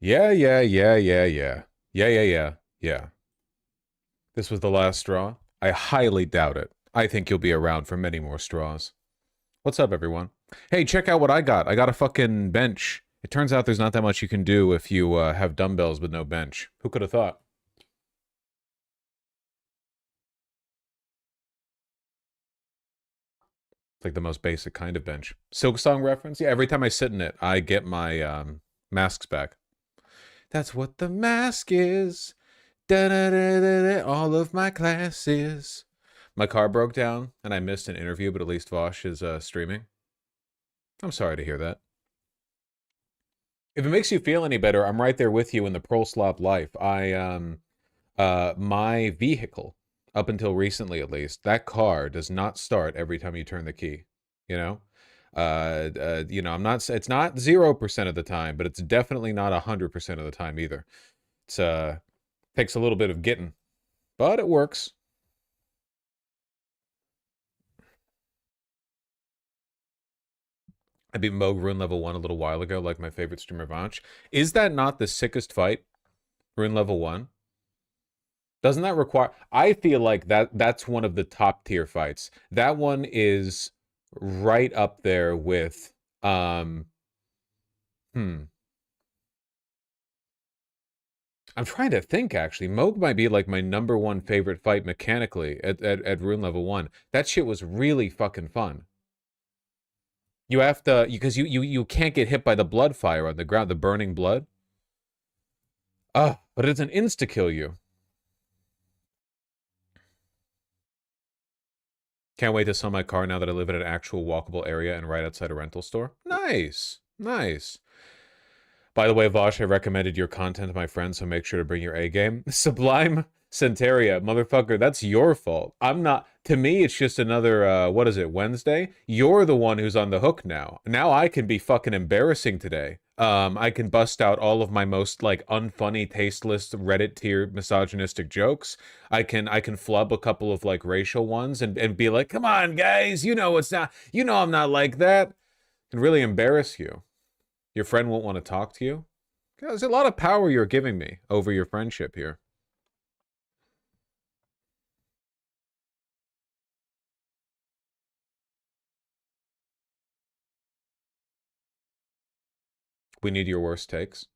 Yeah, yeah, yeah, yeah, yeah. Yeah, yeah, yeah, yeah. This was the last straw? I highly doubt it. I think you'll be around for many more straws. What's up, everyone? Hey, check out what I got. I got a fucking bench. It turns out there's not that much you can do if you have dumbbells with no bench. Who could have thought? It's like the most basic kind of bench. Silk Song reference? Yeah, every time I sit in it, I get my masks back. That's what the mask is. Da -da -da -da -da, all of my classes. My car broke down and I missed an interview, but at least Vosh is streaming. I'm sorry to hear that. If it makes you feel any better, I'm right there with you in the pro slop life. My vehicle, up until recently at least, that car does not start every time you turn the key. You know, I'm not. It's not 0% of the time, but it's definitely not 100% of the time either. It's takes a little bit of getting, but it works. I beat Moog Rune level 1 a little while ago, like my favorite streamer Vanch. Is that not the sickest fight? Rune level 1? Doesn't that require... I feel like that's one of the top tier fights. That one is right up there with... I'm trying to think, actually. Moog might be like my #1 favorite fight mechanically at Rune level 1. That shit was really fucking fun. You have to... Because you can't get hit by the blood fire on the ground, the burning blood. But it's an insta-kill you. Can't wait to sell my car now that I live in an actual walkable area and right outside a rental store. Nice. Nice. By the way, Vosh, I recommended your content to my friends, so make sure to bring your A game. Sublime Centaria, motherfucker, that's your fault. I'm not... To me, it's just another, what is it, Wednesday? You're the one who's on the hook now. Now I can be fucking embarrassing today. I can bust out all of my most, like, unfunny, tasteless, Reddit tier misogynistic jokes. I can flub a couple of, like, racial ones and be like, come on, guys, you know it's not... You know I'm not like that. And really embarrass you. Your friend won't want to talk to you? There's a lot of power you're giving me over your friendship here. We need your worst takes.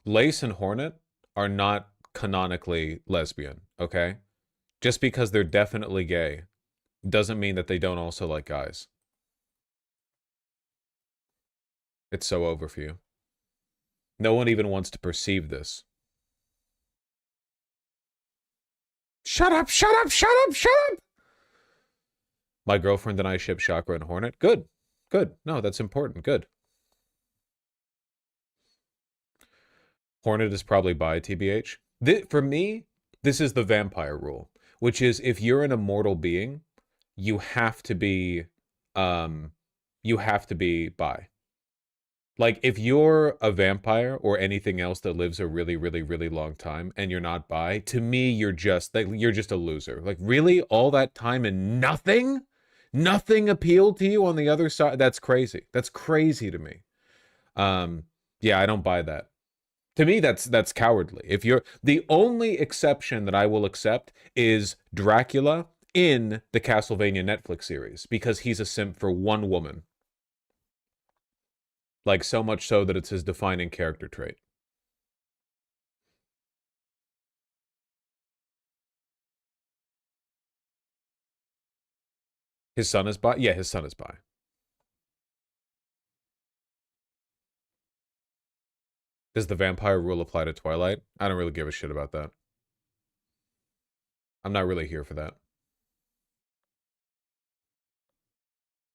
Lace and Hornet are not canonically lesbian, okay? Just because they're definitely gay doesn't mean that they don't also like guys. It's so over for you. No one even wants to perceive this. Shut up, shut up, shut up, shut up! My girlfriend and I ship Chakra and Hornet. Good, good. No, that's important. Good. Hornet is probably bi, TBH. For me, this is the vampire rule, which is if you're an immortal being, you have to be, bi. Like, if you're a vampire or anything else that lives a really, really, really long time and you're not bi, to me, you're just a loser. Like, really? All that time and nothing? Nothing appealed to you on the other side? That's crazy. That's crazy to me. Yeah, I don't buy that. To me, that's cowardly. If you're... The only exception that I will accept is Dracula in the Castlevania Netflix series, because he's a simp for one woman. Like, so much so that it's his defining character trait. His son is bi? Yeah, his son is bi. Does the vampire rule apply to Twilight? I don't really give a shit about that. I'm not really here for that.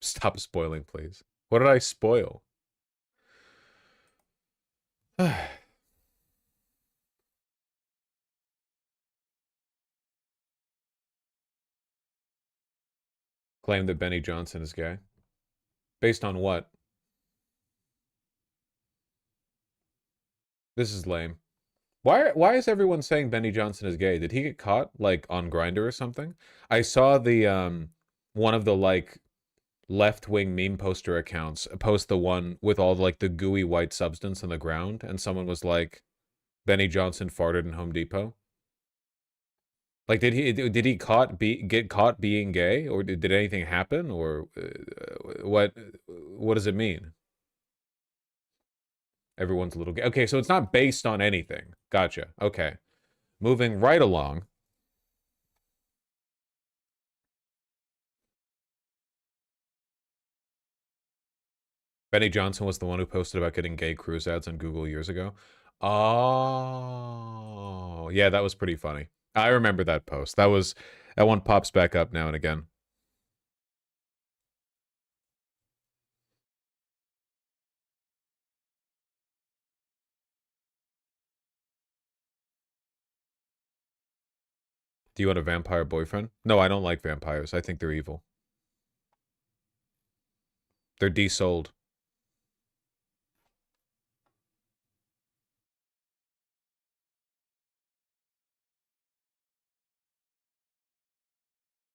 Stop spoiling, please. What did I spoil? Claim that Benny Johnson is gay. Based on what? This is lame. Why is everyone saying Benny Johnson is gay? Did he get caught, like, on Grindr or something? I saw the, one of the, like, left-wing meme poster accounts post the one with all like the gooey white substance on the ground, and someone was like, Benny Johnson farted in Home Depot. Like, did he get caught being gay, or did anything happen, or what does it mean? Everyone's a little gay. Okay, so it's not based on anything. Gotcha. Okay, moving right along. Benny Johnson was the one who posted about getting gay cruise ads on Google years ago. Oh, yeah, that was pretty funny. I remember that post. That one pops back up now and again. Do you want a vampire boyfriend? No, I don't like vampires. I think they're evil. They're desouled.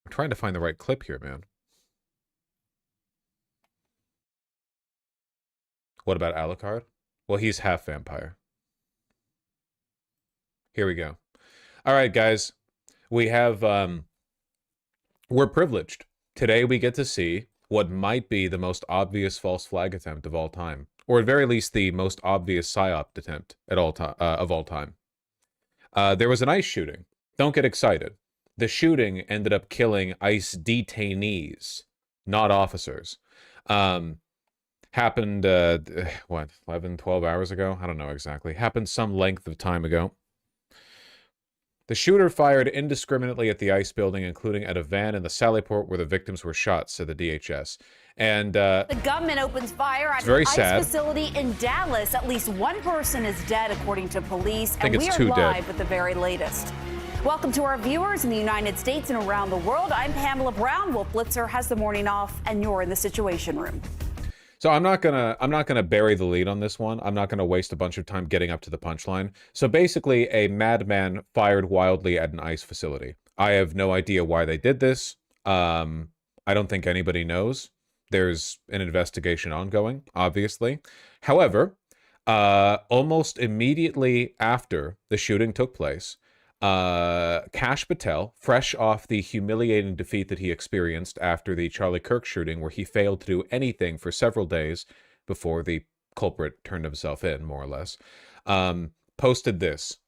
I'm trying to find the right clip here, man. What about Alucard? Well, he's half vampire. Here we go. All right, guys. We have, we're privileged. Today we get to see what might be the most obvious false flag attempt of all time. Or at very least the most obvious PSYOP attempt at of all time. There was an ICE shooting. Don't get excited. The shooting ended up killing ICE detainees, not officers. Happened, what, 11, 12 hours ago? I don't know exactly. Happened some length of time ago. The shooter fired indiscriminately at the ICE building, including at a van in the Sallyport where the victims were shot, said the DHS. And the gunman opens fire at an ICE facility in Dallas. At least one person is dead, according to police. And we are live with the very latest. Welcome to our viewers in the United States and around the world. I'm Pamela Brown. Wolf Blitzer has the morning off, and you're in the Situation Room. So I'm not gonna bury the lead on this one. I'm not gonna waste a bunch of time getting up to the punchline. So basically, a madman fired wildly at an ICE facility. I have no idea why they did this. I don't think anybody knows. There's an investigation ongoing, obviously. However, almost immediately after the shooting took place, Kash Patel, fresh off the humiliating defeat that he experienced after the Charlie Kirk shooting, where he failed to do anything for several days before the culprit turned himself in, more or less, posted this.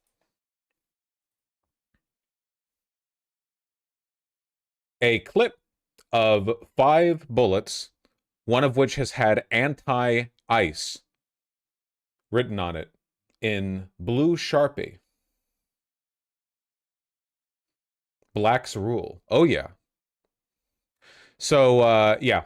A clip of 5 bullets, one of which has had anti-ice written on it in blue Sharpie. Black's rule. Oh, yeah. So, yeah.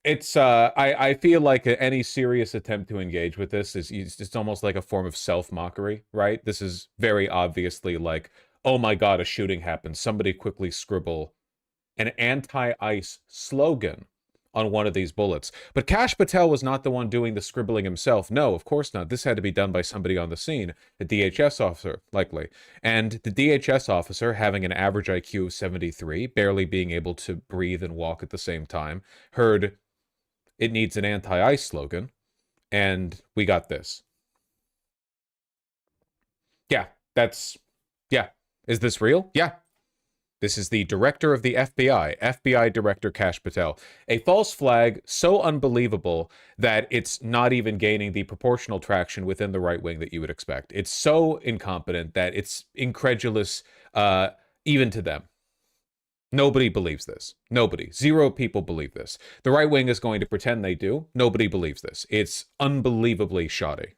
It's, I feel like any serious attempt to engage with this is it's almost like a form of self-mockery, right? This is very obviously like, oh my god, a shooting happened. Somebody quickly scribble an anti-ICE slogan on one of these bullets. But Kash Patel was not the one doing the scribbling himself. No, of course not. This had to be done by somebody on the scene, a DHS officer, likely. And the DHS officer, having an average IQ of 73, barely being able to breathe and walk at the same time, heard it needs an anti-ICE slogan, and we got this. Yeah, yeah. Is this real? Yeah. This is the director of the FBI Director Kash Patel. A false flag so unbelievable that it's not even gaining the proportional traction within the right wing that you would expect. It's so incompetent that it's incredulous even to them. Nobody believes this. Nobody. 0 people believe this. The right wing is going to pretend they do. Nobody believes this. It's unbelievably shoddy.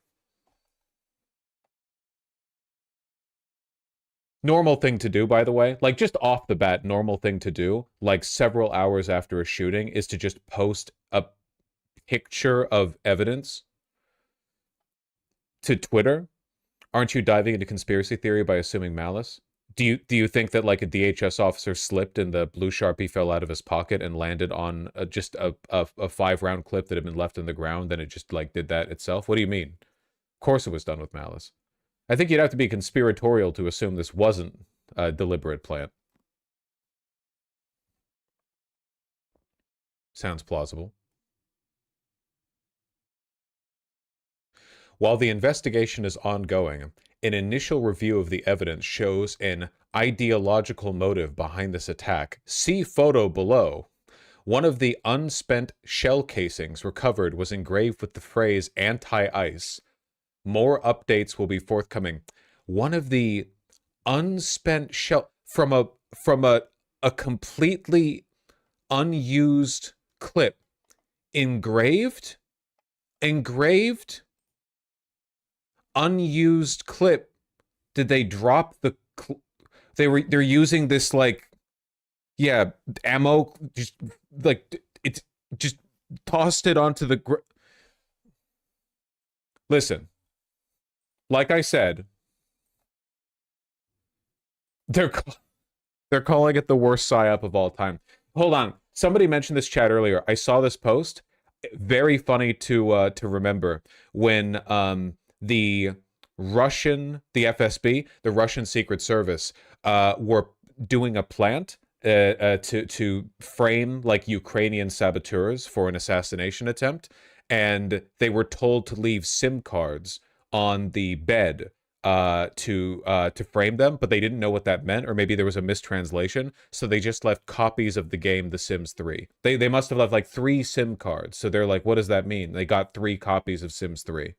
Normal thing to do, by the way, like just off the bat, normal thing to do, like several hours after a shooting, is to just post a picture of evidence to Twitter. Aren't you diving into conspiracy theory by assuming malice? Do you think that like a DHS officer slipped and the blue Sharpie fell out of his pocket and landed on just a 5-round clip that had been left in the ground, and it just like did that itself? What do you mean? Of course it was done with malice. I think you'd have to be conspiratorial to assume this wasn't a deliberate plan. Sounds plausible. While the investigation is ongoing, an initial review of the evidence shows an ideological motive behind this attack. See photo below. One of the unspent shell casings recovered was engraved with the phrase anti-ice. More updates will be forthcoming. One of the unspent shell from a completely unused clip. Engraved, unused clip. Did they drop the they're using this, like, yeah, ammo, just like it's just tossed it onto the Listen, like I said, they're calling it the worst psyop of all time. Hold on. Somebody mentioned this chat earlier. I saw this post. Very funny to remember when the FSB, the Russian Secret Service, were doing a plant to frame, like, Ukrainian saboteurs for an assassination attempt, and they were told to leave SIM cards on the bed to frame them, but they didn't know what that meant, or maybe there was a mistranslation, so they just left copies of the game The Sims 3. They must have left like 3 SIM cards, so they're like, what does that mean? They got 3 copies of Sims 3.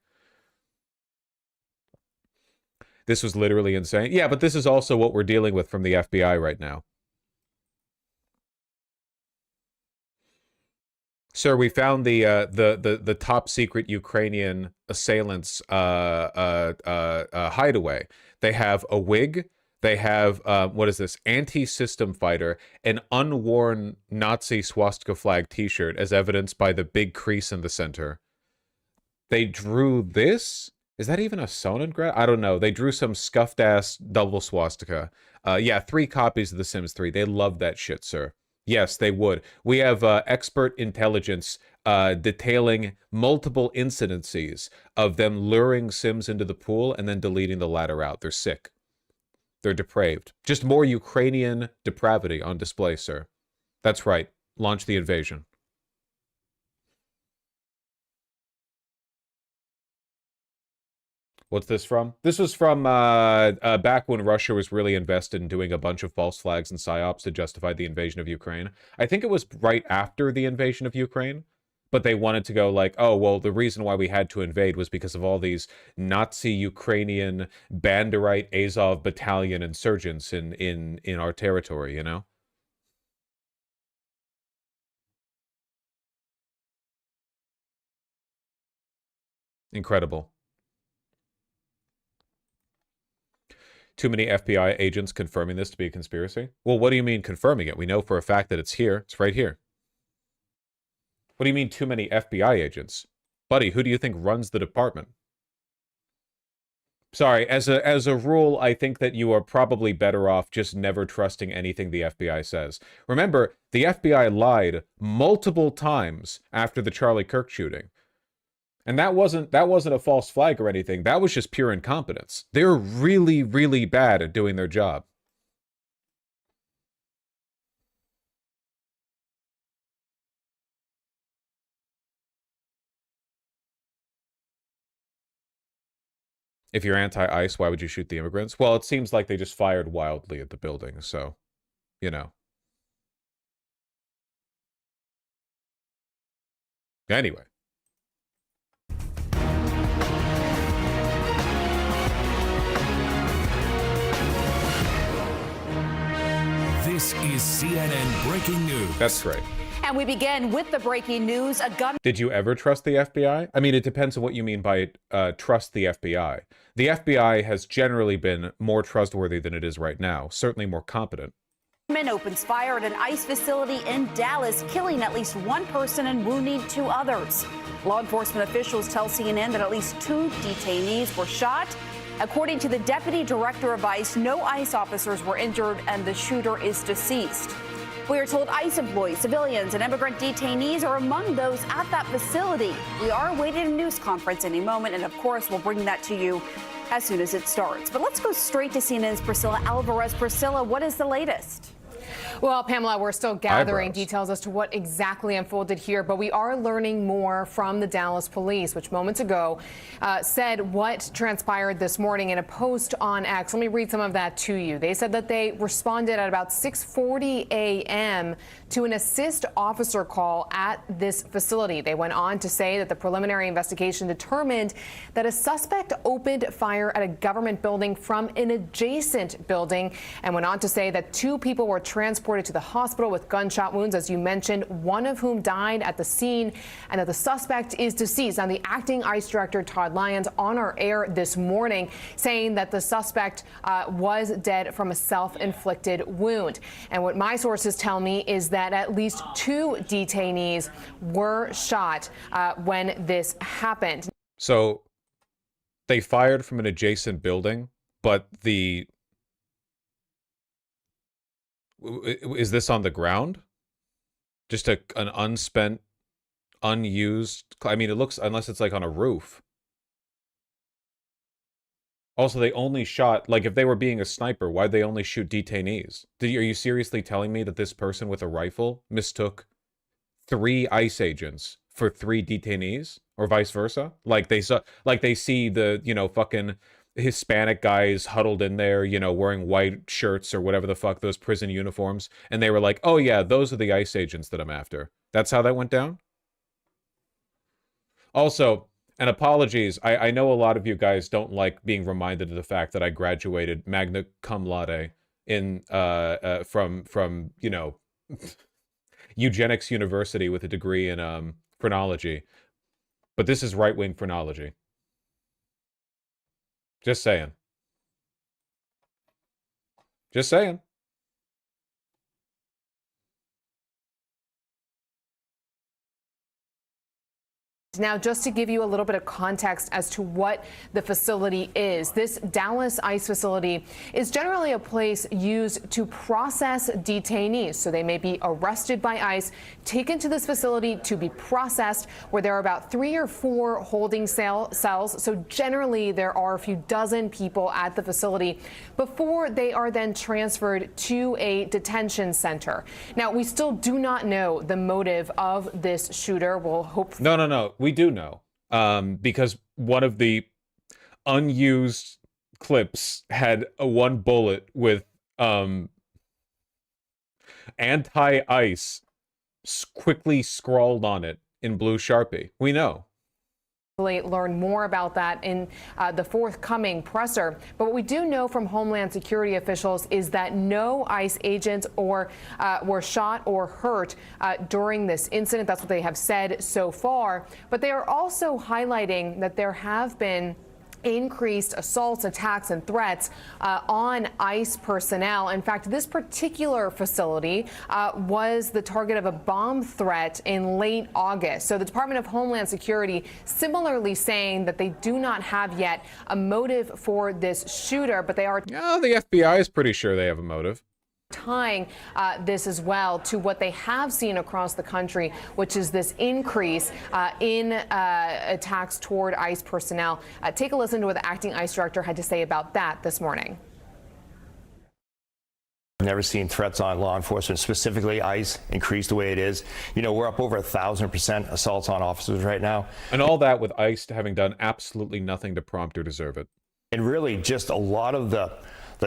This was literally insane. Yeah, but this is also what we're dealing with from the FBI right now. Sir, we found the top secret Ukrainian assailants' hideaway. They have a wig. They have what is this? Anti-system fighter, an unworn Nazi swastika flag T-shirt, as evidenced by the big crease in the center. They drew this. Is that even a Sonograd? I don't know. They drew some scuffed ass double swastika. Yeah, 3 copies of The Sims 3. They love that shit, sir. Yes, they would. We have expert intelligence detailing multiple incidences of them luring Sims into the pool and then deleting the latter out. They're sick. They're depraved. Just more Ukrainian depravity on display, sir. That's right. Launch the invasion. What's this from? This was from back when Russia was really invested in doing a bunch of false flags and psyops to justify the invasion of Ukraine. I think it was right after the invasion of Ukraine, but they wanted to go like, oh, well, the reason why we had to invade was because of all these Nazi Ukrainian Banderite Azov battalion insurgents in our territory, you know? Incredible. Too many FBI agents confirming this to be a conspiracy? Well, what do you mean confirming it? We know for a fact that it's here. It's right here. What do you mean too many FBI agents? Buddy, who do you think runs the department? Sorry, as a rule, I think that you are probably better off just never trusting anything the FBI says. Remember, the FBI lied multiple times after the Charlie Kirk shooting. And that wasn't a false flag or anything. That was just pure incompetence. They're really, really bad at doing their job. If you're anti-ICE, why would you shoot the immigrants? Well, it seems like they just fired wildly at the building, so, you know. Anyway. This is CNN Breaking News. That's right. And we begin with the breaking news. A gun. Did you ever trust the FBI? I mean, it depends on what you mean by trust the FBI. The FBI has generally been more trustworthy than it is right now, certainly more competent. Opens fire at an ICE facility in Dallas, killing at least 1 person and wounding 2 others. Law enforcement officials tell CNN that at least 2 detainees were shot. According to the deputy director of ICE, no ICE officers were injured and the shooter is deceased. We are told ICE employees, civilians, and immigrant detainees are among those at that facility. We are awaiting a news conference any moment, and of course, we'll bring that to you as soon as it starts. But let's go straight to CNN's Priscilla Alvarez. Priscilla, what is the latest? Well, Pamela, we're still gathering details as to what exactly unfolded here, but we are learning more from the Dallas police, which moments ago said what transpired this morning in a post on X. Let me read some of that to you. They said that they responded at about 6:40 a.m. to an assist officer call at this facility. They went on to say that the preliminary investigation determined that a suspect opened fire at a government building from an adjacent building, and went on to say that 2 people were transported to the hospital with gunshot wounds, as you mentioned, one of whom died at the scene, and that the suspect is deceased. Now, the acting ICE director, Todd Lyons, on our air this morning saying that the suspect was dead from a self-inflicted wound. And what my sources tell me is that at least 2 detainees were shot when this happened. So they fired from an adjacent building, but is this on the ground? Just an unspent, unused, I mean, it looks, unless it's like on a roof. Also, they only shot, like, if they were being a sniper, why'd they only shoot detainees? Are you seriously telling me that this person with a rifle mistook 3 ICE agents for 3 detainees? Or vice versa? Like, they see the, you know, fucking Hispanic guys huddled in there, you know, wearing white shirts or whatever the fuck, those prison uniforms, and they were like, oh yeah, those are the ICE agents that I'm after. That's how that went down? Also, and apologies, I know a lot of you guys don't like being reminded of the fact that I graduated magna cum laude in from you know, eugenics university with a degree in phrenology, but this is right-wing phrenology. Just saying. Just saying. Now, just to give you a little bit of context as to what the facility is, this Dallas ICE facility is generally a place used to process detainees. So they may be arrested by ICE, taken to this facility to be processed, where there are about 3 or 4 holding cells. So generally, there are a few dozen people at the facility before they are then transferred to a detention center. Now, we still do not know the motive of this shooter. We'll hope. No. We do know, because one of the unused clips had a 1 bullet with anti-ice quickly scrawled on it in blue Sharpie. We know. Learn more about that in the forthcoming presser. But what we do know from Homeland Security officials is that no ICE agents were shot or hurt during this incident. That's what they have said so far. But they are also highlighting that there have been increased assaults, attacks, and threats on ICE personnel. In fact, this particular facility was the target of a bomb threat in late August. So the Department of Homeland Security similarly saying that they do not have yet a motive for this shooter, but they are... Yeah, the FBI is pretty sure they have a motive. Tying this as well to what they have seen across the country, which is this increase in attacks toward ICE personnel. Take a listen to what the acting ICE director had to say about that this morning. I've never seen threats on law enforcement, specifically ICE, increase the way it is. You know, we're up over 1,000% assaults on officers right now. And all that with ICE having done absolutely nothing to prompt or deserve it. And really just a lot of the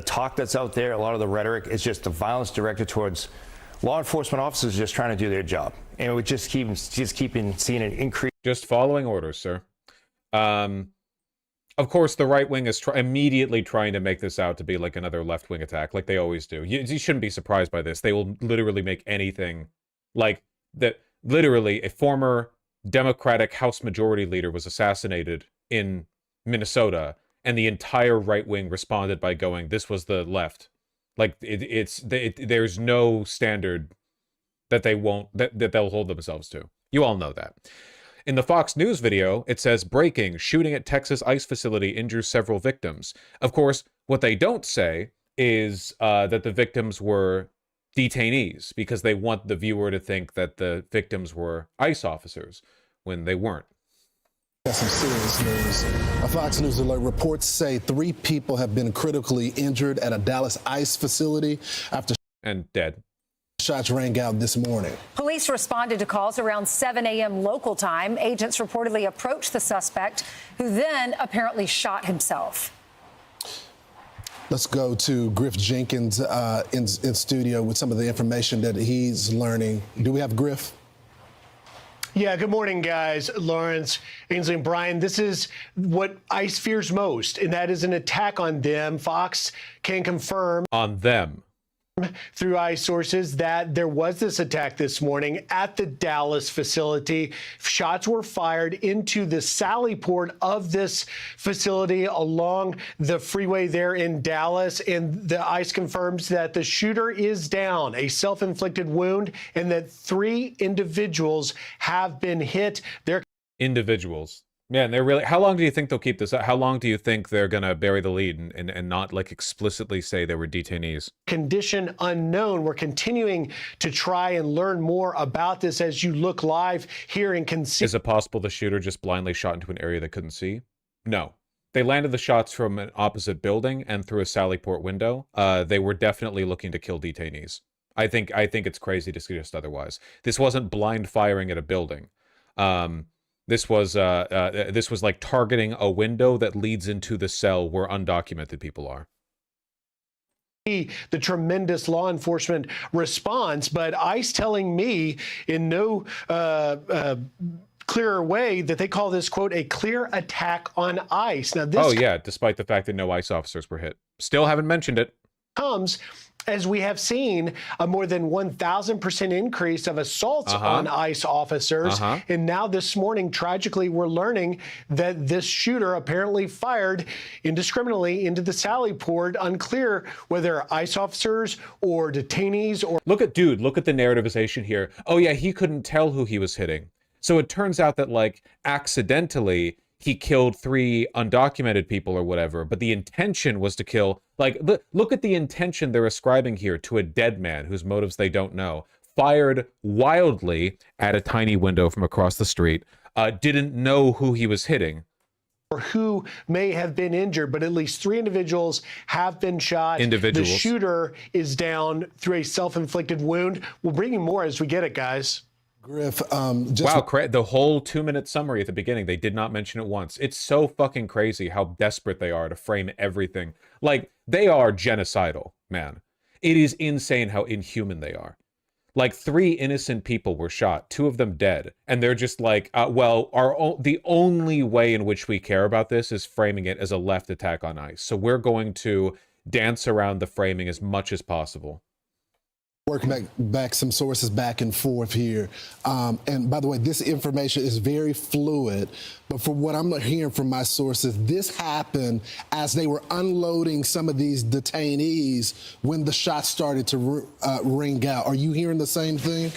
talk that's out there, a lot of the rhetoric is just the violence directed towards law enforcement officers just trying to do their job. And we just keep seeing an increase. Just following orders, sir. Of course, the right wing is immediately trying to make this out to be like another left wing attack, like they always do. You shouldn't be surprised by this. They will literally make anything like that. Literally, a former Democratic House Majority Leader was assassinated in Minnesota, and the entire right wing responded by going, "This was the left." Like there's no standard that they won't that they'll hold themselves to. You all know that. In the Fox News video, it says, breaking, shooting at Texas ICE facility injures several victims. Of course, what they don't say is that the victims were detainees, because they want the viewer to think that the victims were ICE officers when they weren't. Some serious news. A Fox News alert reports say 3 people have been critically injured at a Dallas ICE facility after... And dead. shots rang out this morning. Police responded to calls around 7 a.m. local time. Agents reportedly approached the suspect, who then apparently shot himself. Let's go to Griff Jenkins in studio with some of the information that he's learning. Do we have Griff? Yeah, good morning, guys. Lawrence, Ainsley, and Brian. This is what ICE fears most, and that is an attack on them. Fox can confirm on them through ICE sources that there was this attack this morning at the Dallas facility. Shots were fired into the sally port of this facility along the freeway there in Dallas, and the ICE confirms that the shooter is down, a self-inflicted wound, and that 3 individuals have been hit. They're individuals. Man, they're really... How long do you think they'll keep this up? How long do you think they're going to bury the lead and not, like, explicitly say they were detainees? Condition unknown. We're continuing to try and learn more about this as you look live here and can see. Is it possible the shooter just blindly shot into an area they couldn't see? No. They landed the shots from an opposite building and through a sally port window. They were definitely looking to kill detainees. I think it's crazy to suggest otherwise. This wasn't blind firing at a building. This was like targeting a window that leads into the cell where undocumented people are. The tremendous law enforcement response, but ICE telling me in no clearer way that they call this, quote, a clear attack on ICE. Now, this despite the fact that no ICE officers were hit. Still haven't mentioned it. Comes as we have seen a more than 1,000% increase of assaults on ICE officers. And now this morning, tragically, we're learning that this shooter apparently fired indiscriminately into the sally port. Unclear whether ICE officers or detainees or... Look at the narrativization here. Oh, yeah, he couldn't tell who he was hitting. So it turns out that, like, accidentally, he killed 3 undocumented people or whatever, but the intention was to kill... Like, look at the intention they're ascribing here to a dead man whose motives they don't know. Fired wildly at a tiny window from across the street. Didn't know who he was hitting. Or who may have been injured, but at least 3 individuals have been shot. The shooter is down through a self-inflicted wound. We'll bring you more as we get it, guys. Griff, wow, the whole 2-minute summary at the beginning, they did not mention it once. It's so fucking crazy how desperate they are to frame everything. Like, they are genocidal, man. It is insane how inhuman they are. Like, 3 innocent people were shot, 2 of them dead, and they're just like, the only way in which we care about this is framing it as a left attack on ICE. So we're going to dance around the framing as much as possible. Work back some sources back and forth here. And by the way, this information is very fluid, but from what I'm hearing from my sources, this happened as they were unloading some of these detainees when the shots started to ring out. Are you hearing the same thing?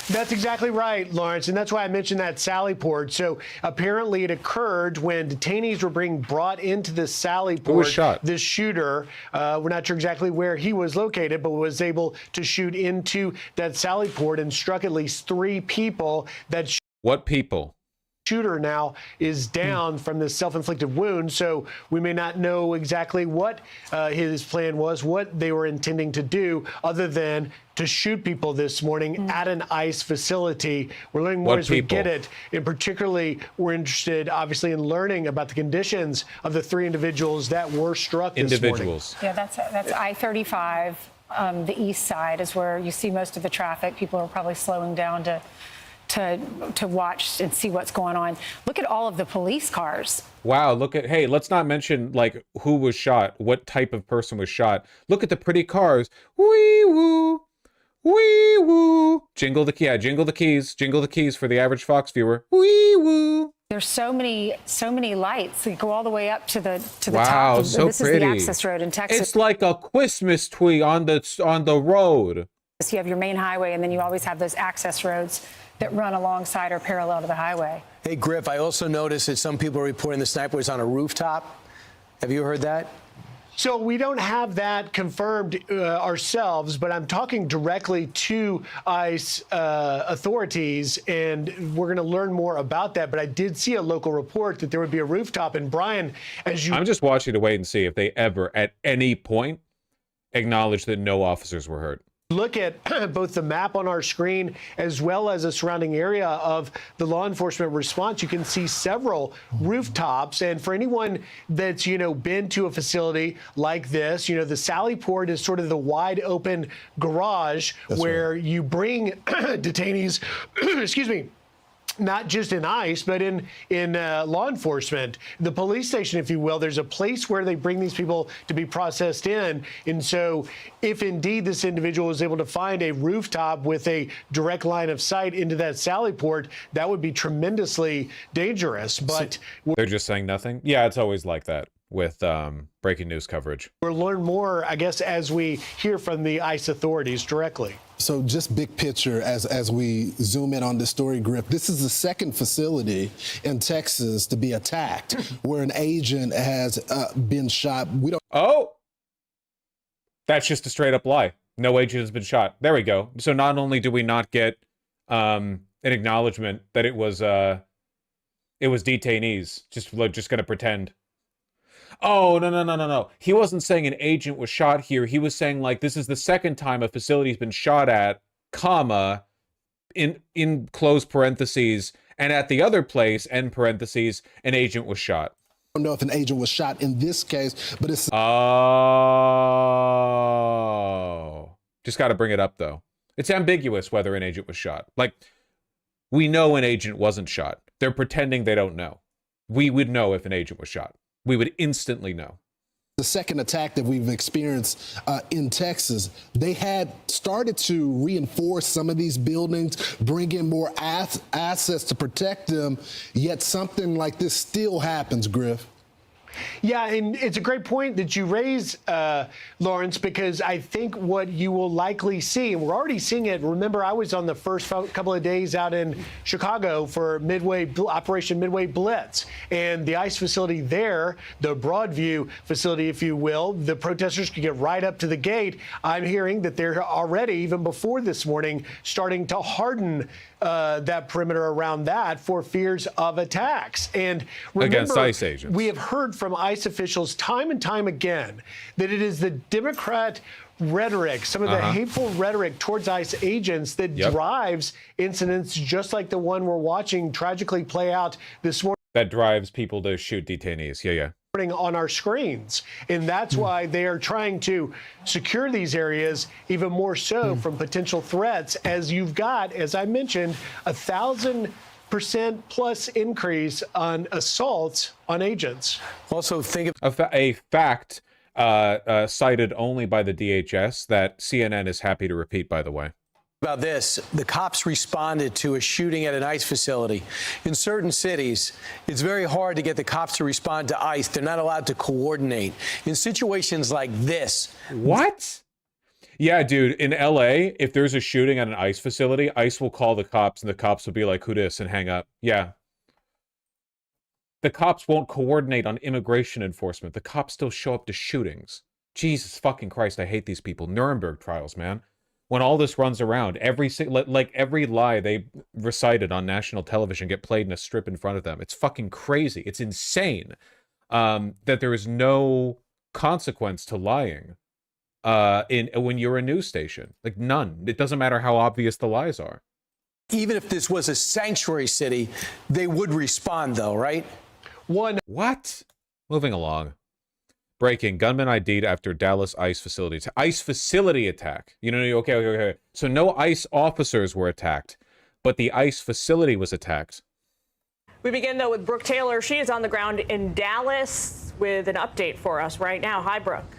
That's exactly right, Lawrence, and that's why I mentioned that sally port. So apparently it occurred when detainees were being brought into the sally port. Who was shot? This shooter, we're not sure exactly where he was located, but was able to shoot into that sally port and struck at least 3 people. What people? Shooter now is down from this self-inflicted wound, so we may not know exactly what his plan was, what they were intending to do, other than to shoot people this morning at an ICE facility. We're learning more as we get it, and particularly we're interested, obviously, in learning about the conditions of the 3 individuals that were struck this morning. Yeah, that's I-35. The east side is where you see most of the traffic. People are probably slowing down to watch and see what's going on. Look at all of the police cars. Wow, hey, let's not mention, like, who was shot, what type of person was shot. Look at the pretty cars. Wee-woo, wee-woo. Jingle the keys for the average Fox viewer. Wee-woo. There's so many lights. They go all the way up to the top. Wow, so this pretty. Is the access road in Texas. It's like a Christmas tree on the road. You have your main highway, and then you always have those access roads that run alongside or parallel to the highway. Hey, Griff, I also noticed that some people are reporting the sniper was on a rooftop. Have you heard that? So we don't have that confirmed ourselves, but I'm talking directly to ICE authorities, and we're going to learn more about that. But I did see a local report that there would be a rooftop. And Brian, I'm just watching to wait and see if they ever, at any point, acknowledge that no officers were hurt. Look at both the map on our screen as well as the surrounding area of the law enforcement response. You can see several rooftops. And for anyone that's, been to a facility like this, the Sally Port is sort of the wide open garage where you bring detainees, excuse me, not just in ICE, but in law enforcement, the police station, if you will. There's a place where they bring these people to be processed in. And so if indeed this individual is able to find a rooftop with a direct line of sight into that Sally Port, that would be tremendously dangerous. But they're just saying nothing. Yeah, it's always like that with breaking news coverage. We'll learn more, I guess, as we hear from the ICE authorities directly. So just big picture as we zoom in on this story, Griff, this is the second facility in Texas to be attacked where an agent has been shot. Oh, that's just a straight up lie. No agent has been shot. There we go. So not only do we not get an acknowledgement that it was detainees, just going to pretend. Oh, no. He wasn't saying an agent was shot here. He was saying, like, this is the second time a facility's been shot at, comma, in close parentheses, and at the other place, end parentheses, an agent was shot. I don't know if an agent was shot in this case, but it's... Oh. Just got to bring it up, though. It's ambiguous whether an agent was shot. Like, we know an agent wasn't shot. They're pretending they don't know. We would know if an agent was shot. We would instantly know. The second attack that we've experienced in Texas, they had started to reinforce some of these buildings, bring in more assets to protect them, yet something like this still happens, Griff. Yeah, and it's a great point that you raise, Lawrence, because I think what you will likely see, and we're already seeing it. Remember, I was on the first couple of days out in Chicago for Operation Midway Blitz, and the ICE facility there, the Broadview facility, if you will, the protesters could get right up to the gate. I'm hearing that they're already, even before this morning, starting to harden that perimeter around that for fears of attacks. And remember, against ICE agents. We have heard from ICE officials time and time again that it is the Democrat rhetoric, some of the hateful rhetoric towards ICE agents that drives incidents just like the one we're watching tragically play out this morning. That drives people to shoot detainees. Yeah. On our screens. And that's why they are trying to secure these areas even more so from potential threats, as you've got, as I mentioned, 1,000% plus increase on assaults on agents. Also, think of a fact cited only by the DHS that CNN is happy to repeat, by the way. About this, the cops responded to a shooting at an ICE facility. In certain cities, it's very hard to get the cops to respond to ICE. They're not allowed to coordinate. In situations like this. What? Yeah, dude, in LA, if there's a shooting at an ICE facility, ICE will call the cops and the cops will be like, who dis, and hang up. Yeah. The cops won't coordinate on immigration enforcement. The cops still show up to shootings. Jesus fucking Christ, I hate these people. Nuremberg trials, man. When all this runs around, every lie they recited on national television get played in a strip in front of them. It's fucking crazy. It's insane that there is no consequence to lying when you're a news station. Like, none. It doesn't matter how obvious the lies are. Even if this was a sanctuary city, they would respond, though, right? What? Moving along. Breaking, gunman ID'd after Dallas ICE facility. ICE facility attack. Okay. So no ICE officers were attacked, but the ICE facility was attacked. We begin, though, with Brooke Taylor. She is on the ground in Dallas with an update for us right now. Hi, Brooke.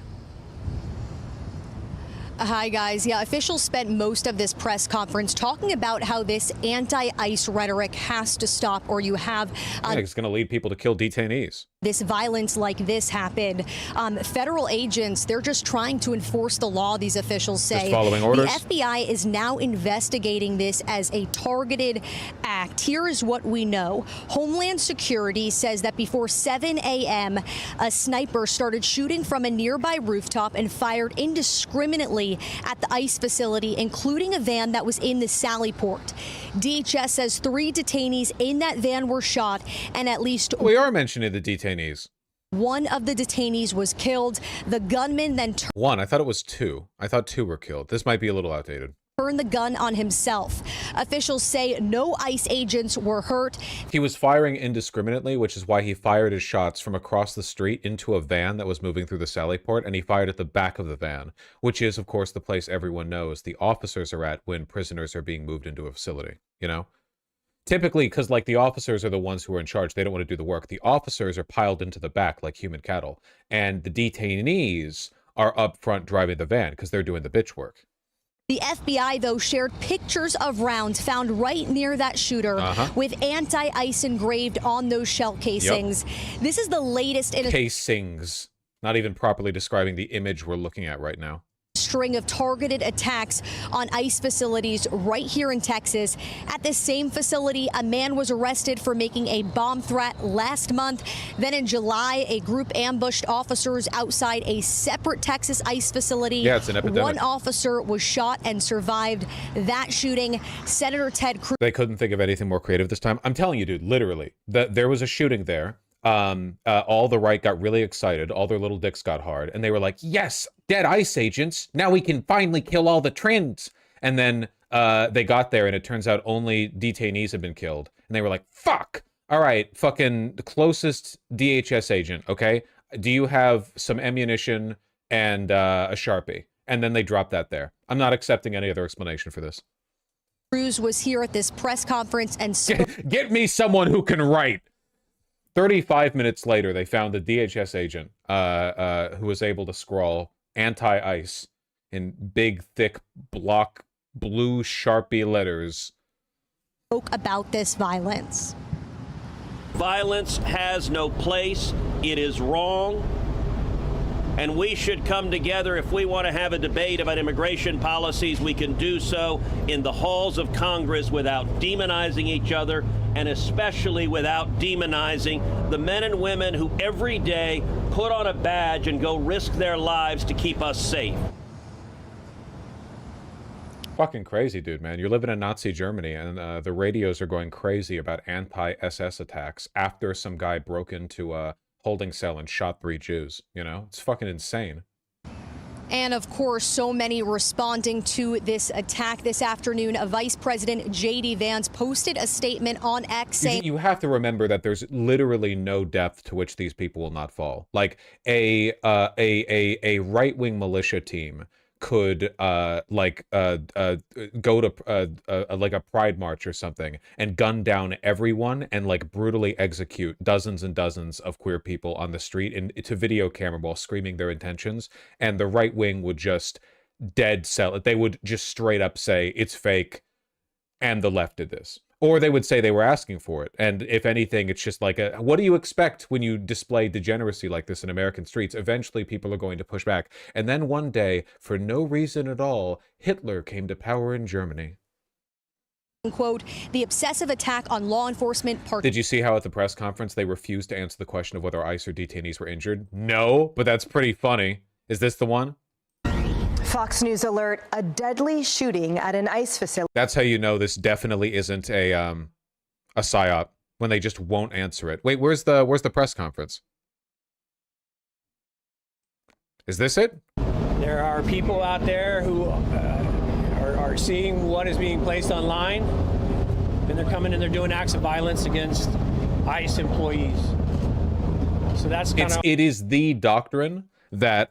Hi, guys. Yeah, officials spent most of this press conference talking about how this anti-ICE rhetoric has to stop, or you have... it's going to lead people to kill detainees. This violence like this happen. Federal agents, they're just trying to enforce the law, these officials say. Just following orders. The FBI is now investigating this as a targeted act. Here is what we know. Homeland Security says that before 7 a.m., a sniper started shooting from a nearby rooftop and fired indiscriminately at the ICE facility, including a van that was in the Sally Port. DHS says 3 detainees in that van were shot and at least... We are mentioning the detainees. One of the detainees was killed. The gunman then one. I thought it was two. I thought two were killed. This might be a little outdated. Turned the gun on himself. Officials say no ICE agents were hurt. He was firing indiscriminately, which is why he fired his shots from across the street into a van that was moving through the Sally Port, and he fired at the back of the van, which is, of course, the place everyone knows the officers are at when prisoners are being moved into a facility, you know? Typically, because, like, the officers are the ones who are in charge. They don't want to do the work. The officers are piled into the back like human cattle, and the detainees are up front driving the van because they're doing the bitch work. The FBI, though, shared pictures of rounds found right near that shooter with anti-ice engraved on those shell casings. Yep. This is the latest in a casings, not even properly describing the image we're looking at right now. String of targeted attacks on ICE facilities right here in Texas. At the same facility, a man was arrested for making a bomb threat last month. Then in July, a group ambushed officers outside a separate Texas ICE facility. Yeah, it's an epidemic. One officer was shot and survived that shooting. Senator Ted Cruz. They couldn't think of anything more creative this time. I'm telling you, dude, literally, there was a shooting there. All the right got really excited. All their little dicks got hard. And they were like, yes, dead ICE agents. Now we can finally kill all the trends. And then they got there, and it turns out only detainees had been killed. And they were like, fuck. All right, fucking the closest DHS agent, okay? Do you have some ammunition and a Sharpie? And then they dropped that there. I'm not accepting any other explanation for this. Cruz was here at this press conference and get me someone who can write. 35 minutes later, they found a DHS agent who was able to scrawl anti-ice in big, thick, block blue Sharpie letters. Spoke about this violence. Violence has no place. It is wrong. And we should come together. If we want to have a debate about immigration policies, we can do so in the halls of Congress without demonizing each other, and especially without demonizing the men and women who every day put on a badge and go risk their lives to keep us safe. Fucking crazy, dude, man. You're living in Nazi Germany, and the radios are going crazy about anti-SS attacks after some guy broke into a holding cell and shot 3 Jews. You know, it's fucking insane. And of course, so many responding to this attack this afternoon. Vice President J.D. Vance posted a statement on X saying, you have to remember that there's literally no depth to which these people will not fall. Like a right-wing militia team could go to like a pride march or something and gun down everyone and like brutally execute dozens and dozens of queer people on the street to video camera while screaming their intentions, and the right wing would just dead sell it. They would just straight up say it's fake and the left did this. Or they would say they were asking for it. And if anything, it's just like, what do you expect when you display degeneracy like this in American streets? Eventually, people are going to push back. And then one day, for no reason at all, Hitler came to power in Germany. Quote, the obsessive attack on law enforcement. Did you see how at the press conference they refused to answer the question of whether ICE or detainees were injured? No, but that's pretty funny. Is this the one? Fox News alert, a deadly shooting at an ICE facility. That's how you know this definitely isn't a psyop, when they just won't answer it. Wait, where's the press conference? Is this it? There are people out there who are seeing what is being placed online, and they're coming and they're doing acts of violence against ICE employees. So that's kind of... It is the doctrine that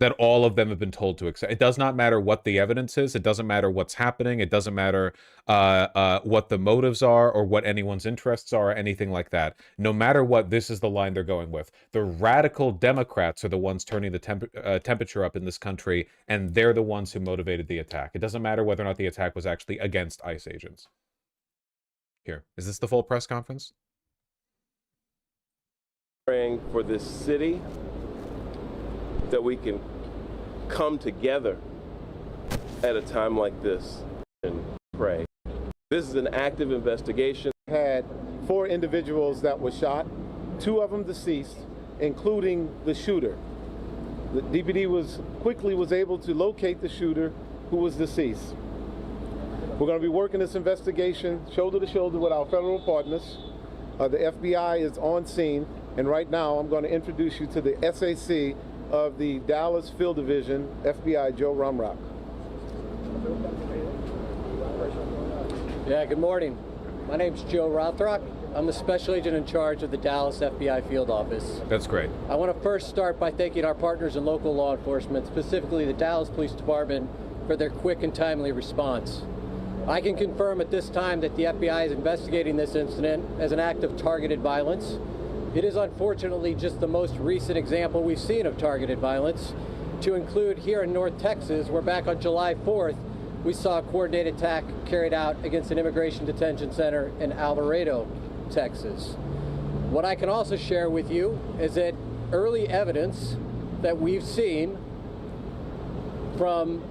that all of them have been told to accept. It does not matter what the evidence is. It doesn't matter what's happening. It doesn't matter what the motives are or what anyone's interests are or anything like that. No matter what, this is the line they're going with. The radical Democrats are the ones turning the temperature up in this country, and they're the ones who motivated the attack. It doesn't matter whether or not the attack was actually against ICE agents. Here, is this the full press conference? Praying for this city, that we can come together at a time like this and pray. This is an active investigation. Had 4 individuals that were shot, 2 of them deceased, including the shooter. The DPD was able to locate the shooter who was deceased. We're going to be working this investigation shoulder to shoulder with our federal partners. The FBI is on scene. And right now, I'm going to introduce you to the SAC of the Dallas Field Division, FBI Joe Rumrock. Yeah, good morning. My name's Joe Rothrock. I'm the special agent in charge of the Dallas FBI field office. That's great. I want to first start by thanking our partners in local law enforcement, specifically the Dallas Police Department, for their quick and timely response. I can confirm at this time that the FBI is investigating this incident as an act of targeted violence. It is unfortunately just the most recent example we've seen of targeted violence, to include here in North Texas, where back on July 4th, we saw a coordinated attack carried out against an immigration detention center in Alvarado, Texas. What I can also share with you is that early evidence that we've seen from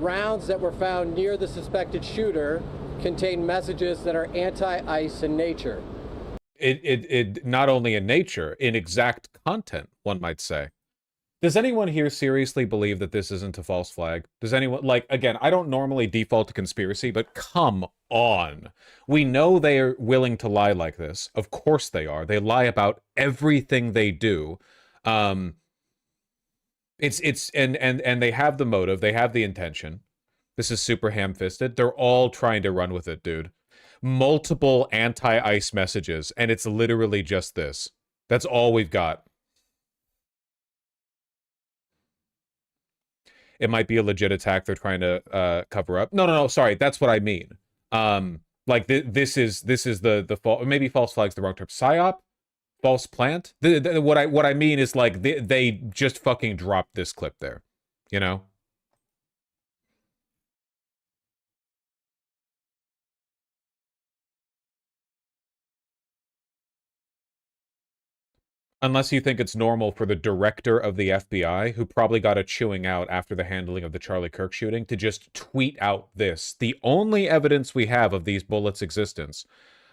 rounds that were found near the suspected shooter contain messages that are anti-ICE in nature. It not only in nature, in exact content, one might say. Does anyone here seriously believe that this isn't a false flag? Does anyone, like, again, I don't normally default to conspiracy, but come on. We know they are willing to lie like this. Of course they are. They lie about everything they do. And they have the motive, they have the intention. This is super ham-fisted. They're all trying to run with it, dude. Multiple anti-ICE messages, and it's literally just this. That's all we've got. It might be a legit attack they're trying to cover up. No, sorry, that's what I mean. Like this is the false, maybe false flag's the wrong term. PSYOP, false plant. What I mean is like they just fucking dropped this clip there, you know. Unless you think it's normal for the director of the FBI, who probably got a chewing out after the handling of the Charlie Kirk shooting, to just tweet out this. The only evidence we have of these bullets' existence,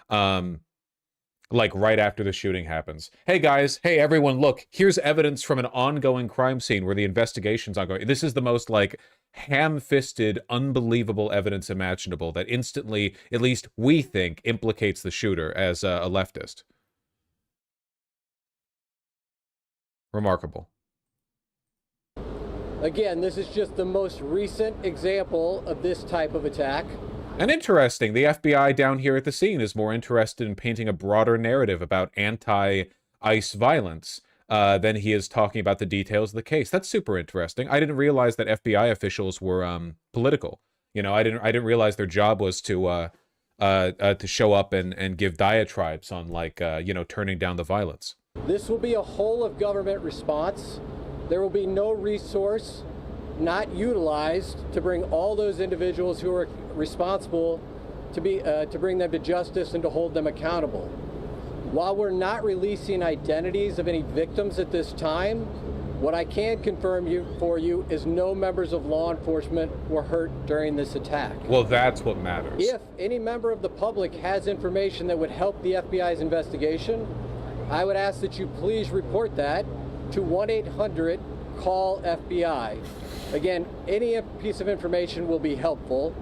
like right after the shooting happens. Hey guys, hey everyone, look, here's evidence from an ongoing crime scene where the investigation's ongoing. This is the most, like, ham-fisted, unbelievable evidence imaginable that instantly, at least we think, implicates the shooter as a leftist. Remarkable. Again, this is just the most recent example of this type of attack. And interesting, the FBI down here at the scene is more interested in painting a broader narrative about anti-ICE violence than he is talking about the details of the case. That's super interesting. I didn't realize that FBI officials were political. You know, I didn't realize their job was to show up and give diatribes on, like, you know, turning down the violence. This will be a whole of government response. There will be no resource not utilized to bring all those individuals who are responsible to bring them to justice and to hold them accountable. While we're not releasing identities of any victims at this time, what I can confirm for you is no members of law enforcement were hurt during this attack. Well, that's what matters. If any member of the public has information that would help the FBI's investigation, I would ask that you please report that to 1-800-CALL-FBI. Again, any piece of information will be helpful,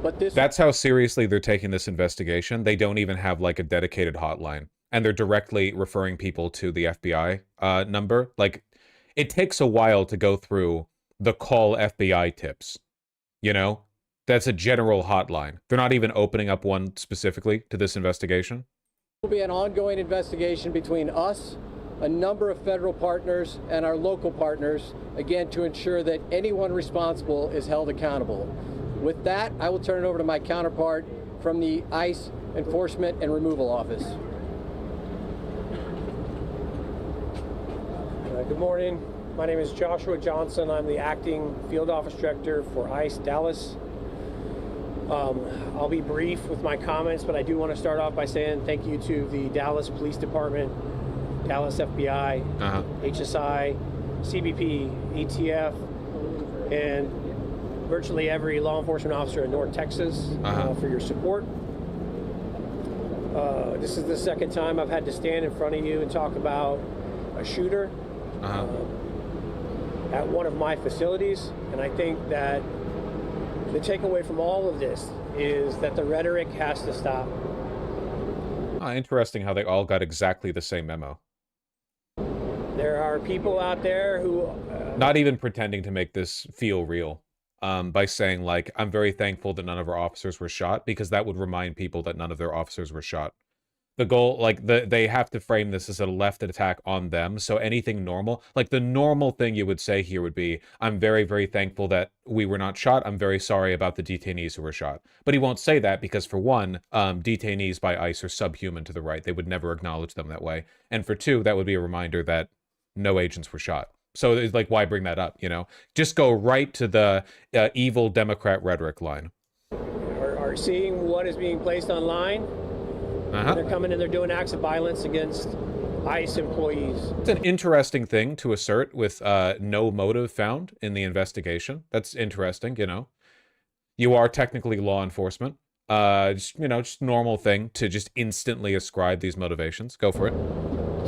but that's how seriously they're taking this investigation. They don't even have, like, a dedicated hotline, and they're directly referring people to the FBI number. Like, it takes a while to go through the call FBI tips, you know? That's a general hotline. They're not even opening up one specifically to this investigation. There will be an ongoing investigation between us, a number of federal partners, and our local partners, again, to ensure that anyone responsible is held accountable. With that, I will turn it over to my counterpart from the ICE Enforcement and Removal Office. Good morning. My name is Joshua Johnson. I'm the acting field office director for ICE Dallas. I'll be brief with my comments, but I do want to start off by saying thank you to the Dallas Police Department, Dallas FBI, HSI, CBP, ATF, and virtually every law enforcement officer in North Texas for your support. This is the second time I've had to stand in front of you and talk about a shooter at one of my facilities, and I think that the takeaway from all of this is that the rhetoric has to stop. Interesting how they all got exactly the same memo. There are people out there who... Not even pretending to make this feel real. By saying, like, I'm very thankful that none of our officers were shot, because that would remind people that none of their officers were shot. The goal, like, they have to frame this as a left attack on them, so anything normal, like, the normal thing you would say here would be, I'm very, very thankful that we were not shot, I'm very sorry about the detainees who were shot. But he won't say that because, for one, detainees by ICE are subhuman to the right, they would never acknowledge them that way, and for two, that would be a reminder that no agents were shot. So, it's like, why bring that up, you know? Just go right to the evil Democrat rhetoric line. Are seeing what is being placed online. They're coming and they're doing acts of violence against ICE employees. It's an interesting thing to assert with no motive found in the investigation. That's interesting, you know. You are technically law enforcement. Just, you know, just normal thing to just instantly ascribe these motivations. Go for it.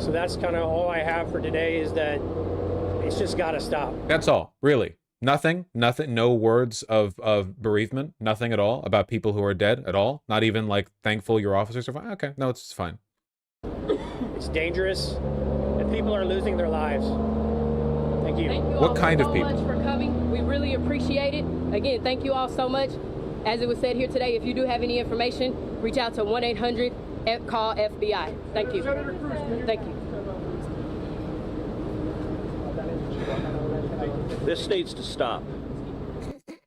So that's kind of all I have for today, is that it's just got to stop. That's all, really. Nothing, no words of bereavement, nothing at all about people who are dead at all. Not even like thankful your officers are fine. Okay, no, it's fine. It's dangerous, and people are losing their lives. Thank you. Thank you what kind of people? Thank you all so much for coming. We really appreciate it. Again, thank you all so much. As it was said here today, if you do have any information, reach out to 1-800-CALL-FBI. Thank you. Thank you. This needs to stop.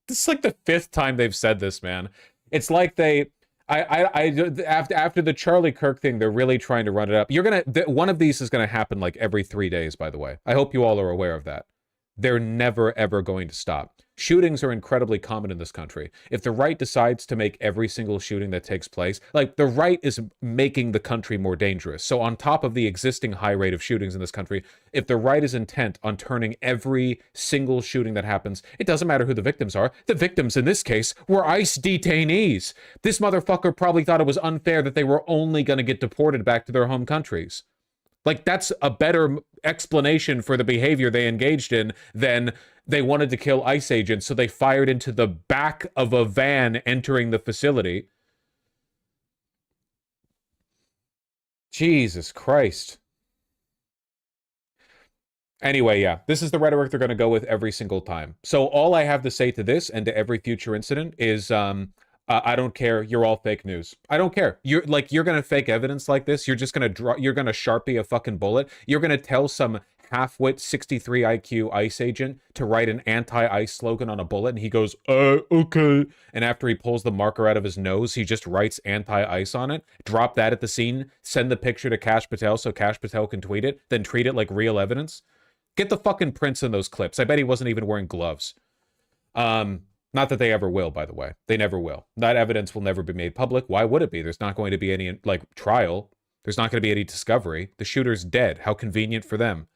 This is like the 5th time they've said this, man. It's like they, after the Charlie Kirk thing, they're really trying to run it up. One of these is gonna happen like every 3 days, by the way. I hope you all are aware of that. They're never, ever going to stop. Shootings are incredibly common in this country. If the right decides to make every single shooting that takes place, like, the right is making the country more dangerous. So on top of the existing high rate of shootings in this country, if the right is intent on turning every single shooting that happens, it doesn't matter who the victims are. The victims in this case were ICE detainees. This motherfucker probably thought it was unfair that they were only going to get deported back to their home countries. Like, that's a better explanation for the behavior they engaged in than they wanted to kill ICE agents, so they fired into the back of a van entering the facility. Jesus Christ. Anyway, yeah, this is the rhetoric they're going to go with every single time. So all I have to say to this and to every future incident is, I don't care. You're all fake news. I don't care. You're gonna fake evidence like this. You're just gonna you're gonna Sharpie a fucking bullet. You're gonna tell some half-wit 63 IQ ICE agent to write an anti-ICE slogan on a bullet, and he goes, okay. And after he pulls the marker out of his nose, he just writes anti-ICE on it. Drop that at the scene. Send the picture to Kash Patel so Kash Patel can tweet it. Then treat it like real evidence. Get the fucking prints in those clips. I bet he wasn't even wearing gloves. Not that they ever will, by the way. They never will. That evidence will never be made public. Why would it be? There's not going to be any, like, trial. There's not going to be any discovery. The shooter's dead. How convenient for them.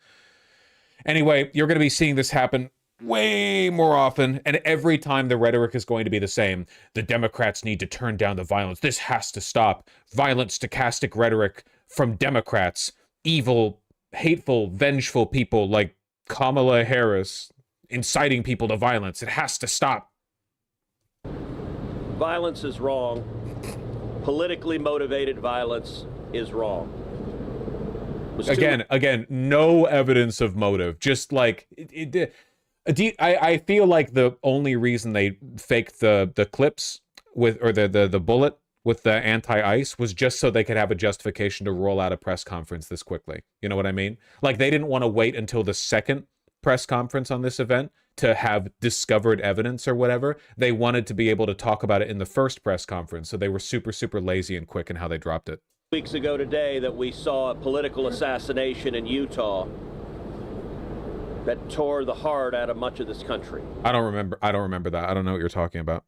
Anyway, you're going to be seeing this happen way more often, and every time the rhetoric is going to be the same. The Democrats need to turn down the violence. This has to stop. Violent, stochastic rhetoric from Democrats. Evil, hateful, vengeful people like Kamala Harris inciting people to violence. It has to stop. Violence is wrong. Politically motivated violence is wrong. Again, no evidence of motive. Just like, I feel like the only reason they faked the clips with, or the bullet with the anti-ICE was just so they could have a justification to roll out a press conference this quickly. You know what I mean? Like, they didn't want to wait until the second press conference on this event to have discovered evidence or whatever. They wanted to be able to talk about it in the first press conference, so they were super, super lazy and quick in how they dropped it. Weeks ago today that we saw a political assassination in Utah that tore the heart out of much of this country. I don't remember that. I don't know what you're talking about.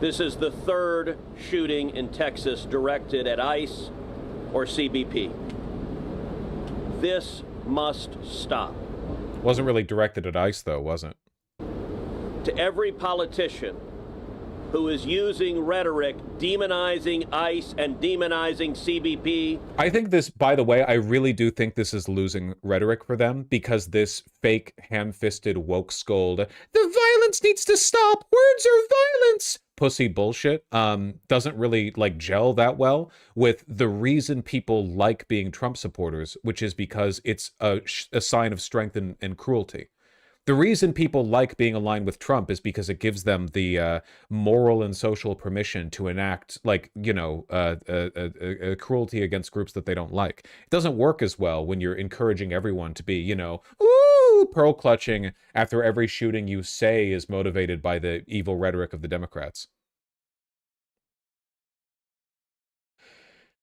This is the third shooting in Texas directed at ICE or CBP. This must stop. Wasn't really directed at ICE, though, was it? To every politician who is using rhetoric demonizing ICE and demonizing CBP. I think this, by the way, I really do think this is losing rhetoric for them, because this fake ham-fisted woke scold, the violence needs to stop, words are violence, pussy bullshit doesn't really like gel that well with the reason people like being Trump supporters, which is because it's a sign of strength and cruelty. The reason people like being aligned with Trump is because it gives them the moral and social permission to enact, like, you know, a cruelty against groups that they don't like. It doesn't work as well when you're encouraging everyone to be, you know, ooh, pearl clutching after every shooting you say is motivated by the evil rhetoric of the Democrats.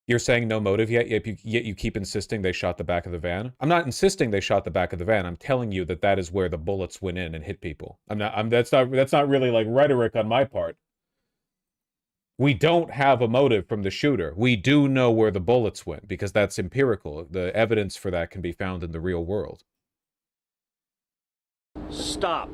You're saying no motive yet you keep insisting they shot the back of the van? I'm not insisting they shot the back of the van. I'm telling you that that is where the bullets went in and hit people. That's not really like rhetoric on my part. We don't have a motive from the shooter. We do know where the bullets went because that's empirical. The evidence for that can be found in the real world. Stop.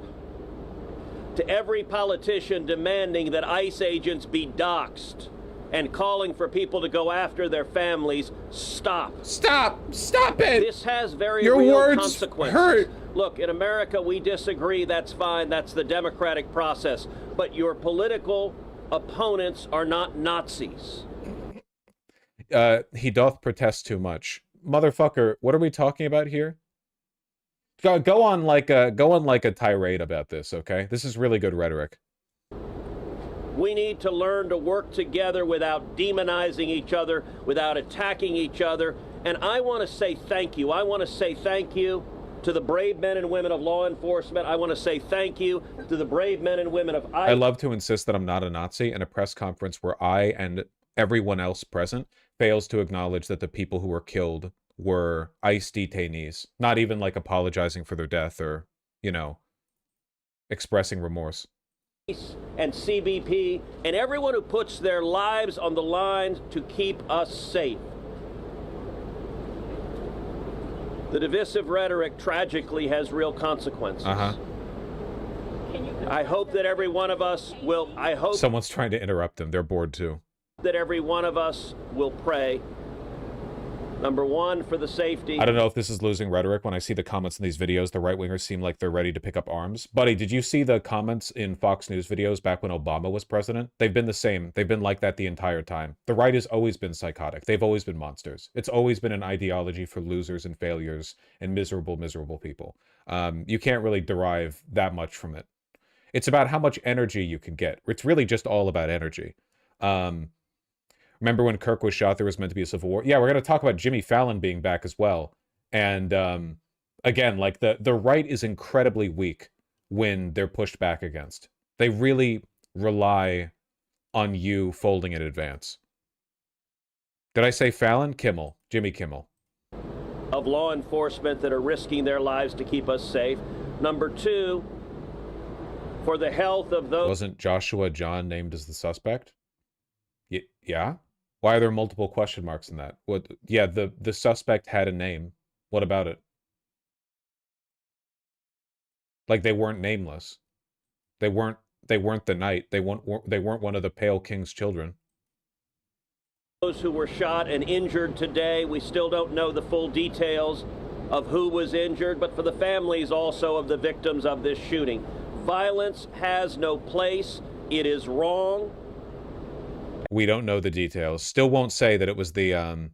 To every politician demanding that ICE agents be doxxed and calling for people to go after their families, stop. Stop it. This has very Your real words consequences. Hurt. Look, in America, we disagree. That's fine. That's the democratic process. But your political opponents are not Nazis. He doth protest too much. Motherfucker, what are we talking about here? Go on like a tirade about this, okay? This is really good rhetoric. We need to learn to work together without demonizing each other, without attacking each other. And I want to say thank you. I want to say thank you to the brave men and women of law enforcement. I want to say thank you to the brave men and women of ICE. I love to insist that I'm not a Nazi in a press conference where I and everyone else present fails to acknowledge that the people who were killed were ICE detainees, not even like apologizing for their death or, you know, expressing remorse. And CBP and everyone who puts their lives on the line to keep us safe. The divisive rhetoric tragically has real consequences. I hope that every one of us will, Someone's trying to interrupt them. They're bored too. That every one of us will pray. Number one, for the safety. I don't know if this is losing rhetoric. When I see the comments in these videos, the right-wingers seem like they're ready to pick up arms. Buddy, did you see the comments in Fox News videos back when Obama was president? They've been the same. They've been like that the entire time. The right has always been psychotic. They've always been monsters. It's always been an ideology for losers and failures and miserable, miserable people. You can't really derive that much from it. It's about how much energy you can get. It's really just all about energy. Remember when Kirk was shot, there was meant to be a civil war? Yeah, we're going to talk about Jimmy Fallon being back as well. And again, like the right is incredibly weak when they're pushed back against. They really rely on you folding in advance. Did I say Fallon? Kimmel. Jimmy Kimmel. Of law enforcement that are risking their lives to keep us safe. Number two, for the health of those... Wasn't Joshua John named as the suspect? Yeah? Why are there multiple question marks in that? What? Yeah, the suspect had a name. What about it? Like they weren't nameless. They weren't the knight. They weren't one of the Pale King's children. Those who were shot and injured today, we still don't know the full details of who was injured, but for the families also of the victims of this shooting. Violence has no place. It is wrong. We don't know the details. Still won't say that it was the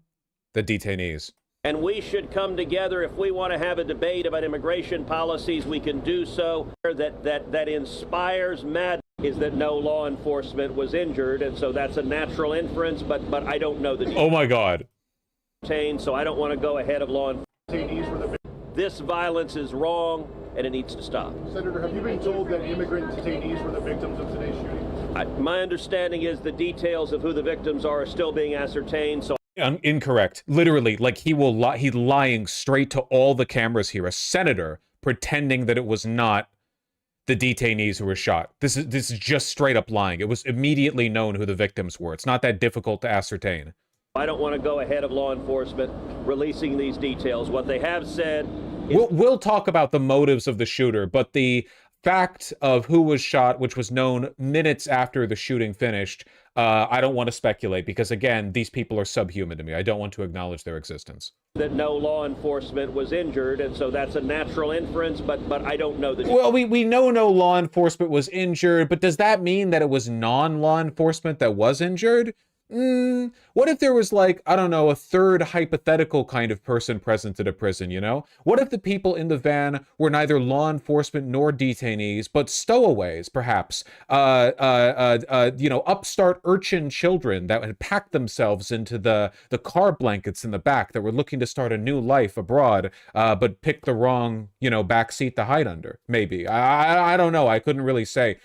detainees. And we should come together if we want to have a debate about immigration policies. We can do so. That inspires madness is that no law enforcement was injured, and so that's a natural inference. But I don't know the details. Oh my God. So I don't want to go ahead of law enforcement. This violence is wrong, and it needs to stop. Senator, have you been told that immigrant detainees were the victims of today's shooting? My understanding is the details of who the victims are still being ascertained. So incorrect. Literally, like he's lying straight to all the cameras here. A senator pretending that it was not the detainees who were shot. This is just straight up lying. It was immediately known who the victims were. It's not that difficult to ascertain. I don't want to go ahead of law enforcement releasing these details. What they have said is... We'll talk about the motives of the shooter, but the fact of who was shot, which was known minutes after the shooting finished, I don't want to speculate because, again, these people are subhuman to me. I don't want to acknowledge their existence. That no law enforcement was injured, and so that's a natural inference, but I don't know that. Well, we know no law enforcement was injured, but does that mean that it was non-law enforcement that was injured? What if there was, like, I don't know, a third hypothetical kind of person present at a prison, you know? What if the people in the van were neither law enforcement nor detainees, but stowaways, perhaps? You know, upstart urchin children that had packed themselves into the car blankets in the back that were looking to start a new life abroad, but picked the wrong, you know, back seat to hide under, maybe. I don't know. I couldn't really say.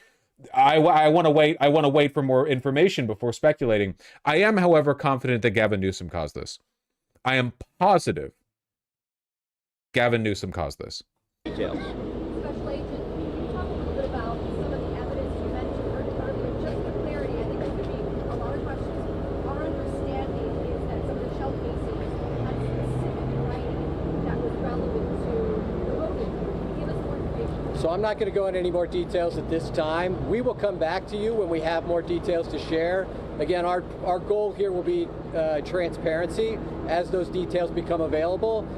I want to wait. I want to wait for more information before speculating. I am, however, confident that Gavin Newsom caused this. I am positive Gavin Newsom caused this. Details. Special Agent, can you talk a little bit about some of the evidence you mentioned earlier? Just for clarity, I think there could be a lot of questions. Our understanding is that some of the shell casings had specific writing that was relevant to the motive. Give us more information. So I'm not going to go into any more details at this time. We will come back to you when we have more details to share. Again, our goal here will be transparency as those details become available.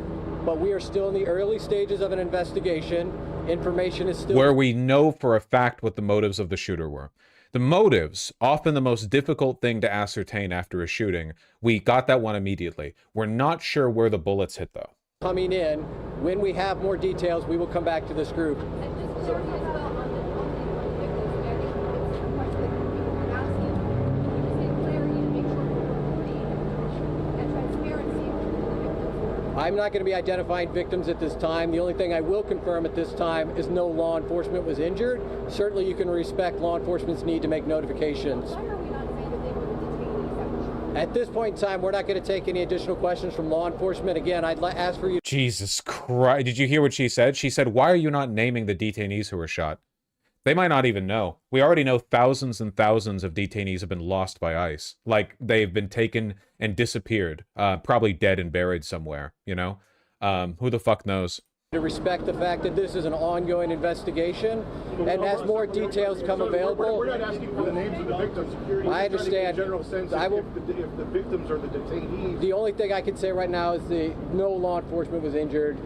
But we are still in the early stages of an investigation. Information is still... Where we know for a fact what the motives of the shooter were. The motives, often the most difficult thing to ascertain after a shooting. We got that one immediately. We're not sure where the bullets hit, though. Coming in, when we have more details, we will come back to this group. I'm not going to be identifying victims at this time. The only thing I will confirm at this time is no law enforcement was injured. Certainly you can respect law enforcement's need to make notifications. At this point in time, we're not going to take any additional questions from law enforcement. Again, I'd ask for you... Jesus Christ. Did you hear what she said? She said, why are you not naming the detainees who were shot? They might not even know. We already know thousands and thousands of detainees have been lost by ICE. Like, they've been taken and disappeared. Probably dead and buried somewhere, you know? Who the fuck knows? To respect the fact that this is an ongoing investigation, and as more details come available... We're not asking for the names of the victims. I understand. General sense if the victims are the detainees. The only thing I can say right now is no law enforcement was injured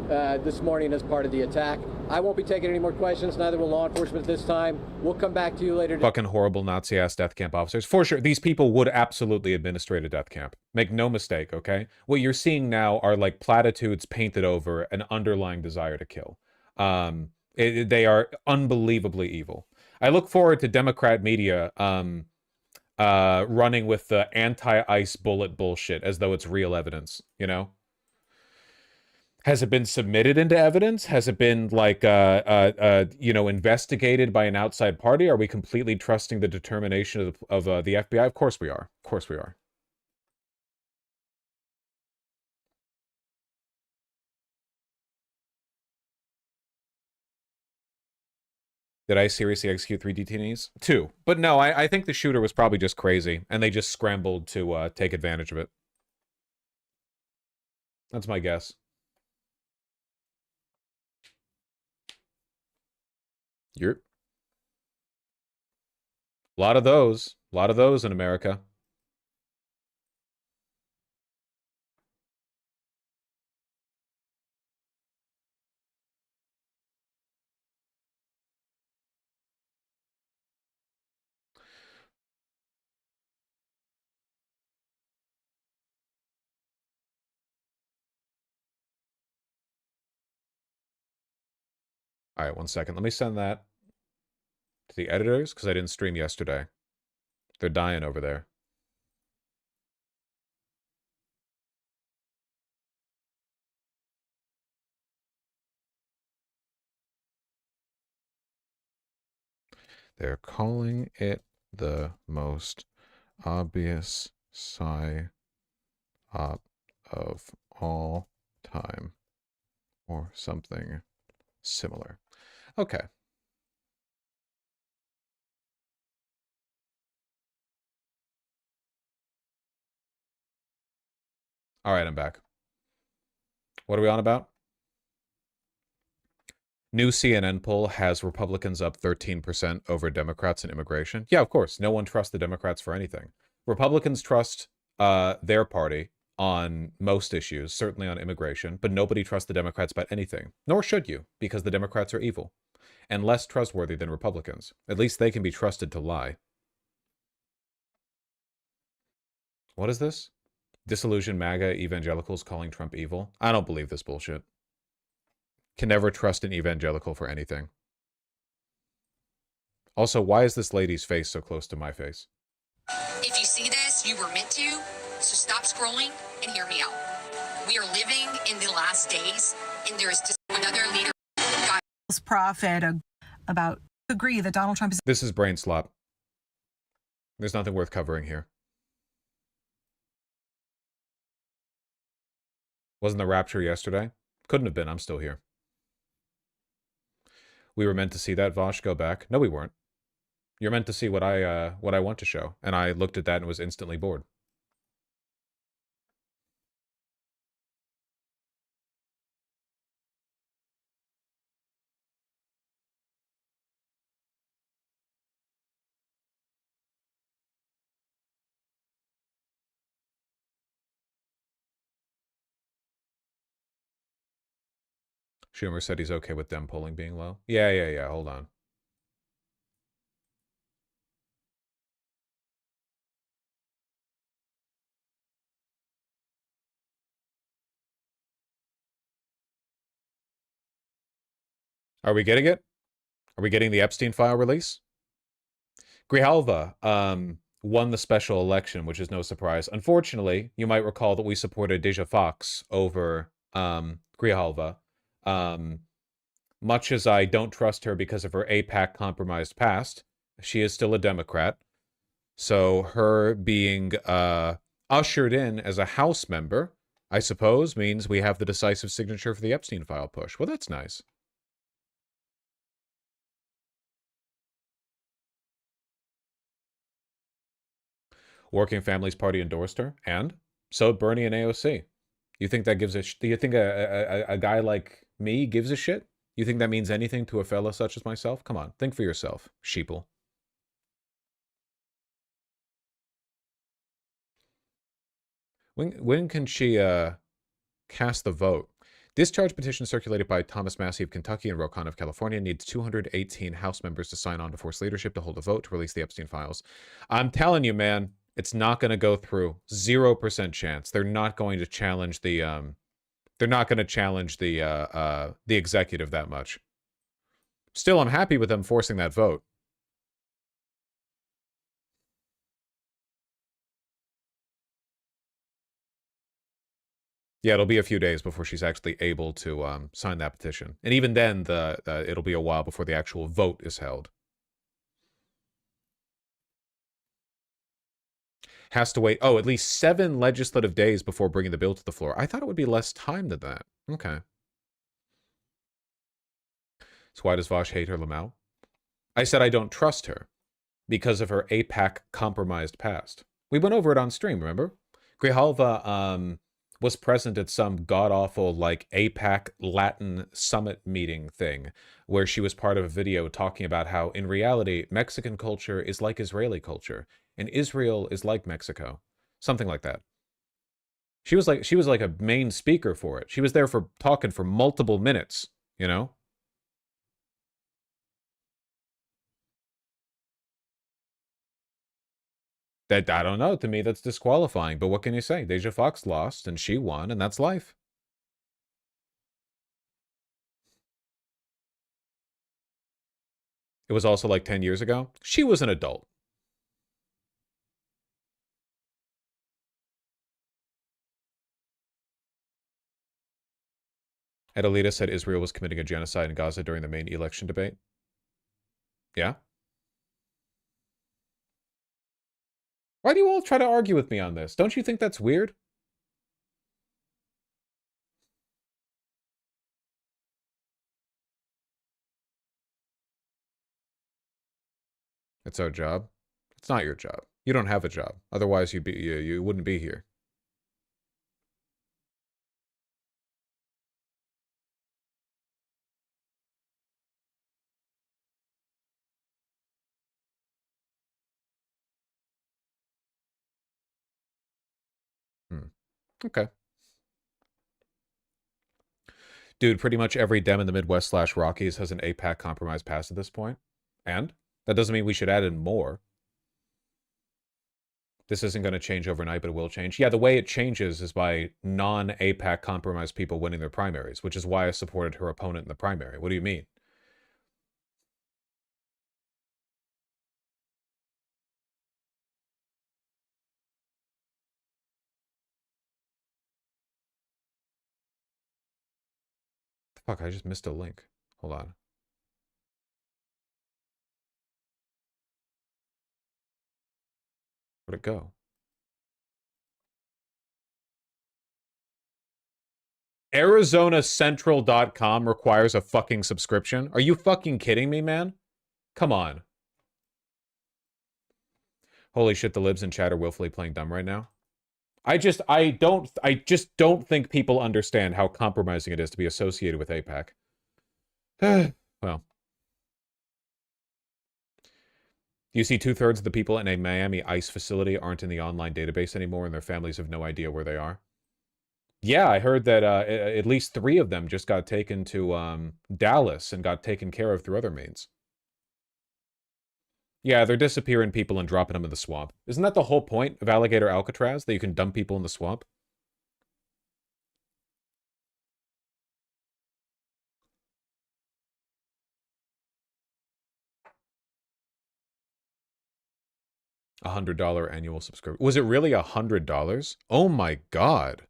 this morning as part of the attack. I won't be taking any more questions, neither will law enforcement at this time. We'll come back to you later. Fucking horrible Nazi-ass death camp officers. For sure, these people would absolutely administrate a death camp. Make no mistake, okay? What you're seeing now are like platitudes painted over an underlying desire to kill. They are unbelievably evil. I look forward to Democrat media running with the anti-ICE bullet bullshit as though it's real evidence, you know? Has it been submitted into evidence? Has it been, like, you know, investigated by an outside party? Are we completely trusting the determination of the FBI? Of course we are. Of course we are. Did I seriously execute 3 detainees? 2. But no, I think the shooter was probably just crazy, and they just scrambled to take advantage of it. That's my guess. A lot of those. A lot of those in America. All right, 1 second. Let me send that to the editors, because I didn't stream yesterday. They're dying over there. They're calling it the most obvious psyop of all time, or something similar. Okay. All right, I'm back. What are we on about? New CNN poll has Republicans up 13% over Democrats in immigration. Yeah, of course. No one trusts the Democrats for anything. Republicans trust their party on most issues, certainly on immigration, but nobody trusts the Democrats about anything. Nor should you, because the Democrats are evil and less trustworthy than Republicans. At least they can be trusted to lie. What is this? Disillusioned MAGA evangelicals calling Trump evil? I don't believe this bullshit. Can never trust an evangelical for anything. Also, why is this lady's face so close to my face? If you see this, you were meant to, so stop scrolling and hear me out. We are living in the last days, and there is just another leader. Prophet about agree that Donald Trump is. This is brain slop. There's nothing worth covering here. Wasn't the rapture yesterday? Couldn't have been. I'm still here. We were meant to see that, Vosh. Go back. No, we weren't. You're meant to see what I want to show, and I looked at that and was instantly bored. Schumer said he's okay with Dem polling being low. Yeah. Hold on. Are we getting it? Are we getting the Epstein file release? Grijalva won the special election, which is no surprise. Unfortunately, you might recall that we supported Deja Fox over Grijalva. Much as I don't trust her because of her AIPAC compromised past, she is still a Democrat. So her being ushered in as a House member, I suppose, means we have the decisive signature for the Epstein file push. Well, that's nice. Working Families Party endorsed her, and so did Bernie and AOC. You think that gives a? Do you think a guy like me gives a shit? You think that means anything to a fella such as myself? Come on, think for yourself, sheeple. When can she cast the vote? Discharge petition circulated by Thomas Massey of Kentucky and Ro Khanna of California needs 218 House members to sign on to force leadership to hold a vote to release the Epstein files. I'm telling you, man, it's not going to go through. 0% chance. They're not going to challenge the they're not going to challenge the executive that much. Still, I'm happy with them forcing that vote. Yeah, it'll be a few days before she's actually able to sign that petition. And even then, it'll be a while before the actual vote is held. Has to wait, at least 7 legislative days before bringing the bill to the floor. I thought it would be less time than that. Okay. So why does Vosh hate her, Lamau? I said I don't trust her because of her AIPAC compromised past. We went over it on stream, remember? Grijalva was present at some god-awful, like, AIPAC Latin summit meeting thing, where she was part of a video talking about how, in reality, Mexican culture is like Israeli culture, and Israel is like Mexico. Something like that. She was like a main speaker for it. She was there for talking for multiple minutes, you know? That, I don't know, to me that's disqualifying, but what can you say? Deja Fox lost, and she won, and that's life. It was also like 10 years ago. She was an adult. Adelita said Israel was committing a genocide in Gaza during the main election debate. Yeah? Why do you all try to argue with me on this? Don't you think that's weird? It's our job. It's not your job. You don't have a job. Otherwise, you wouldn't be here. Okay. Dude, pretty much every Dem in the Midwest / Rockies has an AIPAC compromise pass at this point. And that doesn't mean we should add in more. This isn't going to change overnight, but it will change. Yeah, the way it changes is by non-AIPAC compromised people winning their primaries, which is why I supported her opponent in the primary. What do you mean? Fuck, I just missed a link. Hold on. Where'd it go? ArizonaCentral.com requires a fucking subscription? Are you fucking kidding me, man? Come on. Holy shit, the libs in chat are willfully playing dumb right now. I just don't think people understand how compromising it is to be associated with AIPAC. Well. You see 2/3 of the people in a Miami ICE facility aren't in the online database anymore, and their families have no idea where they are. Yeah, I heard that at least 3 of them just got taken to Dallas and got taken care of through other means. Yeah, they're disappearing people and dropping them in the swamp. Isn't that the whole point of Alligator Alcatraz, that you can dump people in the swamp? $100 annual subscription. Was it really $100? Oh my god.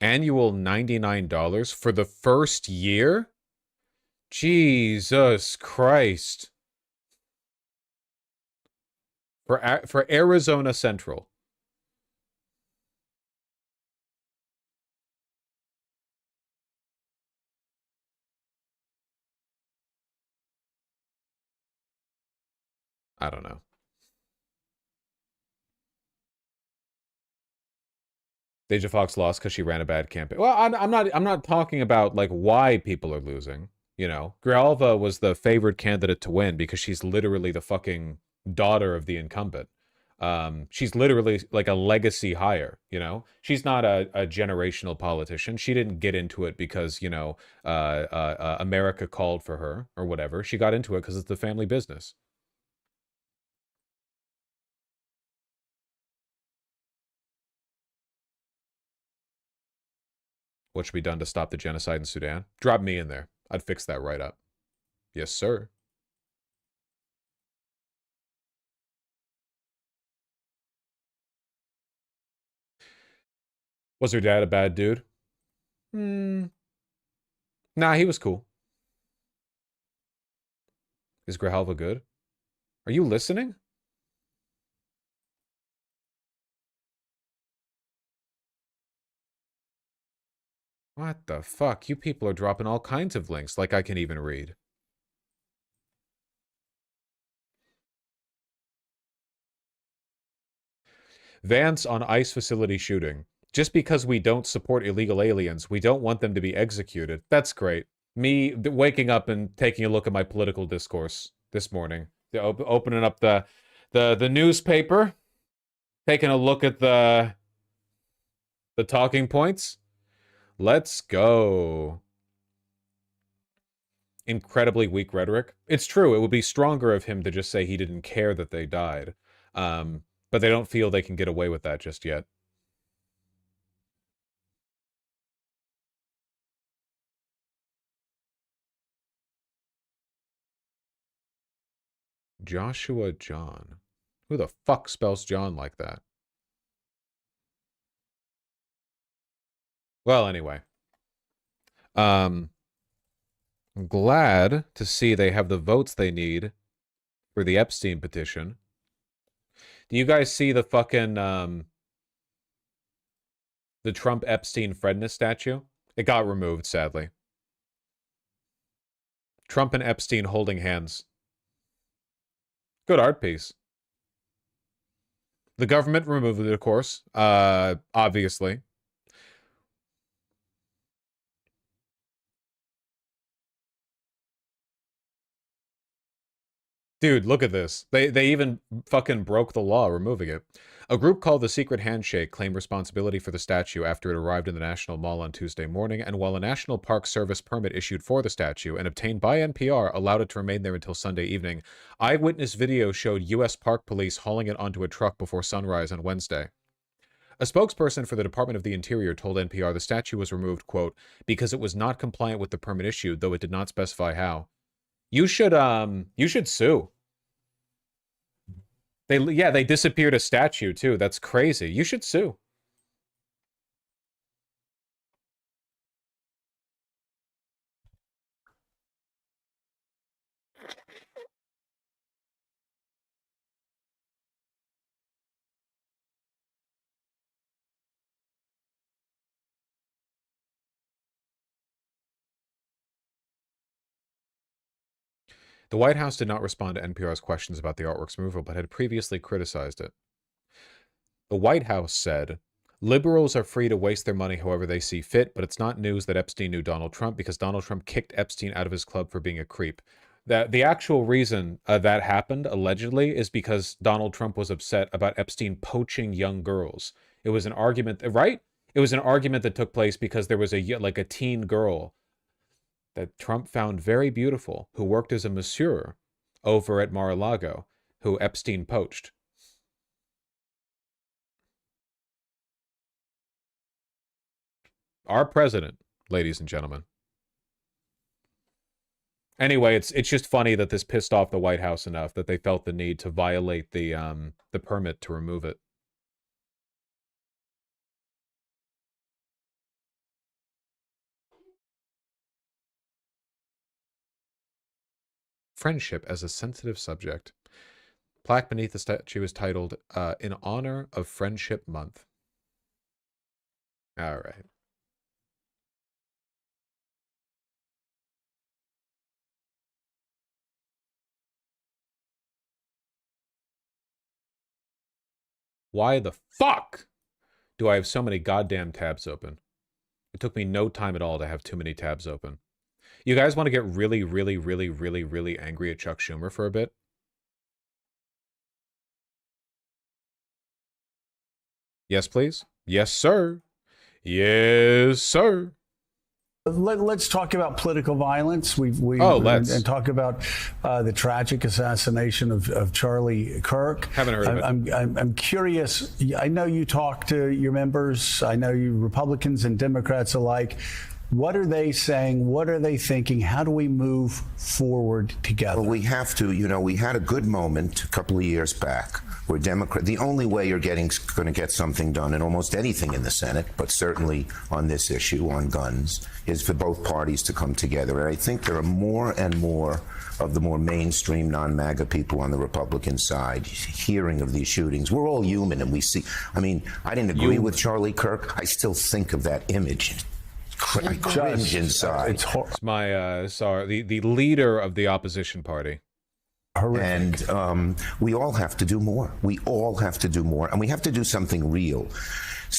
Annual $99 for the first year? Jesus Christ. For Arizona Central. I don't know. Deja Fox lost because she ran a bad campaign. Well, I'm not talking about like why people are losing. You know, Grijalva was the favored candidate to win because she's literally the fucking daughter of the incumbent. She's literally like a legacy hire, you know? She's not a generational politician. She didn't get into it because, you know, America called for her or whatever. She got into it because it's the family business. What should be done to stop the genocide in Sudan? Drop me in there. I'd fix that right up. Yes, sir. Was her dad a bad dude? Nah, he was cool. Is Grijalva good? Are you listening? What the fuck? You people are dropping all kinds of links like I can even read. Vance on ICE facility shooting. Just because we don't support illegal aliens, we don't want them to be executed. That's great. Me waking up and taking a look at my political discourse this morning. Opening up the newspaper. Taking a look at the talking points. Let's go. Incredibly weak rhetoric. It's true, it would be stronger of him to just say he didn't care that they died. But they don't feel they can get away with that just yet. Joshua John. Who the fuck spells John like that? Well, anyway. I'm glad to see they have the votes they need for the Epstein petition. Do you guys see the fucking, the Trump Epstein Fredness statue? It got removed, sadly. Trump and Epstein holding hands. Good art piece. The government removed it, of course. Obviously. Dude, look at this. They even fucking broke the law removing it. A group called the Secret Handshake claimed responsibility for the statue after it arrived in the National Mall on Tuesday morning, and while a National Park Service permit issued for the statue and obtained by NPR allowed it to remain there until Sunday evening, eyewitness video showed U.S. Park Police hauling it onto a truck before sunrise on Wednesday. A spokesperson for the Department of the Interior told NPR the statue was removed, quote, because it was not compliant with the permit issued, though it did not specify how. You should sue. They disappeared a statue too. That's crazy. You should sue. The White House did not respond to NPR's questions about the artwork's removal, but had previously criticized it. The White House said, liberals are free to waste their money however they see fit, but it's not news that Epstein knew Donald Trump because Donald Trump kicked Epstein out of his club for being a creep. The actual reason that happened, allegedly, is because Donald Trump was upset about Epstein poaching young girls. It was an argument, right? It was an argument that took place because there was a teen girl that Trump found very beautiful, who worked as a masseur over at Mar-a-Lago, who Epstein poached. Our president, ladies and gentlemen. Anyway, it's just funny that this pissed off the White House enough that they felt the need to violate the permit to remove it. Friendship as a sensitive subject. Plaque beneath the statue is titled, In Honor of Friendship Month. All right. Why the fuck do I have so many goddamn tabs open? It took me no time at all to have too many tabs open. You guys want to get really, really, really, really, really angry at Chuck Schumer for a bit? Yes, please. Yes, sir. Yes, sir. Let's talk about political violence. Let's. And talk about the tragic assassination of Charlie Kirk. Haven't heard of it. I'm curious. I know you talk to your members. I know you Republicans and Democrats alike. What are they saying? What are they thinking? How do we move forward together? Well, we have to. You know, we had a good moment a couple of years back where the only way you're going to get something done in almost anything in the Senate, but certainly on this issue, on guns, is for both parties to come together. And I think there are more and more of the more mainstream non-MAGA people on the Republican side hearing of these shootings. We're all human, and we see. I mean, I didn't agree with Charlie Kirk. I still think of that image. I cringe inside. It's my the leader of the opposition party. Horrific. And we all have to do more. We all have to do more, and we have to do something real.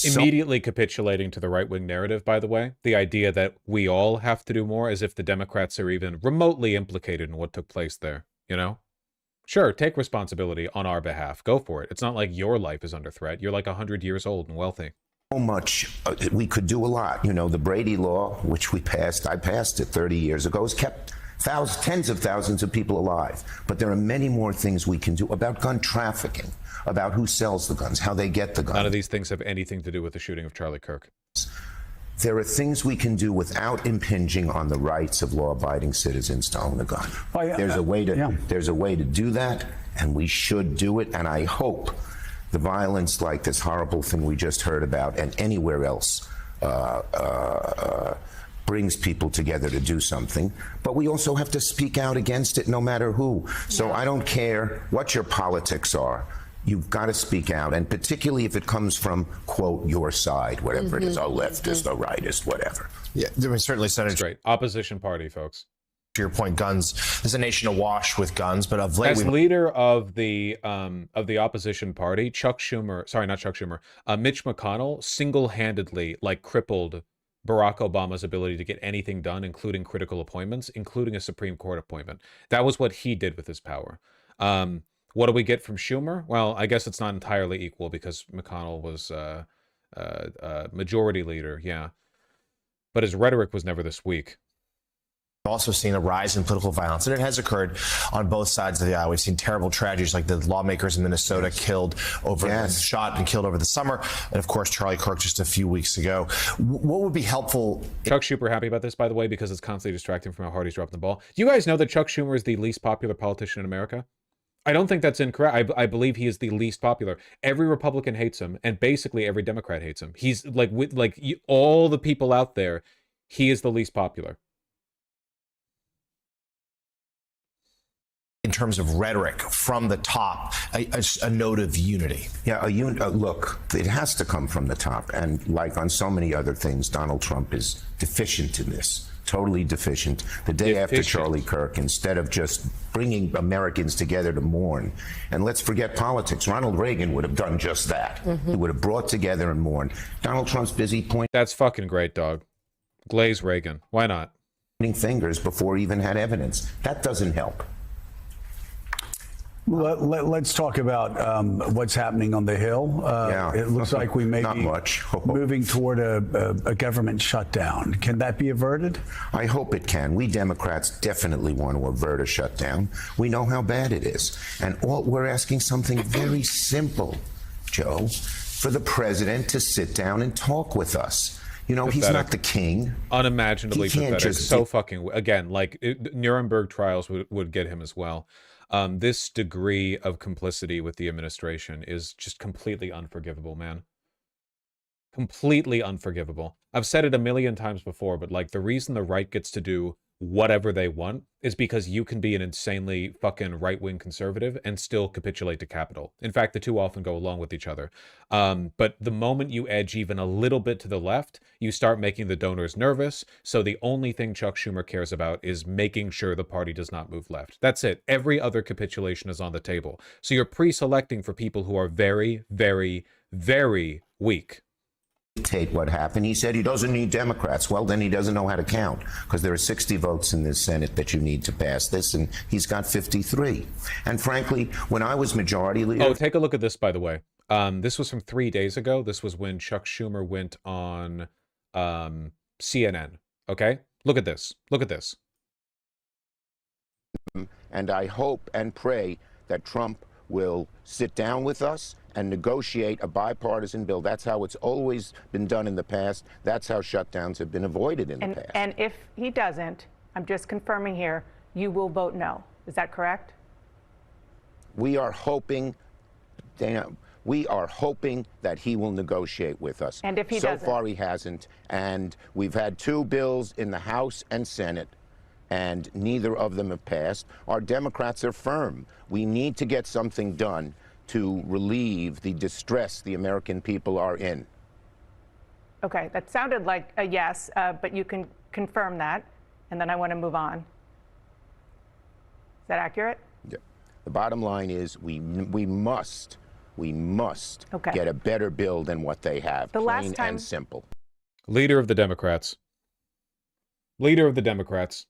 Immediately capitulating to the right-wing narrative, by the way, the idea that we all have to do more, as if the Democrats are even remotely implicated in what took place there, you know? Sure, take responsibility on our behalf. Go for it. It's not like your life is under threat. You're like 100 years old and wealthy. So much, we could do a lot. You know, the Brady Law, which I passed it 30 years ago, has kept tens of thousands of people alive. But there are many more things we can do about gun trafficking, about who sells the guns, how they get the guns. None of these things have anything to do with the shooting of Charlie Kirk. There are things we can do without impinging on the rights of law-abiding citizens to own a gun. There's a way to do that, and we should do it. And I hope the violence like this horrible thing we just heard about and anywhere else brings people together to do something. But we also have to speak out against it no matter who. So I don't care what your politics are. You've got to speak out, and particularly if it comes from, quote, your side, whatever it is, a leftist, a rightist, whatever. Yeah, there was certainly Senator. That's right. Opposition party, folks. To your point, guns. There's a nation awash with guns, but of late, as leader of the opposition party, Mitch McConnell single-handedly crippled Barack Obama's ability to get anything done, including critical appointments, including a Supreme Court appointment. That was what he did with his power. What do we get from Schumer? Well, I guess it's not entirely equal because McConnell was majority leader, yeah. But his rhetoric was never this weak. We've also seen a rise in political violence, and it has occurred on both sides of the aisle. We've seen terrible tragedies like the lawmakers in Minnesota shot and killed over the summer, and of course Charlie Kirk just a few weeks ago. What would be helpful? Chuck Schumer happy about this, by the way, because it's constantly distracting from how hard he's dropping the ball. Do you guys know that Chuck Schumer is the least popular politician in America? I don't think that's incorrect. I believe he is the least popular. Every Republican hates him, and basically every Democrat hates him. He's all the people out there, he is the least popular. In terms of rhetoric from the top, a note of unity. Yeah, look, it has to come from the top. And like on so many other things, Donald Trump is deficient in this. Totally deficient. The day after Charlie Kirk, instead of just bringing Americans together to mourn, and let's forget politics, Ronald Reagan would have done just that. He would have brought together and mourned. Donald Trump's busy pointing. That's fucking great, dog. Glaze Reagan. Why not? Pointing fingers before he even had evidence. That doesn't help. Let's talk about what's happening on the Hill. It looks like we may be moving toward a government shutdown. Can that be averted? I hope it can. We Democrats definitely want to avert a shutdown. We know how bad it is. And we're asking something very simple, Joe, for the president to sit down and talk with us. You know, he's not the king. Unimaginably pathetic. So fucking, again, like Nuremberg trials would get him as well. This degree of complicity with the administration is just completely unforgivable, man. Completely unforgivable. I've said it a million times before, but like the reason the right gets to do whatever they want is because you can be an insanely fucking right-wing conservative and still capitulate to capital. In fact, the two often go along with each other. But the moment you edge even a little bit to the left, you start making the donors nervous. So the only thing Chuck Schumer cares about is making sure the party does not move left. That's it. Every other capitulation is on the table. So you're pre-selecting for people who are very, very, very weak. What happened. He said he doesn't need Democrats. Well, then he doesn't know how to count, because there are 60 votes in the Senate that you need to pass this, and he's got 53. And frankly, when I was majority leader... Oh, take a look at this, by the way. This was from 3 days ago. This was when Chuck Schumer went on CNN. Okay? Look at this. Look at this. And I hope and pray that Trump will sit down with us and negotiate a bipartisan bill. That's how it's always been done in the past. That's how shutdowns have been avoided in the past. And if he doesn't, I'm just confirming here, you will vote no. Is that correct? We are hoping, Dana, that he will negotiate with us. And if he doesn't? So doesn't? far he hasn't. And we've had 2 bills in the House and Senate, and neither of them have passed. Our Democrats are firm. We need to get something done to relieve the distress the American people are in. Okay, that sounded like a yes, but you can confirm that, and then I want to move on. Is that accurate? Yeah. The bottom line is we must get a better bill than what they have, plain and simple. Leader of the Democrats. Leader of the Democrats.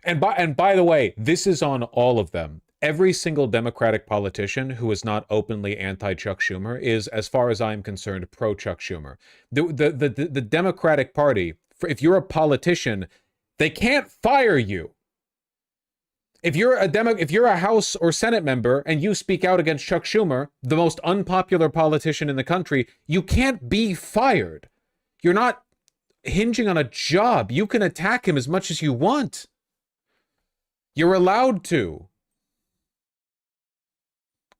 And by the way, this is on all of them. Every single Democratic politician who is not openly anti-Chuck Schumer is, as far as I'm concerned, pro-Chuck Schumer. The Democratic Party, if you're a politician, they can't fire you. If you're a House or Senate member and you speak out against Chuck Schumer, the most unpopular politician in the country, you can't be fired. You're not hinging on a job. You can attack him as much as you want. You're allowed to.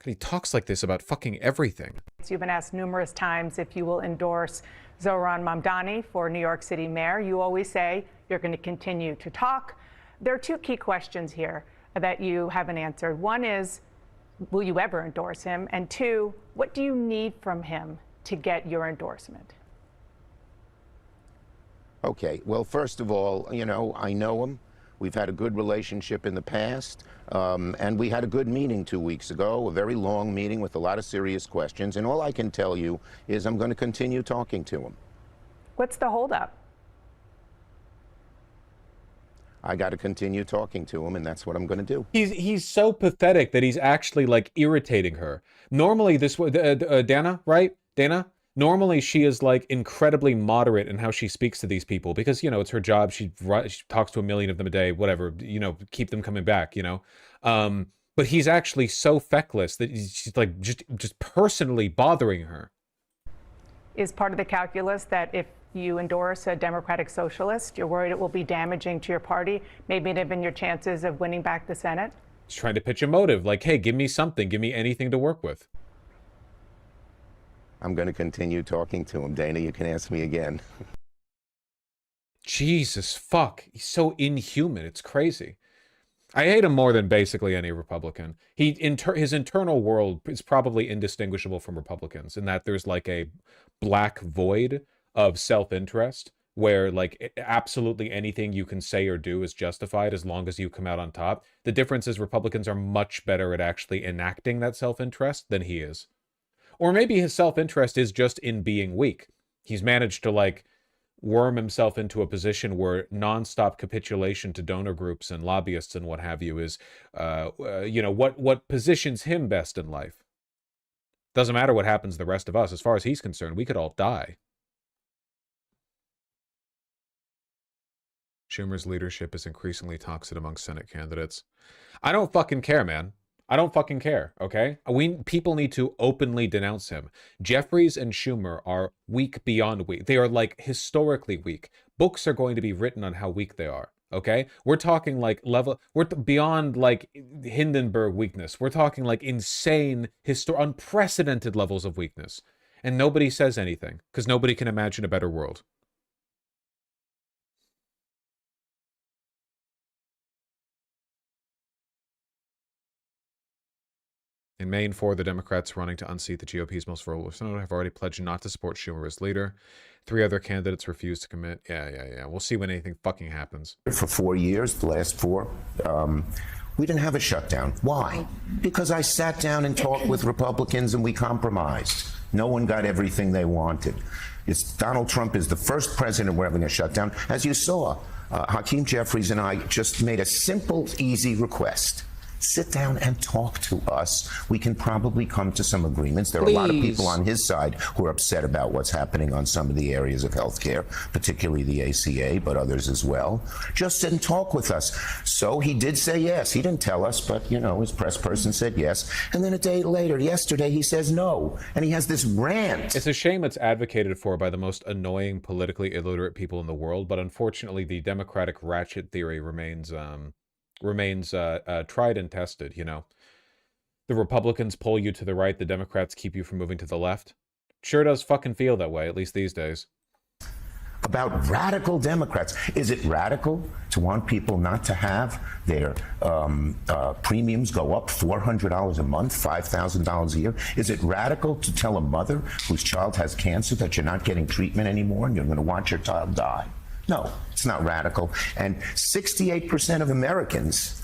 He talks like this about fucking everything. You've been asked numerous times if you will endorse Zohran Mamdani for New York City mayor. You always say you're going to continue to talk. There are 2 key questions here that you haven't answered. One is, will you ever endorse him? And 2, what do you need from him to get your endorsement? Okay, well, first of all, you know, I know him. We've had a good relationship in the past, and we had a good meeting 2 weeks ago, a very long meeting with a lot of serious questions, and all I can tell you is I'm going to continue talking to him. What's the holdup? I got to continue talking to him, and that's what I'm going to do. He's so pathetic that he's actually like irritating her. Normally, this Dana, right? Dana. Normally, she is like incredibly moderate in how she speaks to these people because, you know, it's her job. She talks to a million of them a day, whatever, you know, keep them coming back, you know. But he's actually so feckless that she's like just personally bothering her. Is part of the calculus that if you endorse a Democratic socialist, you're worried it will be damaging to your party, maybe even your chances of winning back the Senate? He's trying to pitch a motive like, hey, give me something, give me anything to work with. I'm going to continue talking to him. Dana, you can ask me again. Jesus fuck. He's so inhuman. It's crazy. I hate him more than basically any Republican. His internal world is probably indistinguishable from Republicans in that there's like a black void of self-interest where like absolutely anything you can say or do is justified as long as you come out on top. The difference is Republicans are much better at actually enacting that self-interest than he is. Or maybe his self-interest is just in being weak. He's managed to like worm himself into a position where nonstop capitulation to donor groups and lobbyists and what have you is, you know, what positions him best in life. Doesn't matter what happens to the rest of us. As far as he's concerned, we could all die. Schumer's leadership is increasingly toxic among Senate candidates. I don't fucking care, man. I don't fucking care, okay? People need to openly denounce him. Jeffries and Schumer are weak beyond weak. They are like historically weak. Books are going to be written on how weak they are, okay? We're talking like we're beyond like Hindenburg weakness. We're talking like insane, unprecedented levels of weakness. And nobody says anything because nobody can imagine a better world. In Maine, 4 of the Democrats running to unseat the GOP's most vulnerable senator have already pledged not to support Schumer as leader. 3 other candidates refused to commit. Yeah. We'll see when anything fucking happens. For 4 years, the last 4, we didn't have a shutdown. Why? Because I sat down and talked with Republicans and we compromised. No one got everything they wanted. Donald Trump is the first president we're having a shutdown. As you saw, Hakeem Jeffries and I just made a simple, easy request. Sit down and talk to us. We can probably come to some agreements. There are a lot of people on his side who are upset about what's happening on some of the areas of health care, particularly the ACA, but others as well. Just sit and talk with us. So he did say yes. He didn't tell us, but, you know, his press person said yes. And then a day later, yesterday, he says no. And he has this rant. It's a shame it's advocated for by the most annoying, politically illiterate people in the world, but unfortunately, the Democratic ratchet theory remains tried and tested, you know. The Republicans pull you to the right, the Democrats keep you from moving to the left. Sure does fucking feel that way, at least these days. About radical Democrats. Is it radical to want people not to have their premiums go up $400 a month, $5,000 a year? Is it radical to tell a mother whose child has cancer that you're not getting treatment anymore and you're going to watch your child die? No, it's not radical. And 68% of Americans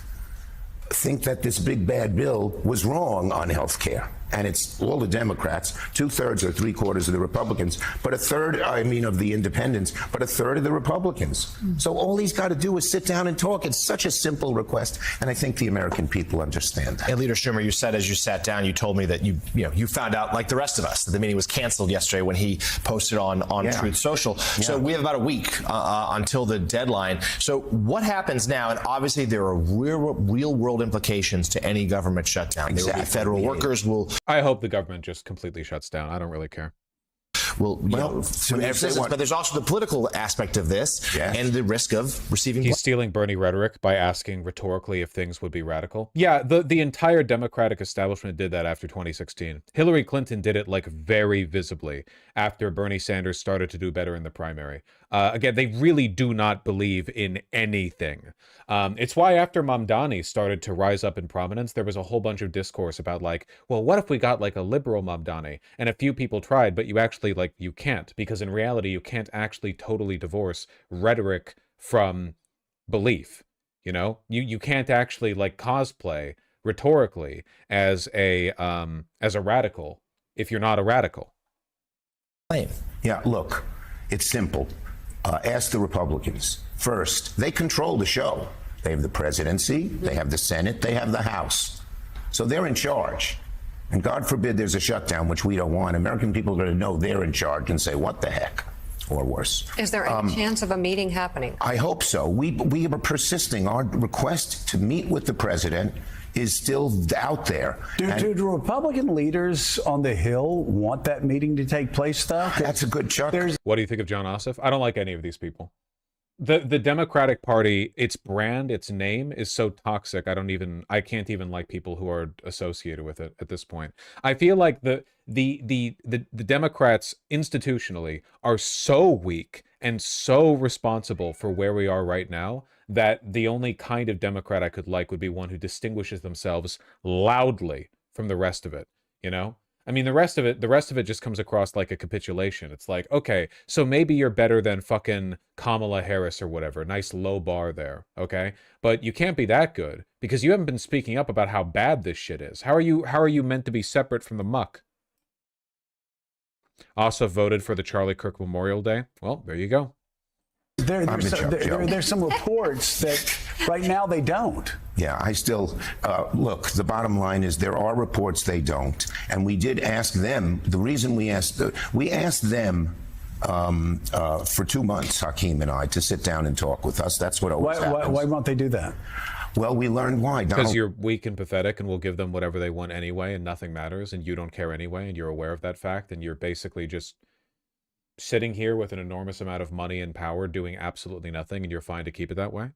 think that this big bad bill was wrong on health care. And it's all the Democrats, 2/3 or 3/4 of the Republicans, but 1/3, of the independents, but 1/3 of the Republicans. So all he's got to do is sit down and talk. It's such a simple request, and I think the American people understand that. And Leader Schumer, you said as you sat down, you told me that you found out, like the rest of us, that the meeting was canceled yesterday when he posted on Truth Social. Yeah. So we have about a week until the deadline. So what happens now? And obviously there are real world implications to any government shutdown. Exactly. There will be federal workers will. I hope the government just completely shuts down. I don't really care. Well, but there's also the political aspect of this and the risk of receiving. He's stealing Bernie rhetoric by asking rhetorically if things would be radical. Yeah, the entire Democratic establishment did that after 2016. Hillary Clinton did it like very visibly after Bernie Sanders started to do better in the primary. Again, they really do not believe in anything. It's why after Mamdani started to rise up in prominence, there was a whole bunch of discourse about like, well, what if we got like a liberal Mamdani? And a few people tried, but you actually you can't, because in reality, you can't actually totally divorce rhetoric from belief. You know, you can't actually like cosplay rhetorically as a radical if you're not a radical. Yeah, look, it's simple. ask the Republicans. First, they control the show. They have the presidency, they have the Senate, they have the House. So they're in charge. And God forbid there's a shutdown, which we don't want. American people are going to know they're in charge and say, what the heck? Or worse. Is there any chance of a meeting happening? I hope so. We are persisting. Our request to meet with the president is still out there. Do Republican leaders on the Hill want that meeting to take place, though? That's a good chuck. What do you think of John Ossoff? I don't like any of these people. The Democratic Party, its brand, its name is so toxic. I can't even like people who are associated with it at this point. I feel like the Democrats institutionally are so weak and so responsible for where we are right now that the only kind of Democrat I could like would be one who distinguishes themselves loudly from the rest of it, you know? I mean, the rest of it just comes across like a capitulation. It's like, okay, so maybe you're better than fucking Kamala Harris or whatever. Nice low bar there, okay? But you can't be that good because you haven't been speaking up about how bad this shit is. How are you meant to be separate from the muck? Ossoff voted for the Charlie Kirk Memorial Day. Well, there you go. There's some reports that right now they don't. Yeah, I still, look, the bottom line is there are reports they don't. And we did ask them, the reason we asked them for 2 months, Hakeem and I, to sit down and talk with us. That's what always happens. Why won't they do that? Well, we learned why. Because you're weak and pathetic and we'll give them whatever they want anyway and nothing matters and you don't care anyway and you're aware of that fact and you're basically just sitting here with an enormous amount of money and power doing absolutely nothing and you're fine to keep it that way?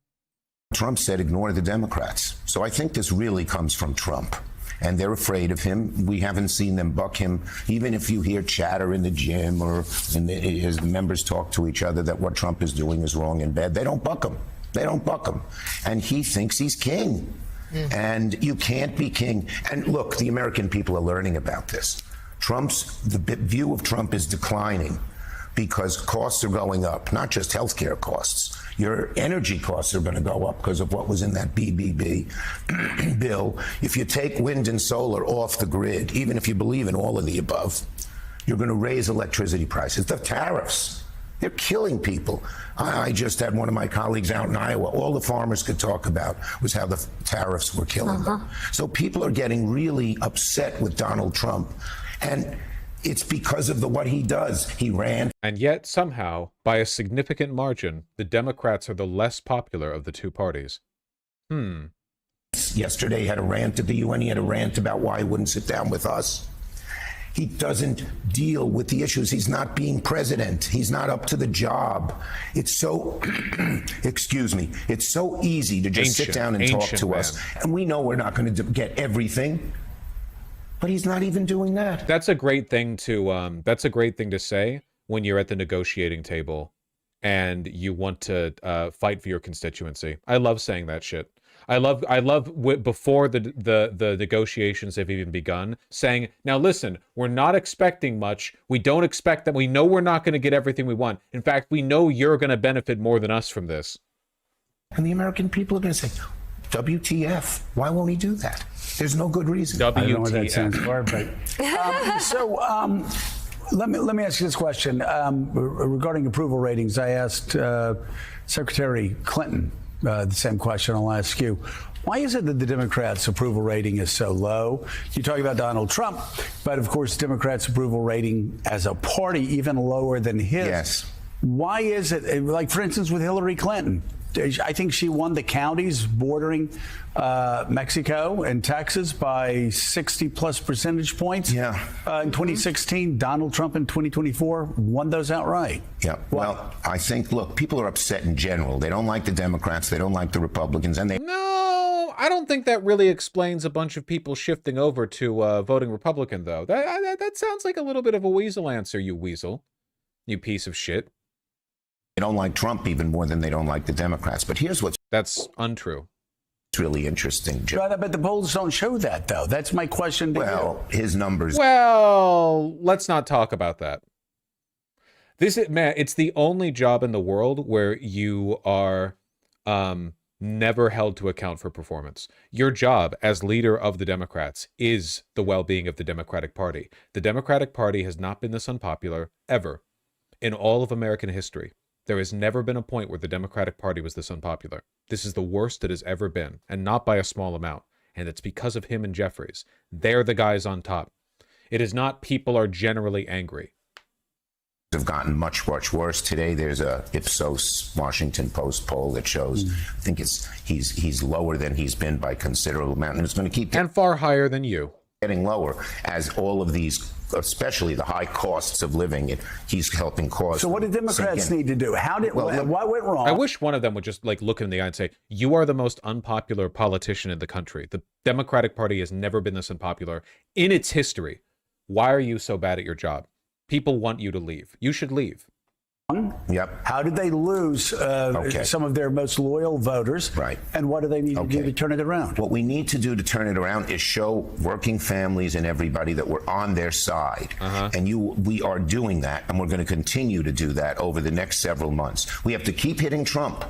Trump said ignore the Democrats. So I think this really comes from Trump. And they're afraid of him. We haven't seen them buck him. Even if you hear chatter in the gym or his members talk to each other that what Trump is doing is wrong and bad, they don't buck him. They don't buck him. And he thinks he's king. And you can't be king. And look, the American people are learning about this. The view of Trump is declining because costs are going up, not just healthcare costs. Your energy costs are going to go up because of what was in that BBB bill. If you take wind and solar off the grid, even if you believe in all of the above, you're going to raise electricity prices. The tariffs, they're killing people. I just had one of my colleagues out in Iowa. All the farmers could talk about was how the tariffs were killing them. So people are getting really upset with Donald Trump. And it's because of what he does. He ran. And yet, somehow, by a significant margin, the Democrats are the less popular of the two parties. Yesterday, he had a rant at the UN. He had a rant about why he wouldn't sit down with us. He doesn't deal with the issues. He's not being president. He's not up to the job. It's so, excuse me, it's so easy to just sit down and talk to us. And we know we're not going to get everything. But he's not even doing that. That's a great thing to say when you're at the negotiating table and you want to fight for your constituency. I love saying that shit. I love before the negotiations have even begun, saying, now listen, we're not expecting much. We don't expect that. We know we're not going to get everything we want. In fact, we know you're going to benefit more than us from this. And the American people are going to say, WTF? Why won't he do that? There's no good reason. WTF. I don't know what that stands for, but let me ask you this question regarding approval ratings. I asked Secretary Clinton the same question. I'll ask you. Why is it that the Democrats' approval rating is so low? You talk about Donald Trump, but of course, Democrats' approval rating as a party even lower than his. Yes. Why is it? Like, for instance, with Hillary Clinton. I think she won the counties bordering Mexico and Texas by 60 plus percentage points. Yeah. In 2016, Donald Trump in 2024 won those outright. Yeah. Well, I think, look, people are upset in general. They don't like the Democrats. They don't like the Republicans. And No, I don't think that really explains a bunch of people shifting over to voting Republican, though. That sounds like a little bit of a weasel answer, you weasel. You piece of shit. They don't like Trump even more than they don't like the Democrats. But here's what's... That's untrue. It's really interesting, Joe. But the polls don't show that, though. That's my question to you. Well, his numbers... Well, let's not talk about that. It's the only job in the world where you are never held to account for performance. Your job as leader of the Democrats is the well-being of the Democratic Party. The Democratic Party has not been this unpopular, ever, in all of American history. There has never been a point where the Democratic Party was this unpopular. This is the worst it has ever been, and not by a small amount. And it's because of him and Jeffries. They're the guys on top. It is not people are generally angry. Have gotten much worse. Today there's a Ipsos Washington Post poll that shows I think he's lower than he's been by a considerable amount, and it's going to keep and far higher than you. Getting lower as all of these, especially the high costs of living, he's helping cause. So what do Democrats need to do? What went wrong? I wish one of them would just look him in the eye and say, you are the most unpopular politician in the country. The Democratic Party has never been this unpopular in its history. Why are you so bad at your job? People want you to leave. You should leave. Yep. How did they lose some of their most loyal voters? Right. And what do they need to do to turn it around? What we need to do to turn it around is show working families and everybody that we're on their side. And we are doing that, and we're going to continue to do that over the next several months. We have to keep hitting Trump,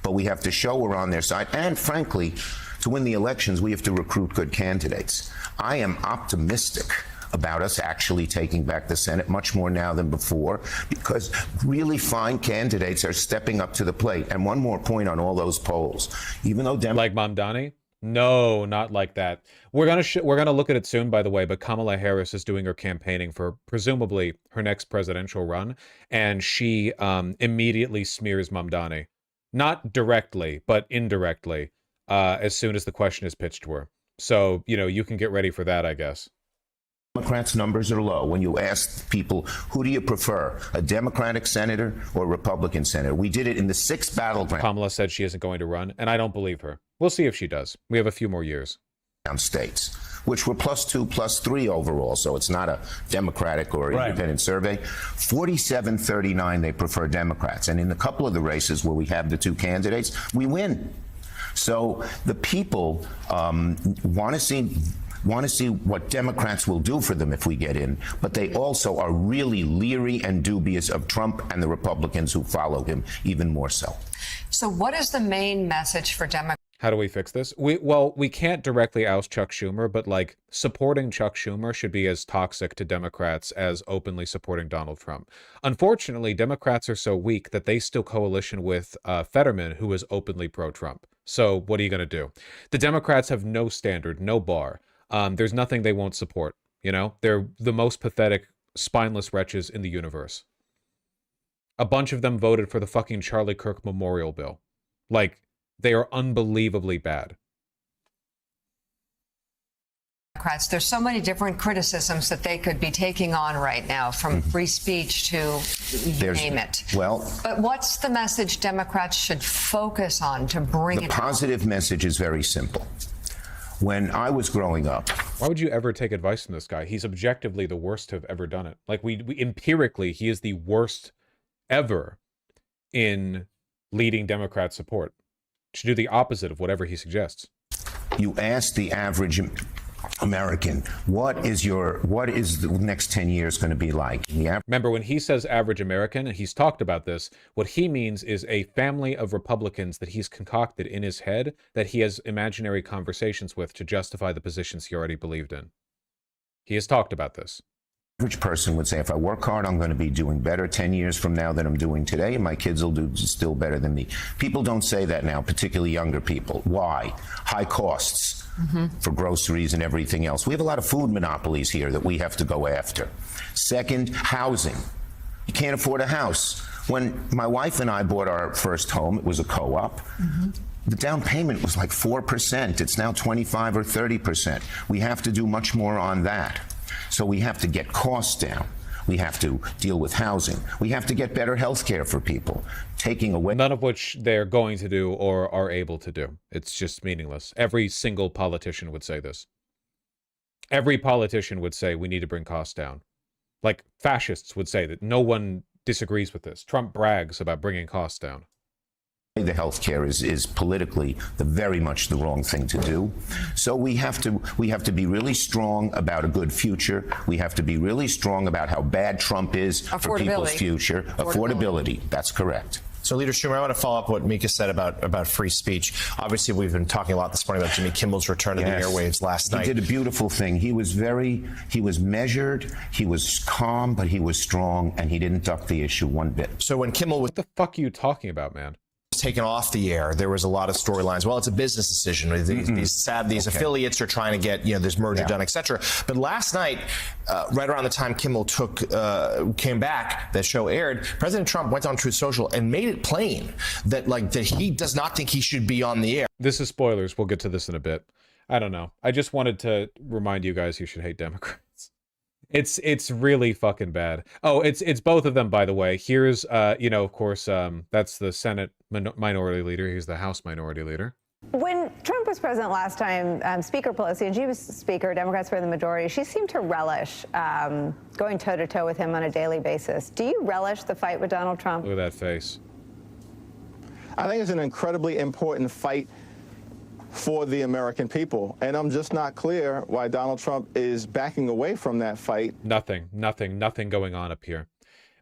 but we have to show we're on their side. And frankly, to win the elections, we have to recruit good candidates. I am optimistic about us actually taking back the Senate much more now than before, because really fine candidates are stepping up to the plate. And one more point on all those polls, even though like Mamdani? No, not like that. We're gonna look at it soon, by the way, but Kamala Harris is doing her campaigning for presumably her next presidential run, and she immediately smears Mamdani. Not directly, but indirectly, as soon as the question is pitched to her. So, you can get ready for that, I guess. Democrats' numbers are low. When you ask people, who do you prefer, a Democratic senator or a Republican senator? We did it in the 6th battleground. Kamala said she isn't going to run, and I don't believe her. We'll see if she does. We have a few more years. States, which were +2, +3 overall, so it's not a Democratic or independent survey. 47-39, they prefer Democrats. And in a couple of the races where we have the two candidates, we win. So the people want to see what Democrats will do for them if we get in, but they also are really leery and dubious of Trump and the Republicans who follow him even more so. So what is the main message for Democrats? How do we fix this? We can't directly oust Chuck Schumer, but supporting Chuck Schumer should be as toxic to Democrats as openly supporting Donald Trump. Unfortunately, Democrats are so weak that they still coalition with Fetterman, who is openly pro-Trump. So what are you going to do? The Democrats have no standard, no bar. There's nothing they won't support. They're the most pathetic, spineless wretches in the universe. A bunch of them voted for the fucking Charlie Kirk memorial bill. They are unbelievably bad. Democrats, there's so many different criticisms that they could be taking on right now, from free speech to you name it. But what's the message Democrats should focus on to bring it home? The positive message is very simple. When I was growing up. Why would you ever take advice from this guy? He's objectively the worst to have ever done it. We empirically, he is the worst ever in leading Democrat support. Should do the opposite of whatever he suggests. You ask the average American, what is the next 10 years going to be like? Remember, when he says average American, and he's talked about this, what he means is a family of Republicans that he's concocted in his head that he has imaginary conversations with to justify the positions he already believed in. He has talked about this. Average person would say, if I work hard, I'm going to be doing better 10 years from now than I'm doing today, and my kids will do still better than me. People don't say that now, particularly younger people. Why? High costs for groceries and everything else. We have a lot of food monopolies here that we have to go after. Second, housing. You can't afford a house. When my wife and I bought our first home, it was a co-op. The down payment was like 4%. It's now 25 or 30%. We have to do much more on that. So we have to get costs down. We have to deal with housing. We have to get better health care for people, taking away. None of which they're going to do or are able to do. It's just meaningless. Every single politician would say this. Every politician would say we need to bring costs down. Fascists would say that. No one disagrees with this. Trump brags about bringing costs down. The health care is politically very much the wrong thing to do. So we have to be really strong about a good future. We have to be really strong about how bad Trump is for people's future. Affordability. That's correct. So, Leader Schumer, I want to follow up what Mika said about free speech. Obviously, we've been talking a lot this morning about Jimmy Kimmel's return to the airwaves last night. He did a beautiful thing. He was measured, he was calm, but he was strong, and he didn't duck the issue one bit. So when Kimmel was... What the fuck are you talking about, man? Taken off the air, there was a lot of storylines. Well, it's a business decision. These affiliates are trying to get this merger done, etc. But last night, right around the time Kimmel came back, that show aired, President Trump went on Truth Social and made it plain that that he does not think he should be on the air. This is spoilers. We'll get to this in a bit. I don't know. I just wanted to remind you guys you should hate Democrats. It's really fucking bad. Oh, it's both of them, by the way. Here's of course, that's the Senate minority leader. He's the House minority leader. When Trump was president last time, Speaker Pelosi, and she was Speaker, Democrats were in the majority, she seemed to relish going toe-to-toe with him on a daily basis. Do you relish the fight with Donald Trump? Look at that face. I think it's an incredibly important fight for the American people. And I'm just not clear why Donald Trump is backing away from that fight. Nothing going on up here.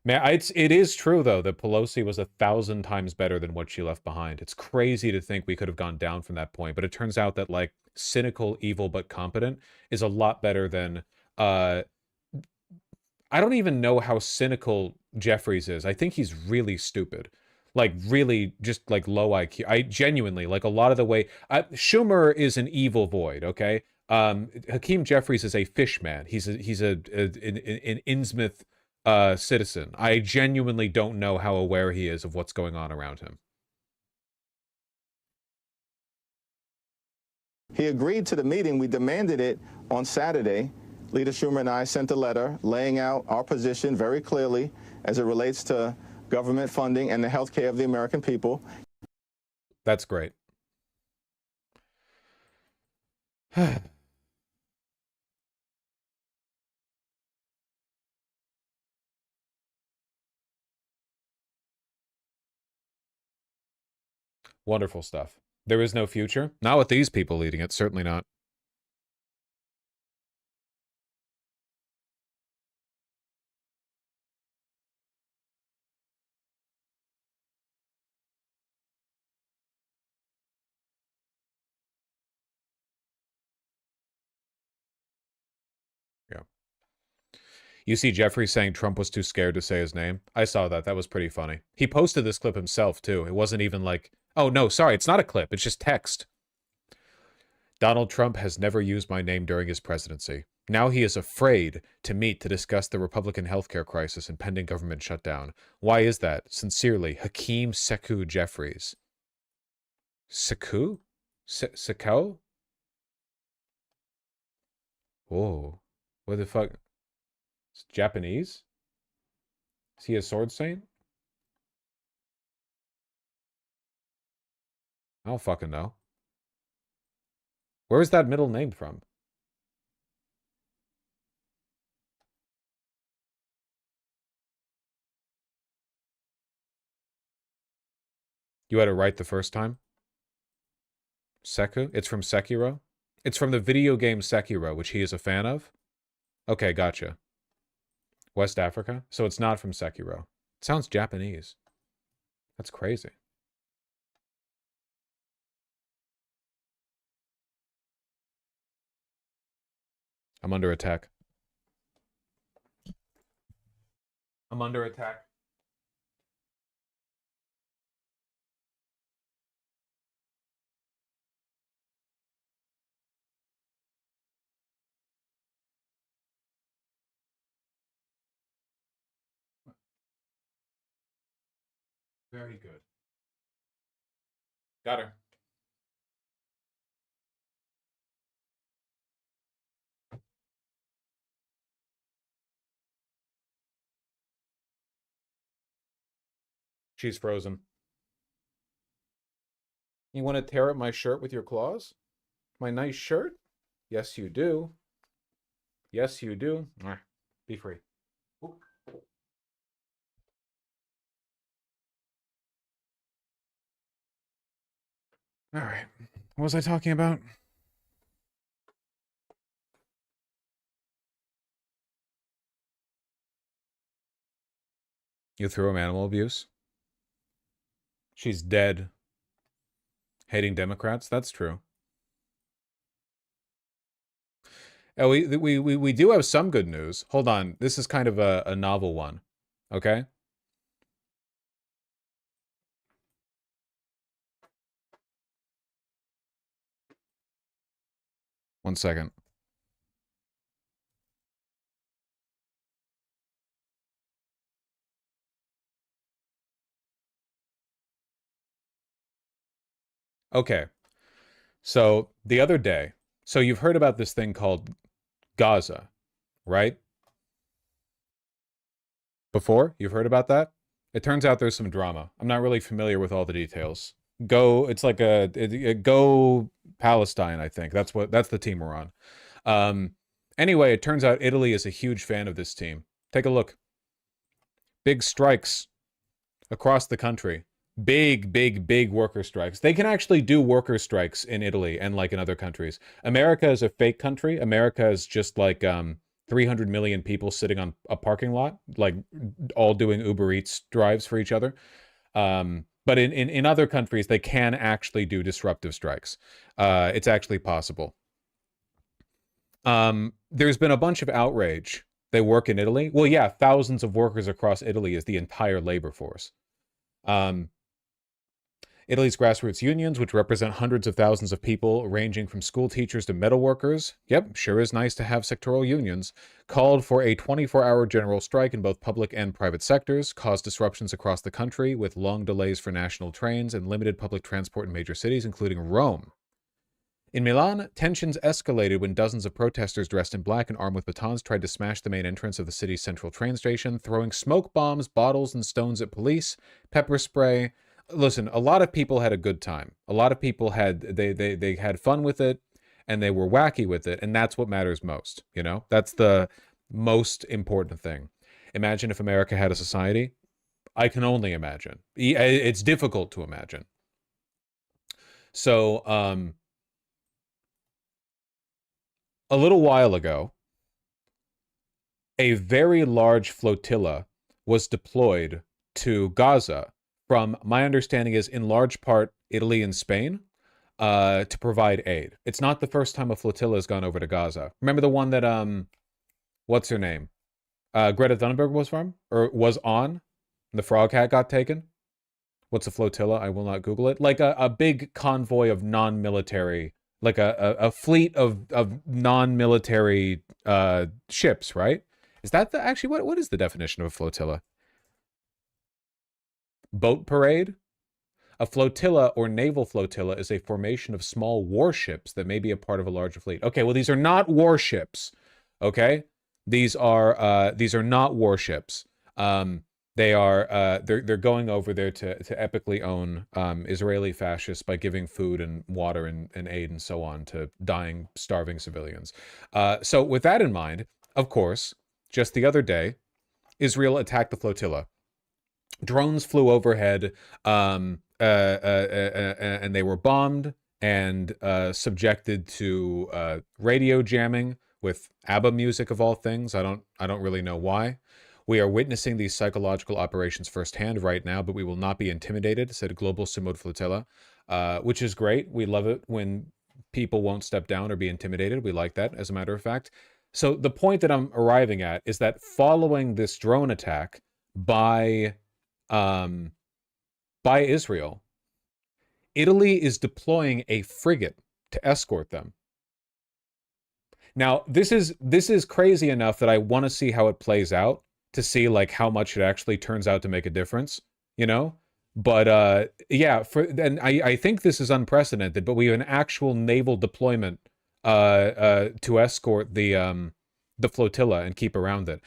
Man, it is true, though, that Pelosi was 1,000 times better than what she left behind. It's crazy to think we could have gone down from that point, but it turns out that, cynical, evil, but competent is a lot better than, I don't even know how cynical Jeffries is. I think he's really stupid. Really just low IQ. I genuinely, a lot of the way, Schumer is an evil void, okay? Hakeem Jeffries is a fish man. He's an Innsmouth citizen. I genuinely don't know how aware he is of what's going on around him. He agreed to the meeting. We demanded it on Saturday. Leader Schumer and I sent a letter laying out our position very clearly as it relates to government funding and the health care of the American people. That's great. Wonderful stuff. There is no future. Not with these people leading it. Certainly not. Yeah. You see Jeffrey saying Trump was too scared to say his name? I saw that. That was pretty funny. He posted this clip himself, too. It wasn't even oh, no, sorry, it's not a clip. It's just text. Donald Trump has never used my name during his presidency. Now he is afraid to meet to discuss the Republican healthcare crisis and pending government shutdown. Why is that? Sincerely, Hakeem Sekou Jeffries. Sekou? Sekou? Whoa. What the fuck? It's Japanese? Is he a sword saint? I don't fucking know. Where is that middle name from? You had it right the first time? Seku? It's from Sekiro? It's from the video game Sekiro, which he is a fan of? Okay, gotcha. West Africa? So it's not from Sekiro. It sounds Japanese. That's crazy. I'm under attack. I'm under attack. Very good. Got her. She's frozen. You want to tear up my shirt with your claws? My nice shirt? Yes, you do. Yes, you do. Be free. Ooh. All right. What was I talking about? You threw him animal abuse? She's dead. Hating Democrats. That's true. Oh, we do have some good news. Hold on. This is kind of a novel one. Okay? One second. Okay. So the other day, so you've heard about this thing called Gaza, right? Before? You've heard about that? It turns out there's some drama. I'm not really familiar with all the details. It's like a Go Palestine, I think. That's the team we're on. Anyway, it turns out Italy is a huge fan of this team. Take a look. Big strikes across the country. Big worker strikes. They can actually do worker strikes in Italy and like in other countries. America is a fake country. America is just like 300 million people sitting on a parking lot, like all doing Uber Eats drives for each other. But in other countries, they can actually do disruptive strikes. It's actually possible. There's been a bunch of outrage. They work in Italy. Well, yeah, thousands of workers across Italy is the entire labor force. Italy's grassroots unions, which represent hundreds of thousands of people, ranging from school teachers to metal workers, yep, sure is nice to have sectoral unions, called for a 24-hour general strike in both public and private sectors, caused disruptions across the country with long delays for national trains and limited public transport in major cities, including Rome. In Milan, tensions escalated when dozens of protesters dressed in black and armed with batons tried to smash the main entrance of the city's central train station, throwing smoke bombs, bottles, and stones at police, pepper spray. Listen, a lot of people had a good time. A lot of people they had fun with it, and they were wacky with it, and that's what matters most, you know? That's the most important thing. Imagine if America had a society. I can only imagine. It's difficult to imagine. So, a little while ago, a very large flotilla was deployed to Gaza from, my understanding is, in large part, Italy and Spain, to provide aid. It's not the first time a flotilla has gone over to Gaza. Remember the one that, what's her name? Greta Thunberg was from? Or was on? The frog hat got taken? What's a flotilla? I will not Google it. Like a big convoy of non-military, like a fleet of non-military ships, right? Is that actually, what is the definition of a flotilla? Boat parade? A flotilla or naval flotilla is a formation of small warships that may be a part of a larger fleet. Okay, well, these are not warships. Okay? These are not warships. They're going over there to epically own Israeli fascists by giving food and water and aid and so on to dying, starving civilians. So with that in mind, of course, just the other day, Israel attacked the flotilla. Drones flew overhead, and they were bombed and subjected to radio jamming with ABBA music of all things. I don't really know why. We are witnessing these psychological operations firsthand right now, but we will not be intimidated, said Global Sumud Flotilla, which is great. We love it when people won't step down or be intimidated. We like that, as a matter of fact. So the point that I'm arriving at is that following this drone attack by Israel, Italy is deploying a frigate to escort them. Now, this is crazy enough that I want to see how it plays out, to see like how much it actually turns out to make a difference, you know? But yeah, and I think this is unprecedented, but we have an actual naval deployment to escort the flotilla and keep around it.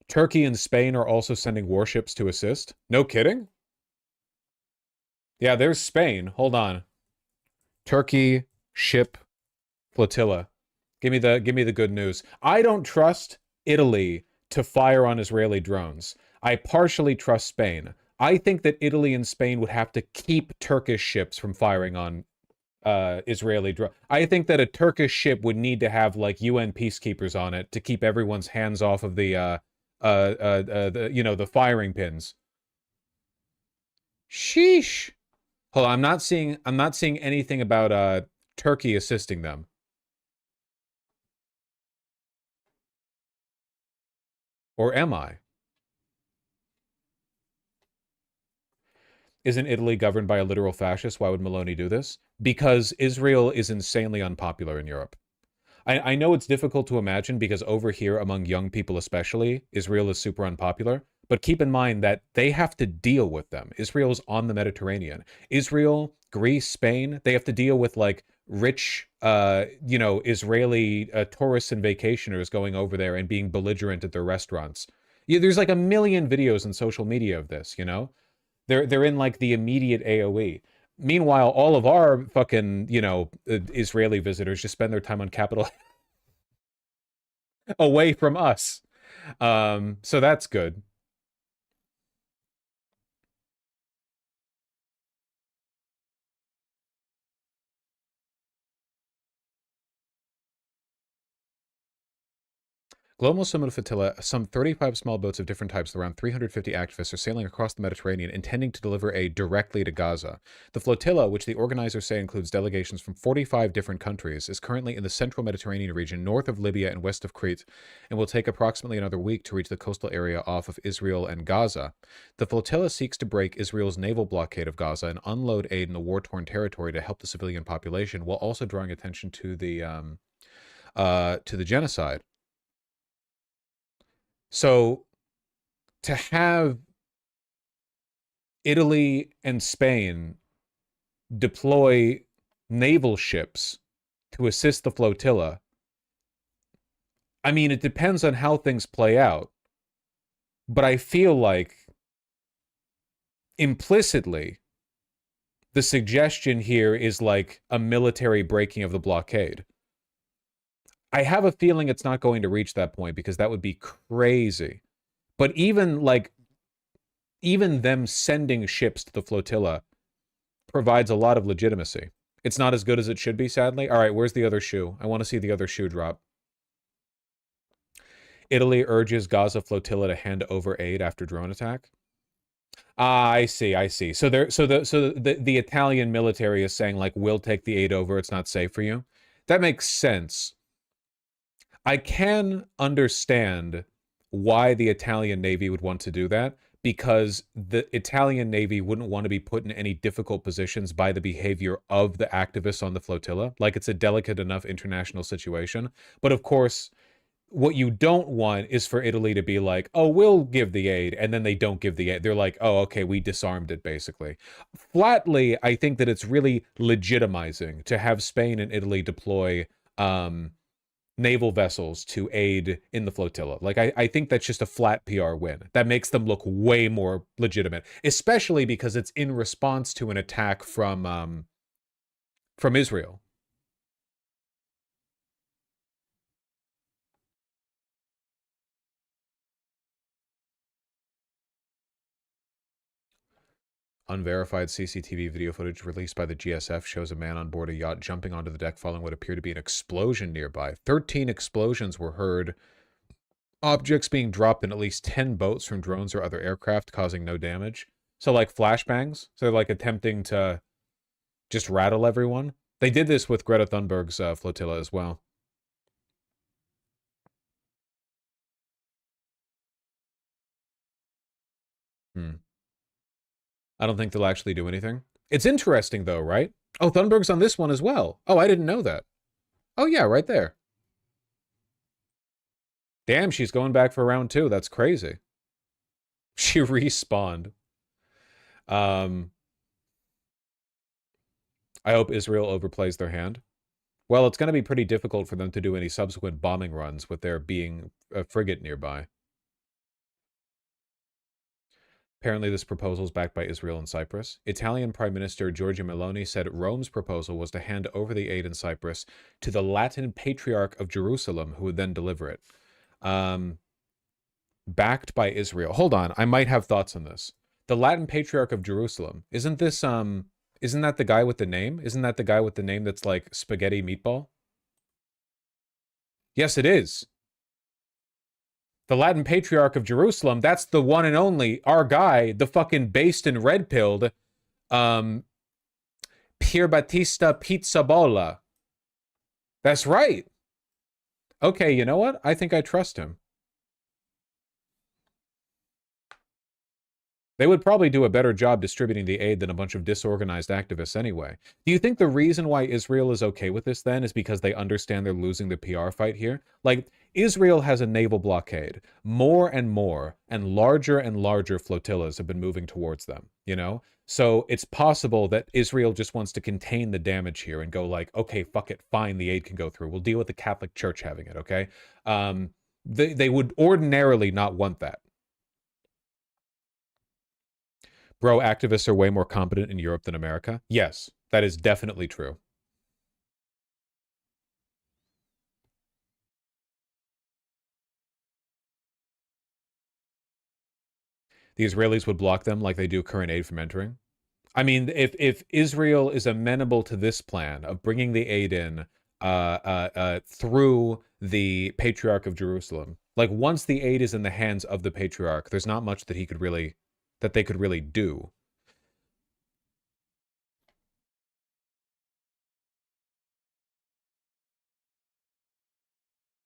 Turkey and Spain are also sending warships to assist. No kidding? Yeah, there's Spain. Hold on. Turkey ship flotilla. Give me the good news. I don't trust Italy to fire on Israeli drones. I partially trust Spain. I think that Italy and Spain would have to keep Turkish ships from firing on Israeli drones. I think that a Turkish ship would need to have like UN peacekeepers on it to keep everyone's hands off of the firing pins. Sheesh. Hold on, I'm not seeing anything about Turkey assisting them. Or am I? Isn't Italy governed by a literal fascist? Why would Meloni do this? Because Israel is insanely unpopular in Europe. I know it's difficult to imagine because over here, among young people especially, Israel is super unpopular. But keep in mind that they have to deal with them. Israel's on the Mediterranean. Israel, Greece, Spain, they have to deal with like rich, Israeli tourists and vacationers going over there and being belligerent at their restaurants. Yeah, there's like a million videos on social media of this, you know? They're in like the immediate AOE. Meanwhile, all of our fucking, Israeli visitors just spend their time on Capitol away from us. So that's good. Global Summit Flotilla, some 35 small boats of different types, around 350 activists are sailing across the Mediterranean, intending to deliver aid directly to Gaza. The flotilla, which the organizers say includes delegations from 45 different countries, is currently in the central Mediterranean region, north of Libya and west of Crete, and will take approximately another week to reach the coastal area off of Israel and Gaza. The flotilla seeks to break Israel's naval blockade of Gaza and unload aid in the war-torn territory to help the civilian population, while also drawing attention to the genocide. So to have Italy and Spain deploy naval ships to assist the flotilla, I mean, it depends on how things play out. But I feel like implicitly, the suggestion here is like a military breaking of the blockade. I have a feeling it's not going to reach that point because that would be crazy. But even them sending ships to the flotilla provides a lot of legitimacy. It's not as good as it should be, sadly. All right, where's the other shoe? I want to see the other shoe drop. Italy urges Gaza flotilla to hand over aid after drone attack. Ah, I see. So the Italian military is saying like, we'll take the aid over. It's not safe for you. That makes sense. I can understand why the Italian Navy would want to do that, because the Italian Navy wouldn't want to be put in any difficult positions by the behavior of the activists on the flotilla. Like, it's a delicate enough international situation. But of course, what you don't want is for Italy to be like, oh, we'll give the aid, and then they don't give the aid. They're like, oh, okay, we disarmed it, basically. Flatly, I think that it's really legitimizing to have Spain and Italy deploy naval vessels to aid in the flotilla. Like, I think that's just a flat PR win. That makes them look way more legitimate, especially because it's in response to an attack from Israel. Unverified CCTV video footage released by the GSF shows a man on board a yacht jumping onto the deck following what appeared to be an explosion nearby. 13 explosions were heard. Objects being dropped in at least 10 boats from drones or other aircraft, causing no damage. So like flashbangs? So they're like attempting to just rattle everyone? They did this with Greta Thunberg's flotilla as well. I don't think they'll actually do anything. It's interesting, though, right? Oh, Thunberg's on this one as well. Oh, I didn't know that. Oh, yeah, right there. Damn, she's going back for round 2. That's crazy. She respawned. I hope Israel overplays their hand. Well, it's going to be pretty difficult for them to do any subsequent bombing runs with there being a frigate nearby. Apparently, this proposal is backed by Israel and Cyprus. Italian Prime Minister Giorgia Meloni said Rome's proposal was to hand over the aid in Cyprus to the Latin Patriarch of Jerusalem, who would then deliver it. Backed by Israel. Hold on, I might have thoughts on this. The Latin Patriarch of Jerusalem. Isn't that the guy with the name? Isn't that the guy with the name that's like spaghetti meatball? Yes, it is. The Latin Patriarch of Jerusalem, that's the one and only, our guy, the fucking based and red-pilled, Pier Battista Pizzabola. That's right. Okay, you know what? I think I trust him. They would probably do a better job distributing the aid than a bunch of disorganized activists anyway. Do you think the reason why Israel is okay with this then is because they understand they're losing the PR fight here? Like, Israel has a naval blockade. More and more and larger flotillas have been moving towards them, you know? So it's possible that Israel just wants to contain the damage here and go like, okay, fuck it, fine, the aid can go through. We'll deal with the Catholic Church having it, okay? They would ordinarily not want that. Bro, activists are way more competent in Europe than America. Yes, that is definitely true. The Israelis would block them like they do current aid from entering. I mean, if Israel is amenable to this plan of bringing the aid in through the Patriarch of Jerusalem, like once the aid is in the hands of the Patriarch, there's not much that they could really do.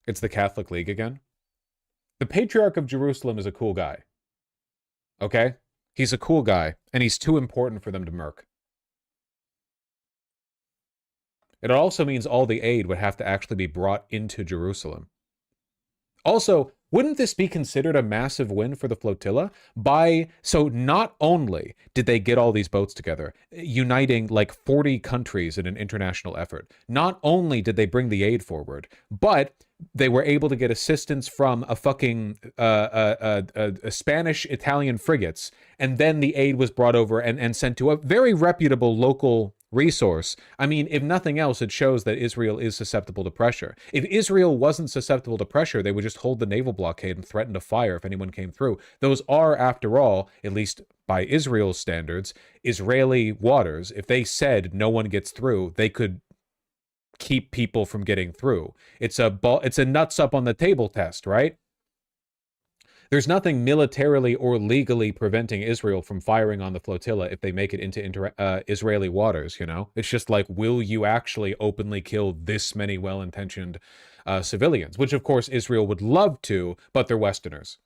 It's the Catholic League again. The Patriarch of Jerusalem is a cool guy. Okay? He's a cool guy, and he's too important for them to murk. It also means all the aid would have to actually be brought into Jerusalem. Also, wouldn't this be considered a massive win for the flotilla? So not only did they get all these boats together, uniting like 40 countries in an international effort, not only did they bring the aid forward, but they were able to get assistance from a fucking Spanish-Italian frigates, and then the aid was brought over and sent to a very reputable local resource. I mean, if nothing else, it shows that Israel is susceptible to pressure. If Israel wasn't susceptible to pressure, they would just hold the naval blockade and threaten to fire if anyone came through. Those are, after all, at least by Israel's standards, Israeli waters. If they said no one gets through, they could keep people from getting through. It's a nuts up on the table test, right? There's nothing militarily or legally preventing Israel from firing on the flotilla if they make it into Israeli waters, you know? It's just like, will you actually openly kill this many well-intentioned civilians? Which, of course, Israel would love to, but they're Westerners.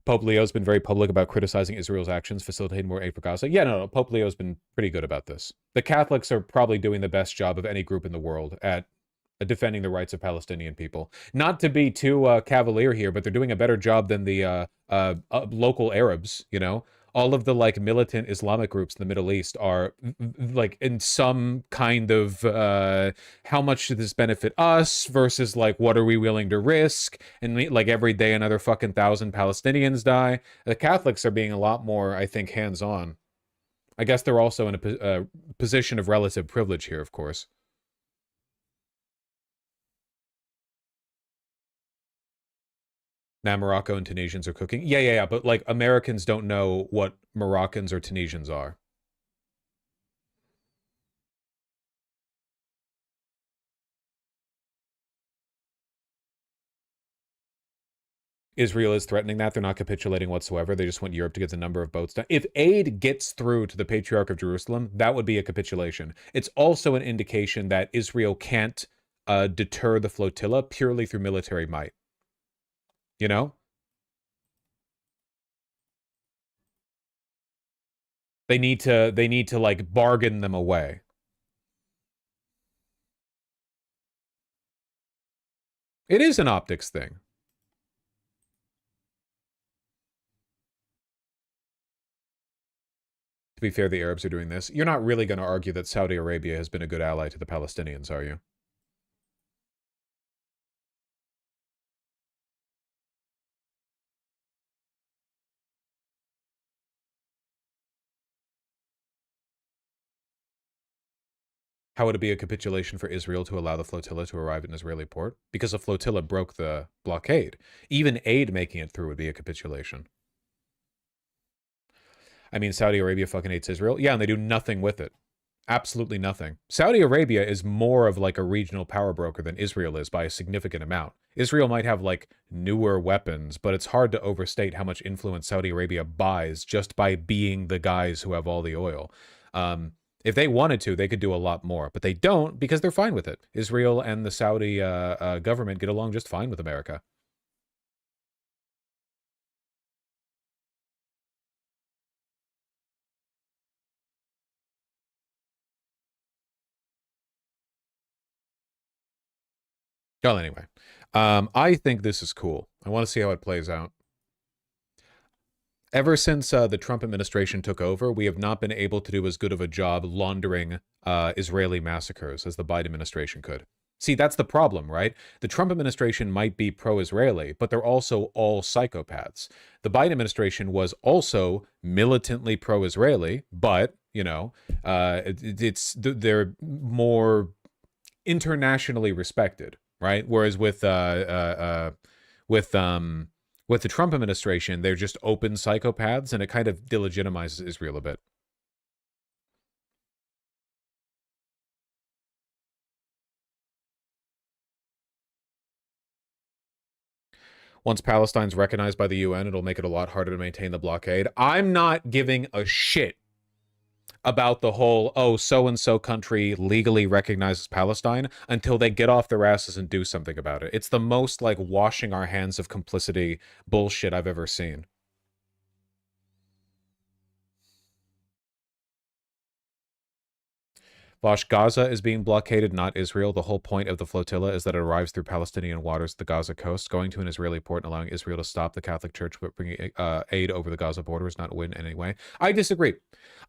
Pope Leo's been very public about criticizing Israel's actions, facilitating more aid for Gaza. Yeah, no, Pope Leo's been pretty good about this. The Catholics are probably doing the best job of any group in the world at defending the rights of Palestinian people. Not to be too cavalier here, but they're doing a better job than the local Arabs, you know? All of the like militant Islamic groups in the Middle East are like in some kind of how much should this benefit us versus like what are we willing to risk, and like every day another fucking 1,000 Palestinians die. The Catholics are being a lot more, I think, hands-on. I guess they're also in a position of relative privilege here, of course. Now Morocco and Tunisians are cooking. Yeah. But like Americans don't know what Moroccans or Tunisians are. Israel is threatening that. They're not capitulating whatsoever. They just want Europe to get the number of boats down. If aid gets through to the Patriarch of Jerusalem, that would be a capitulation. It's also an indication that Israel can't deter the flotilla purely through military might. You know? They need to like bargain them away. It is an optics thing. To be fair, the Arabs are doing this. You're not really going to argue that Saudi Arabia has been a good ally to the Palestinians, are you? How would it be a capitulation for Israel to allow the flotilla to arrive at an Israeli port? Because the flotilla broke the blockade. Even aid making it through would be a capitulation. I mean, Saudi Arabia fucking hates Israel. Yeah, and they do nothing with it. Absolutely nothing. Saudi Arabia is more of like a regional power broker than Israel is by a significant amount. Israel might have like newer weapons, but it's hard to overstate how much influence Saudi Arabia buys just by being the guys who have all the oil. If they wanted to, they could do a lot more, but they don't because they're fine with it. Israel and the Saudi government get along just fine with America. Well, anyway, I think this is cool. I want to see how it plays out. Ever since the Trump administration took over, we have not been able to do as good of a job laundering Israeli massacres as the Biden administration could. See, that's the problem, right? The Trump administration might be pro-Israeli, but they're also all psychopaths. The Biden administration was also militantly pro-Israeli, but, you know, they're more internationally respected. Right. Whereas with the Trump administration, they're just open psychopaths, and it kind of delegitimizes Israel a bit. Once Palestine's recognized by the UN, it'll make it a lot harder to maintain the blockade. I'm not giving a shit about the whole, oh, so-and-so country legally recognizes Palestine until they get off their asses and do something about it. It's the most, like, washing our hands of complicity bullshit I've ever seen. Vosh, Gaza is being blockaded, not Israel. The whole point of the flotilla is that it arrives through Palestinian waters, the Gaza coast. Going to an Israeli port and allowing Israel to stop the Catholic Church but bringing aid over the Gaza border is not a win in any way. I disagree.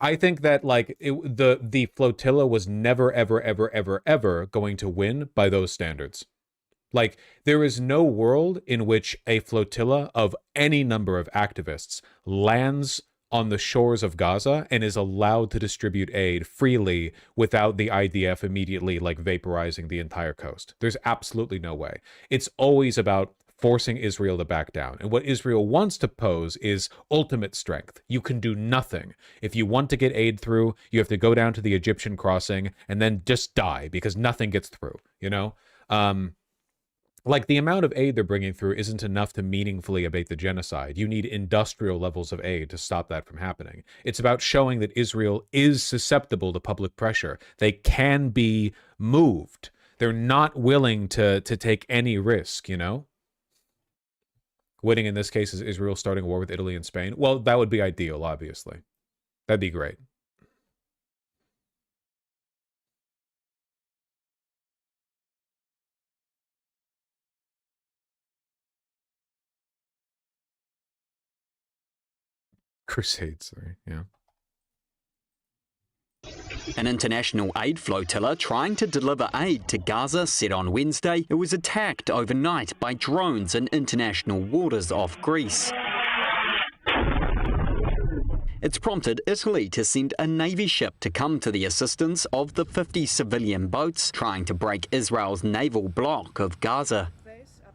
I think that like the flotilla was never, ever, ever, ever, ever going to win by those standards. Like, there is no world in which a flotilla of any number of activists lands on the shores of Gaza and is allowed to distribute aid freely without the IDF immediately like vaporizing the entire coast. There's absolutely no way. It's always about forcing Israel to back down. And what Israel wants to pose is ultimate strength. You can do nothing. If you want to get aid through, you have to go down to the Egyptian crossing and then just die because nothing gets through, you know? Like, the amount of aid they're bringing through isn't enough to meaningfully abate the genocide. You need industrial levels of aid to stop that from happening. It's about showing that Israel is susceptible to public pressure. They can be moved. They're not willing to take any risk, you know? Winning in this case is Israel starting a war with Italy and Spain. Well, that would be ideal, obviously. That'd be great. Crusades, sorry, yeah. An international aid flotilla trying to deliver aid to Gaza said on Wednesday it was attacked overnight by drones in international waters off Greece. It's prompted Italy to send a Navy ship to come to the assistance of the 50 civilian boats trying to break Israel's naval block of Gaza.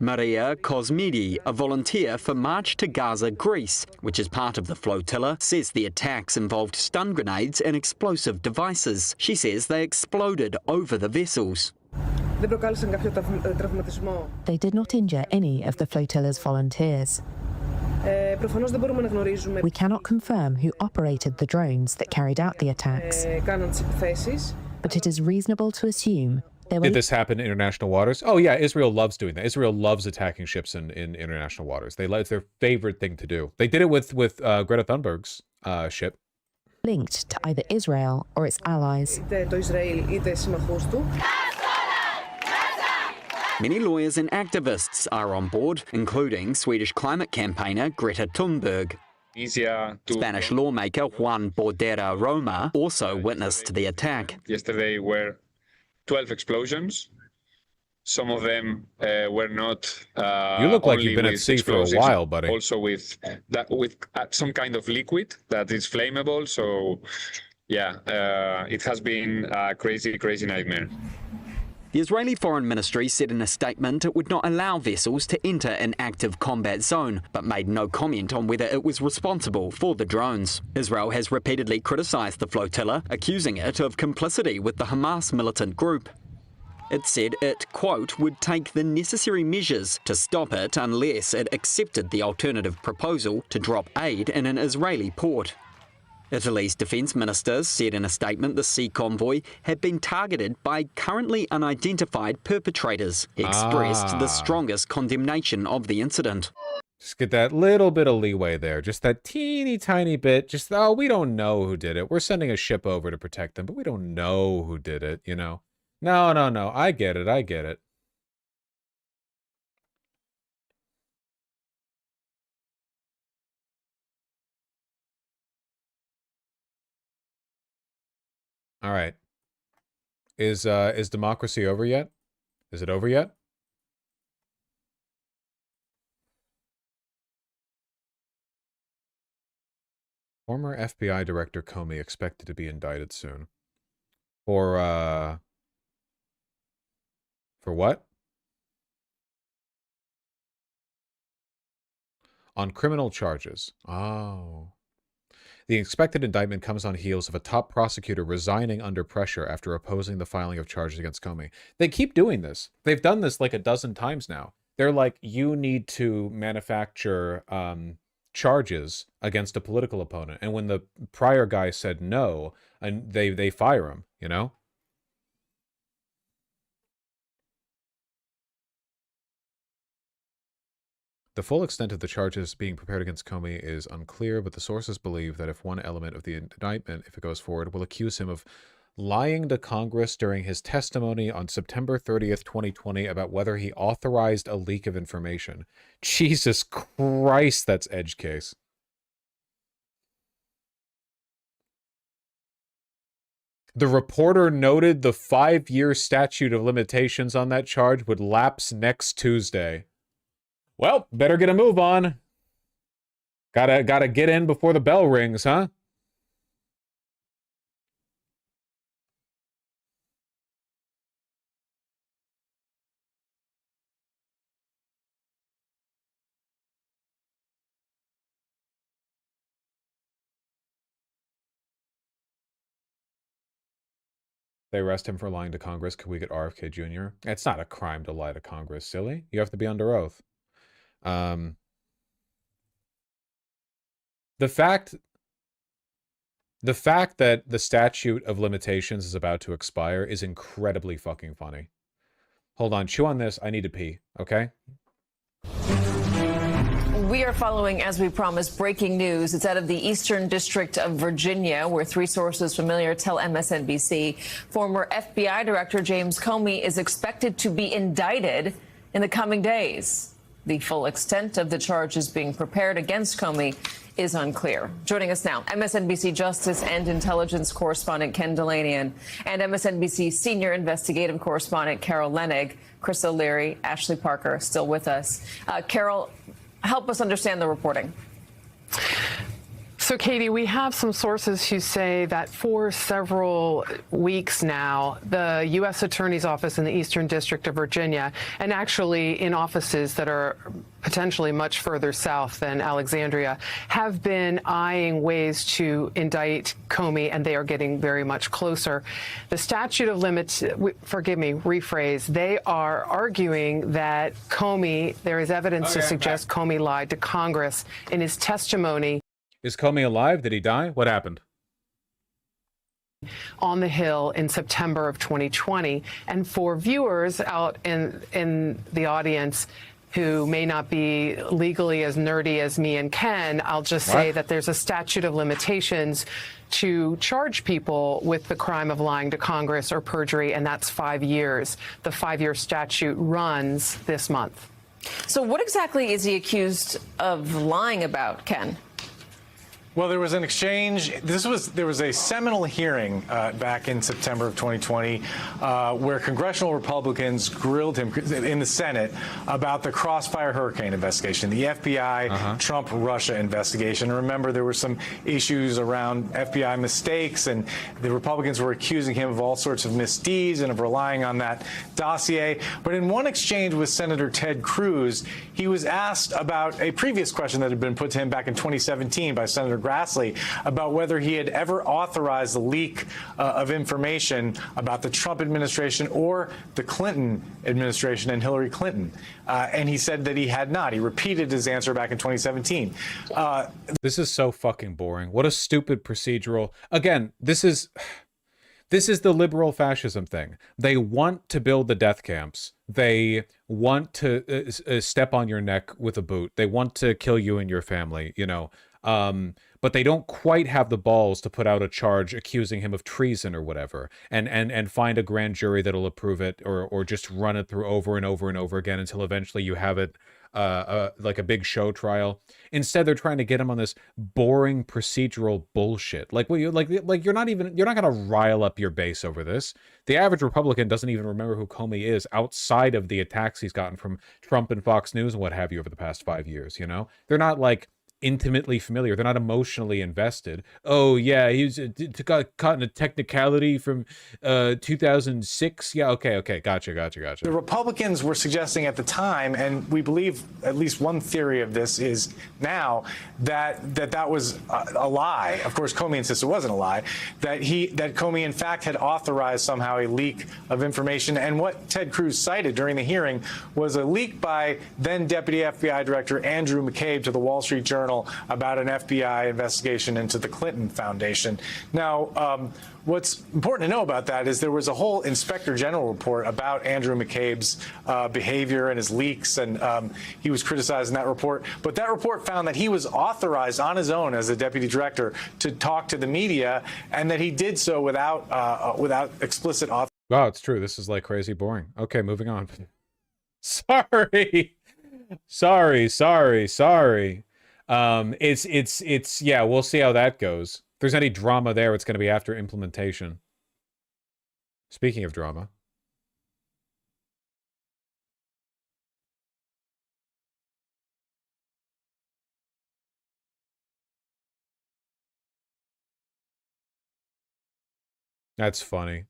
Maria Cosmidi, a volunteer for March to Gaza, Greece, which is part of the flotilla, says the attacks involved stun grenades and explosive devices. She says they exploded over the vessels. They did not injure any of the flotilla's volunteers. We cannot confirm who operated the drones that carried out the attacks, but it is reasonable to assume Did this happen in international waters? Oh yeah, Israel loves doing that. Israel loves attacking ships in international waters. It's their favorite thing to do. They did it with Greta Thunberg's ship. Linked to either Israel or its allies. Many lawyers and activists are on board, including Swedish climate campaigner Greta Thunberg. Spanish lawmaker Juan Bordera Roma also witnessed the attack. Yesterday were 12 explosions. Some of them were not. You look like you've been at sea for a while, buddy. Also with some kind of liquid that is flammable. So, yeah, it has been a crazy, crazy nightmare. The Israeli Foreign Ministry said in a statement it would not allow vessels to enter an active combat zone, but made no comment on whether it was responsible for the drones. Israel has repeatedly criticised the flotilla, accusing it of complicity with the Hamas militant group. It said it, quote, would take the necessary measures to stop it unless it accepted the alternative proposal to drop aid in an Israeli port. Italy's defence ministers said in a statement the sea convoy had been targeted by currently unidentified perpetrators. He expressed the strongest condemnation of the incident. Just get that little bit of leeway there. Just that teeny tiny bit. Just, oh, we don't know who did it. We're sending a ship over to protect them, but we don't know who did it, you know? No, no, no. I get it. I get it. All right. Is democracy over yet? Is it over yet? Former FBI Director Comey expected to be indicted soon. For what? On criminal charges. Oh. The expected indictment comes on heels of a top prosecutor resigning under pressure after opposing the filing of charges against Comey. They keep doing this. They've done this like a dozen times now. They're like, you need to manufacture charges against a political opponent. And when the prior guy said no, and they fire him, you know? The full extent of the charges being prepared against Comey is unclear, but the sources believe that if one element of the indictment, if it goes forward, will accuse him of lying to Congress during his testimony on September 30th, 2020 about whether he authorized a leak of information. Jesus Christ, that's edge case. The reporter noted the 5-year statute of limitations on that charge would lapse next Tuesday. Well, better get a move on. Gotta get in before the bell rings, huh? They arrest him for lying to Congress. Could we get RFK Jr.? It's not a crime to lie to Congress, silly. You have to be under oath. The fact that the statute of limitations is about to expire is incredibly fucking funny. Hold on, chew on this. I need to pee, okay? We are following, as we promised, breaking news. It's out of the Eastern District of Virginia, where 3 sources familiar tell MSNBC former FBI Director James Comey is expected to be indicted in the coming days. The full extent of the charges being prepared against Comey is unclear. Joining us now, MSNBC Justice and Intelligence correspondent Ken Delanian and MSNBC Senior Investigative Correspondent Carol Lenig. Chris O'Leary, Ashley Parker still with us. Carol, help us understand the reporting. So, Katie, we have some sources who say that for several weeks now, the U.S. Attorney's Office in the Eastern District of Virginia, and actually in offices that are potentially much further south than Alexandria, have been eyeing ways to indict Comey, and they are getting very much closer. The statute of limits, rephrase, they are arguing that Comey, there is evidence to suggest Comey lied to Congress in his testimony. Is Comey alive? Did he die? What happened? On the Hill in September of 2020. And for viewers out in the audience who may not be legally as nerdy as me and Ken, I'll just say that there's a statute of limitations to charge people with the crime of lying to Congress or perjury, and that's 5 years. The 5-year statute runs this month. So what exactly is he accused of lying about, Ken? Well, there was an exchange. There was a seminal hearing back in September of 2020 where congressional Republicans grilled him in the Senate about the Crossfire Hurricane investigation, the FBI Trump-Russia investigation. Remember, there were some issues around FBI mistakes, and the Republicans were accusing him of all sorts of misdeeds and of relying on that dossier. But in one exchange with Senator Ted Cruz, he was asked about a previous question that had been put to him back in 2017 by Senator Grassley about whether he had ever authorized the leak of information about the Trump administration or the Clinton administration and Hillary Clinton. And he said that he had not. He repeated his answer back in 2017. This is so fucking boring. What a stupid procedural. Again, this is the liberal fascism thing. They want to build the death camps. They want to step on your neck with a boot. They want to kill you and your family, you know. But they don't quite have the balls to put out a charge accusing him of treason or whatever, and find a grand jury that'll approve it, or just run it through over and over and over again until eventually you have it like a big show trial. Instead, they're trying to get him on this boring procedural bullshit. Like, well, you're not gonna rile up your base over this. The average Republican doesn't even remember who Comey is outside of the attacks he's gotten from Trump and Fox News and what have you over the past 5 years. You know, they're not like intimately familiar. They're not emotionally invested. Oh yeah, he got caught in a technicality from 2006. Yeah, okay, gotcha. The Republicans were suggesting at the time, and we believe at least one theory of this is now, that was a lie. Of course, Comey insists it wasn't a lie. That Comey in fact had authorized somehow a leak of information. And what Ted Cruz cited during the hearing was a leak by then Deputy FBI Director Andrew McCabe to the Wall Street Journal about an FBI investigation into the Clinton Foundation. Now, what's important to know about that is there was a whole Inspector General report about Andrew McCabe's behavior and his leaks, and he was criticized in that report. But that report found that he was authorized on his own as a deputy director to talk to the media, and that he did so without explicit authorization. Wow, it's true. This is like crazy boring. Okay, moving on. Sorry. It's yeah, we'll see how that goes. If there's any drama there, it's going to be after implementation. Speaking of drama. That's funny.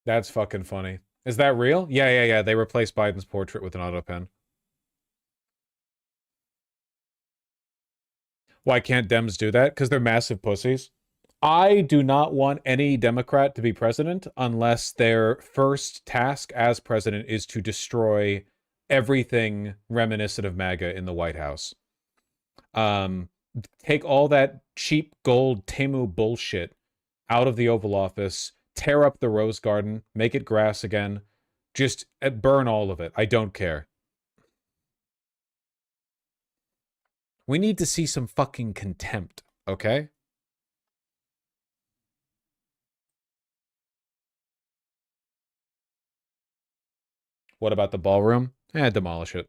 That's fucking funny. Is that real? Yeah. They replaced Biden's portrait with an auto pen. Why can't Dems do that? Because they're massive pussies. I do not want any Democrat to be president unless their first task as president is to destroy everything reminiscent of MAGA in the White House. Take all that cheap gold Temu bullshit out of the Oval Office, tear up the Rose Garden, make it grass again. Just burn all of it. I don't care. We need to see some fucking contempt, okay? What about the ballroom? Demolish it.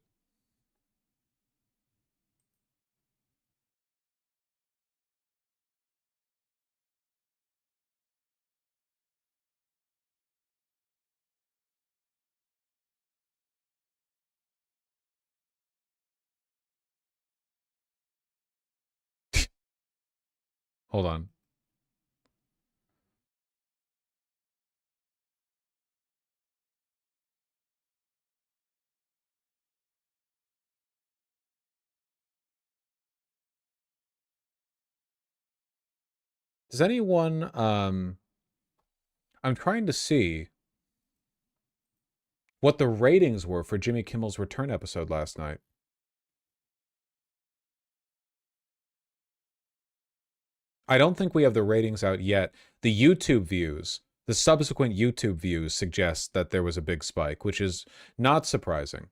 Hold on. Does anyone, I'm trying to see what the ratings were for Jimmy Kimmel's return episode last night. I don't think we have the ratings out yet. The YouTube views, the subsequent YouTube views suggest that there was a big spike, which is not surprising.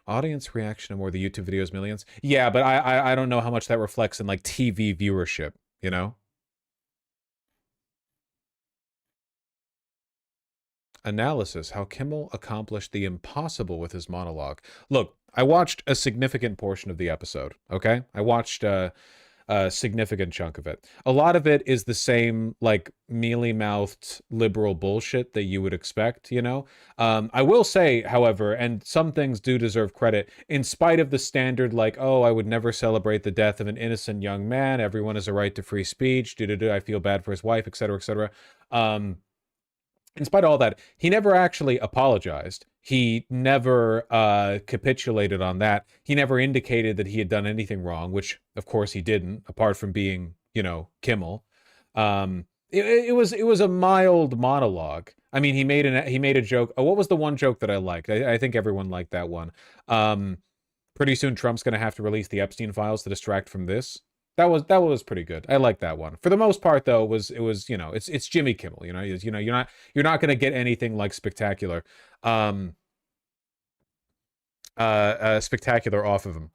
Audience reaction to more of the YouTube videos, millions. Yeah, but I don't know how much that reflects in like TV viewership, you know? analysis how Kimmel accomplished the impossible with his monologue. Look, I watched a significant portion of the episode, okay? I watched a significant chunk of it. A lot of it is the same, like, mealy-mouthed liberal bullshit that you would expect, you know? I will say, however, and some things do deserve credit, in spite of the standard, like, oh, I would never celebrate the death of an innocent young man, everyone has a right to free speech, I feel bad for his wife, etc., etc. In spite of all that, he never actually apologized. He never capitulated on that. He never indicated that he had done anything wrong, which, of course, he didn't, apart from being, you know, Kimmel. It was a mild monologue. I mean, he made a joke. Oh, what was the one joke that I liked? I think everyone liked that one. Pretty soon, Trump's going to have to release the Epstein files to distract from this. That was pretty good. I like that one. For the most part, though, it was you know, it's Jimmy Kimmel. You know, you're not going to get anything like spectacular, spectacular off of him.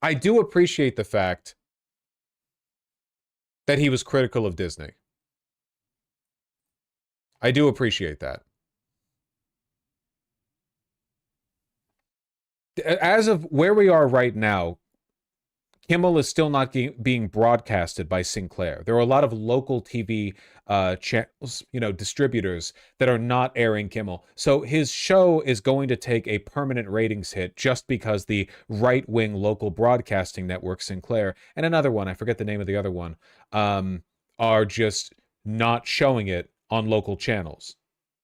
I do appreciate the fact that he was critical of Disney. I do appreciate that. As of where we are right now, Kimmel is still not being broadcasted by Sinclair. There are a lot of local TV channels, you know, distributors that are not airing Kimmel. So his show is going to take a permanent ratings hit just because the right-wing local broadcasting network, Sinclair, and another one, I forget the name of the other one, are just not showing it on local channels.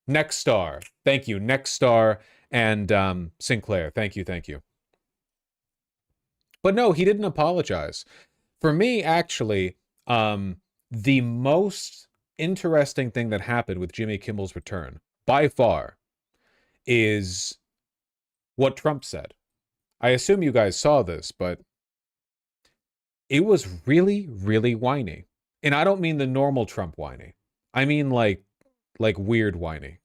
Nexstar. Thank you. Nexstar and Sinclair. Thank you. But no, he didn't apologize. For me, actually, the most interesting thing that happened with Jimmy Kimmel's return, by far, is what Trump said. I assume you guys saw this, but it was really, really whiny. And I don't mean the normal Trump whiny. I mean like weird whiny.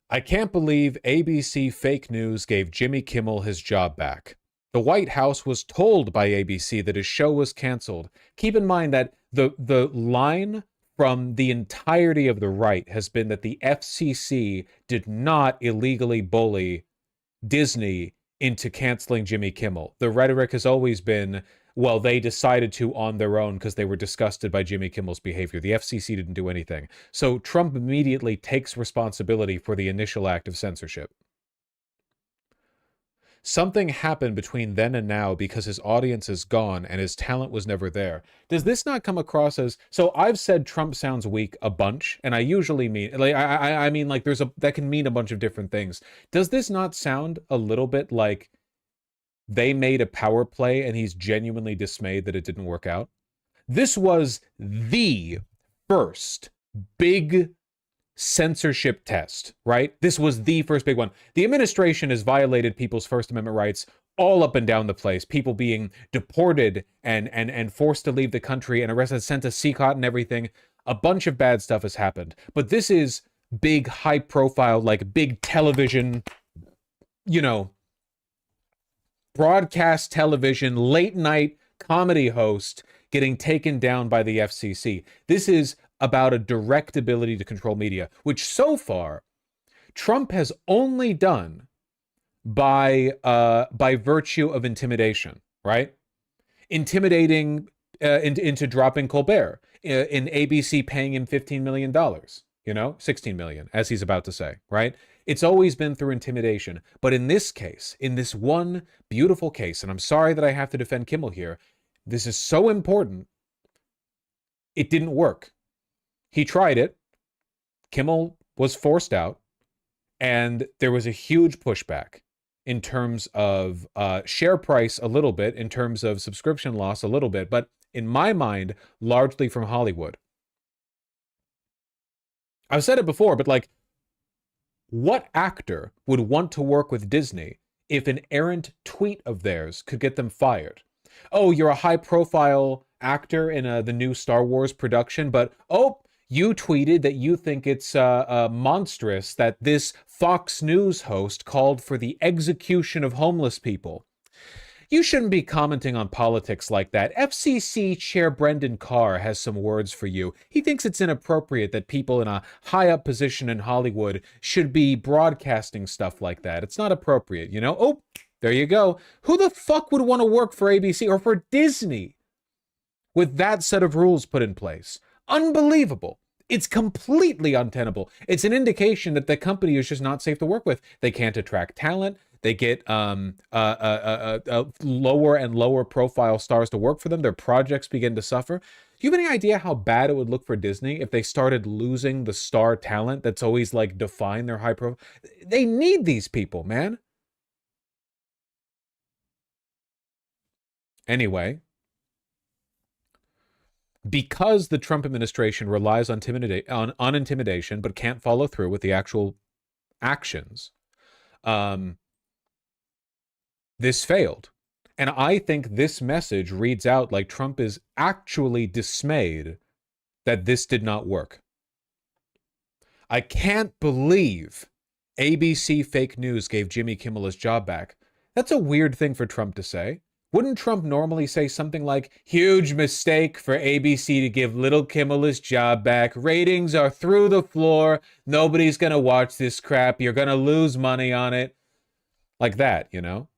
I can't believe ABC fake news gave Jimmy Kimmel his job back. The White House was told by ABC that his show was canceled. Keep in mind that the line from the entirety of the right has been that the FCC did not illegally bully Disney into canceling Jimmy Kimmel. The rhetoric has always been, well, they decided to on their own because they were disgusted by Jimmy Kimmel's behavior. The FCC didn't do anything. So Trump immediately takes responsibility for the initial act of censorship. Something happened between then and now because his audience is gone and his talent was never there. Does this not come across as... So I've said Trump sounds weak a bunch, and I usually mean... like I mean, like, that can mean a bunch of different things. Does this not sound a little bit like they made a power play and he's genuinely dismayed that it didn't work out? This was the first big censorship test, right? This was the first big one. The administration has violated people's First Amendment rights all up and down the place. People being deported and forced to leave the country and arrested, sent to CCOT and everything. A bunch of bad stuff has happened. But this is big, high profile, like big television, you know, broadcast television, late night comedy host getting taken down by the FCC. This is about a direct ability to control media, which so far Trump has only done by virtue of intimidation, right? Intimidating into dropping Colbert, in ABC paying him $15 million, you know, 16 million, as he's about to say, right? It's always been through intimidation. But in this case, in this one beautiful case, and I'm sorry that I have to defend Kimmel here, this is so important, it didn't work. He tried it. Kimmel was forced out. And there was a huge pushback in terms of share price a little bit, in terms of subscription loss a little bit, but in my mind, largely from Hollywood. I've said it before, but like, what actor would want to work with Disney if an errant tweet of theirs could get them fired? Oh, you're a high-profile actor in the new Star Wars production, but oh, you tweeted that you think it's monstrous that this Fox News host called for the execution of homeless people. You shouldn't be commenting on politics like that. FCC Chair Brendan Carr has some words for you. He thinks it's inappropriate that people in a high-up position in Hollywood should be broadcasting stuff like that. It's not appropriate, you know? Oh, there you go. Who the fuck would want to work for ABC or for Disney with that set of rules put in place? Unbelievable. It's completely untenable. It's an indication that the company is just not safe to work with. They can't attract talent. They get lower and lower profile stars to work for them. Their projects begin to suffer. Do you have any idea how bad it would look for Disney if they started losing the star talent that's always like defined their high profile? They need these people, man. Anyway, because the Trump administration relies on intimidation but can't follow through with the actual actions, this failed. And I think this message reads out like Trump is actually dismayed that this did not work. I can't believe ABC fake news gave Jimmy Kimmel his job back. That's a weird thing for Trump to say. Wouldn't Trump normally say something like, huge mistake for ABC to give little Kimmel his job back. Ratings are through the floor. Nobody's going to watch this crap. You're going to lose money on it. Like that, you know?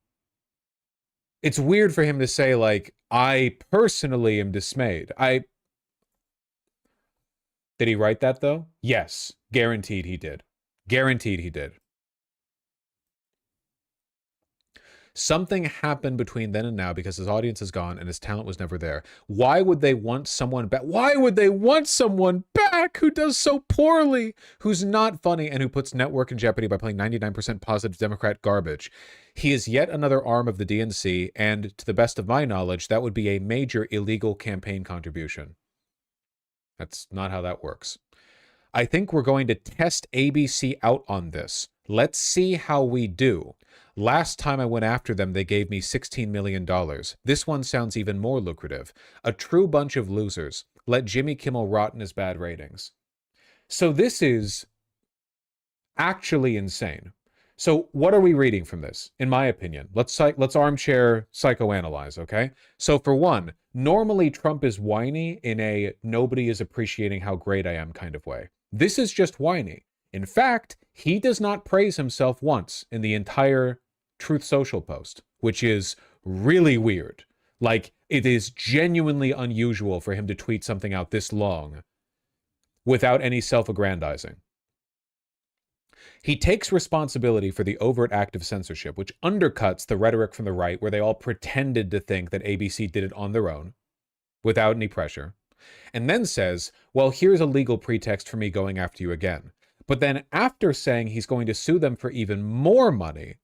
It's weird for him to say, like, I personally am dismayed. Did he write that, though? Yes. Guaranteed he did. Guaranteed he did. Something happened between then and now because his audience is gone and his talent was never there. Why would they want someone back? Why would they want someone back who does so poorly, who's not funny, and who puts network in jeopardy by playing 99% positive Democrat garbage? He is yet another arm of the DNC, and to the best of my knowledge, that would be a major illegal campaign contribution. That's not how that works. I think we're going to test ABC out on this. Let's see how we do. Last time I went after them, they gave me $16 million. This one sounds even more lucrative. A true bunch of losers. Let Jimmy Kimmel rot in his bad ratings. So this is actually insane. So what are we reading from this? In my opinion, let's armchair psychoanalyze, okay? So for one, normally Trump is whiny in a nobody is appreciating how great I am kind of way. This is just whiny. In fact, he does not praise himself once in the entire Truth Social post, which is really weird. Like, it is genuinely unusual for him to tweet something out this long without any self-aggrandizing. He takes responsibility for the overt act of censorship, which undercuts the rhetoric from the right where they all pretended to think that ABC did it on their own without any pressure, and then says, well, here's a legal pretext for me going after you again. But then after saying he's going to sue them for even more money,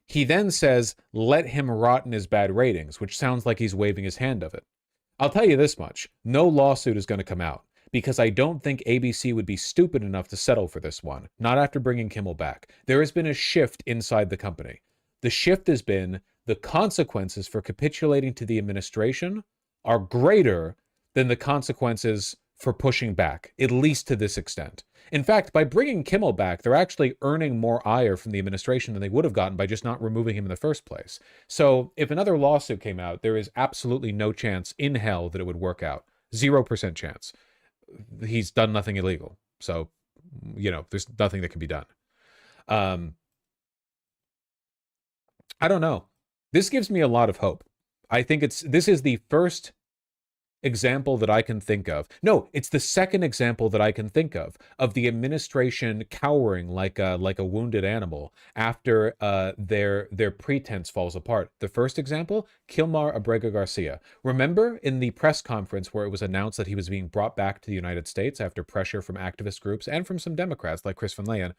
he then says, let him rot in his bad ratings, which sounds like he's waving his hand of it. I'll tell you this much. No lawsuit is going to come out because I don't think ABC would be stupid enough to settle for this one, not after bringing Kimmel back. There has been a shift inside the company. The shift has been the consequences for capitulating to the administration are greater than the consequences for pushing back, at least to this extent. In fact, by bringing Kimmel back, they're actually earning more ire from the administration than they would have gotten by just not removing him in the first place. So if another lawsuit came out, there is absolutely no chance in hell that it would work out. 0% chance. He's done nothing illegal. So, you know, there's nothing that can be done. I don't know. This gives me a lot of hope. I think this is the first example that I can think of. No, it's the second example that I can think of the administration cowering like a wounded animal after their pretense falls apart. The first example, Kilmar Abrega Garcia. Remember in the press conference where it was announced that he was being brought back to the United States after pressure from activist groups and from some Democrats like Chris Van Leyen?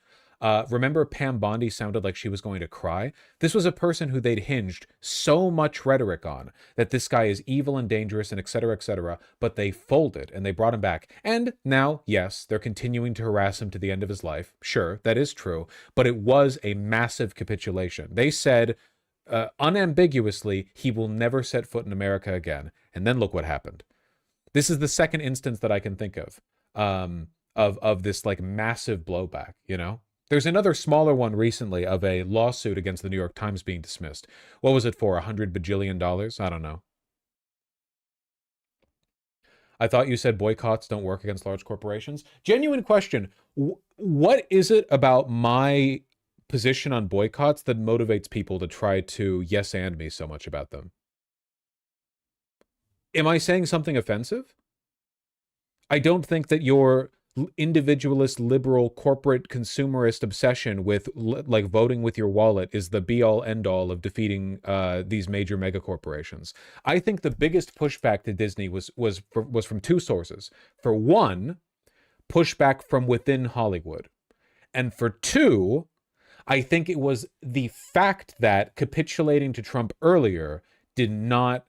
Remember Pam Bondi sounded like she was going to cry? This was a person who they'd hinged so much rhetoric on, that this guy is evil and dangerous and etc., but they folded and they brought him back. And now, yes, they're continuing to harass him to the end of his life. Sure, that is true, but it was a massive capitulation. They said unambiguously, he will never set foot in America again. And then look what happened. This is the second instance that I can think of this like massive blowback, you know? There's another smaller one recently of a lawsuit against the New York Times being dismissed. What was it for? $100 bajillion? I don't know. I thought you said boycotts don't work against large corporations. Genuine question. What is it about my position on boycotts that motivates people to try to yes and me so much about them? Am I saying something offensive? I don't think that your individualist, liberal, corporate, consumerist obsession with like voting with your wallet is the be-all, end-all of defeating these major mega corporations. I think the biggest pushback to Disney was from two sources. For one, pushback from within Hollywood. And for two, I think it was the fact that capitulating to Trump earlier did not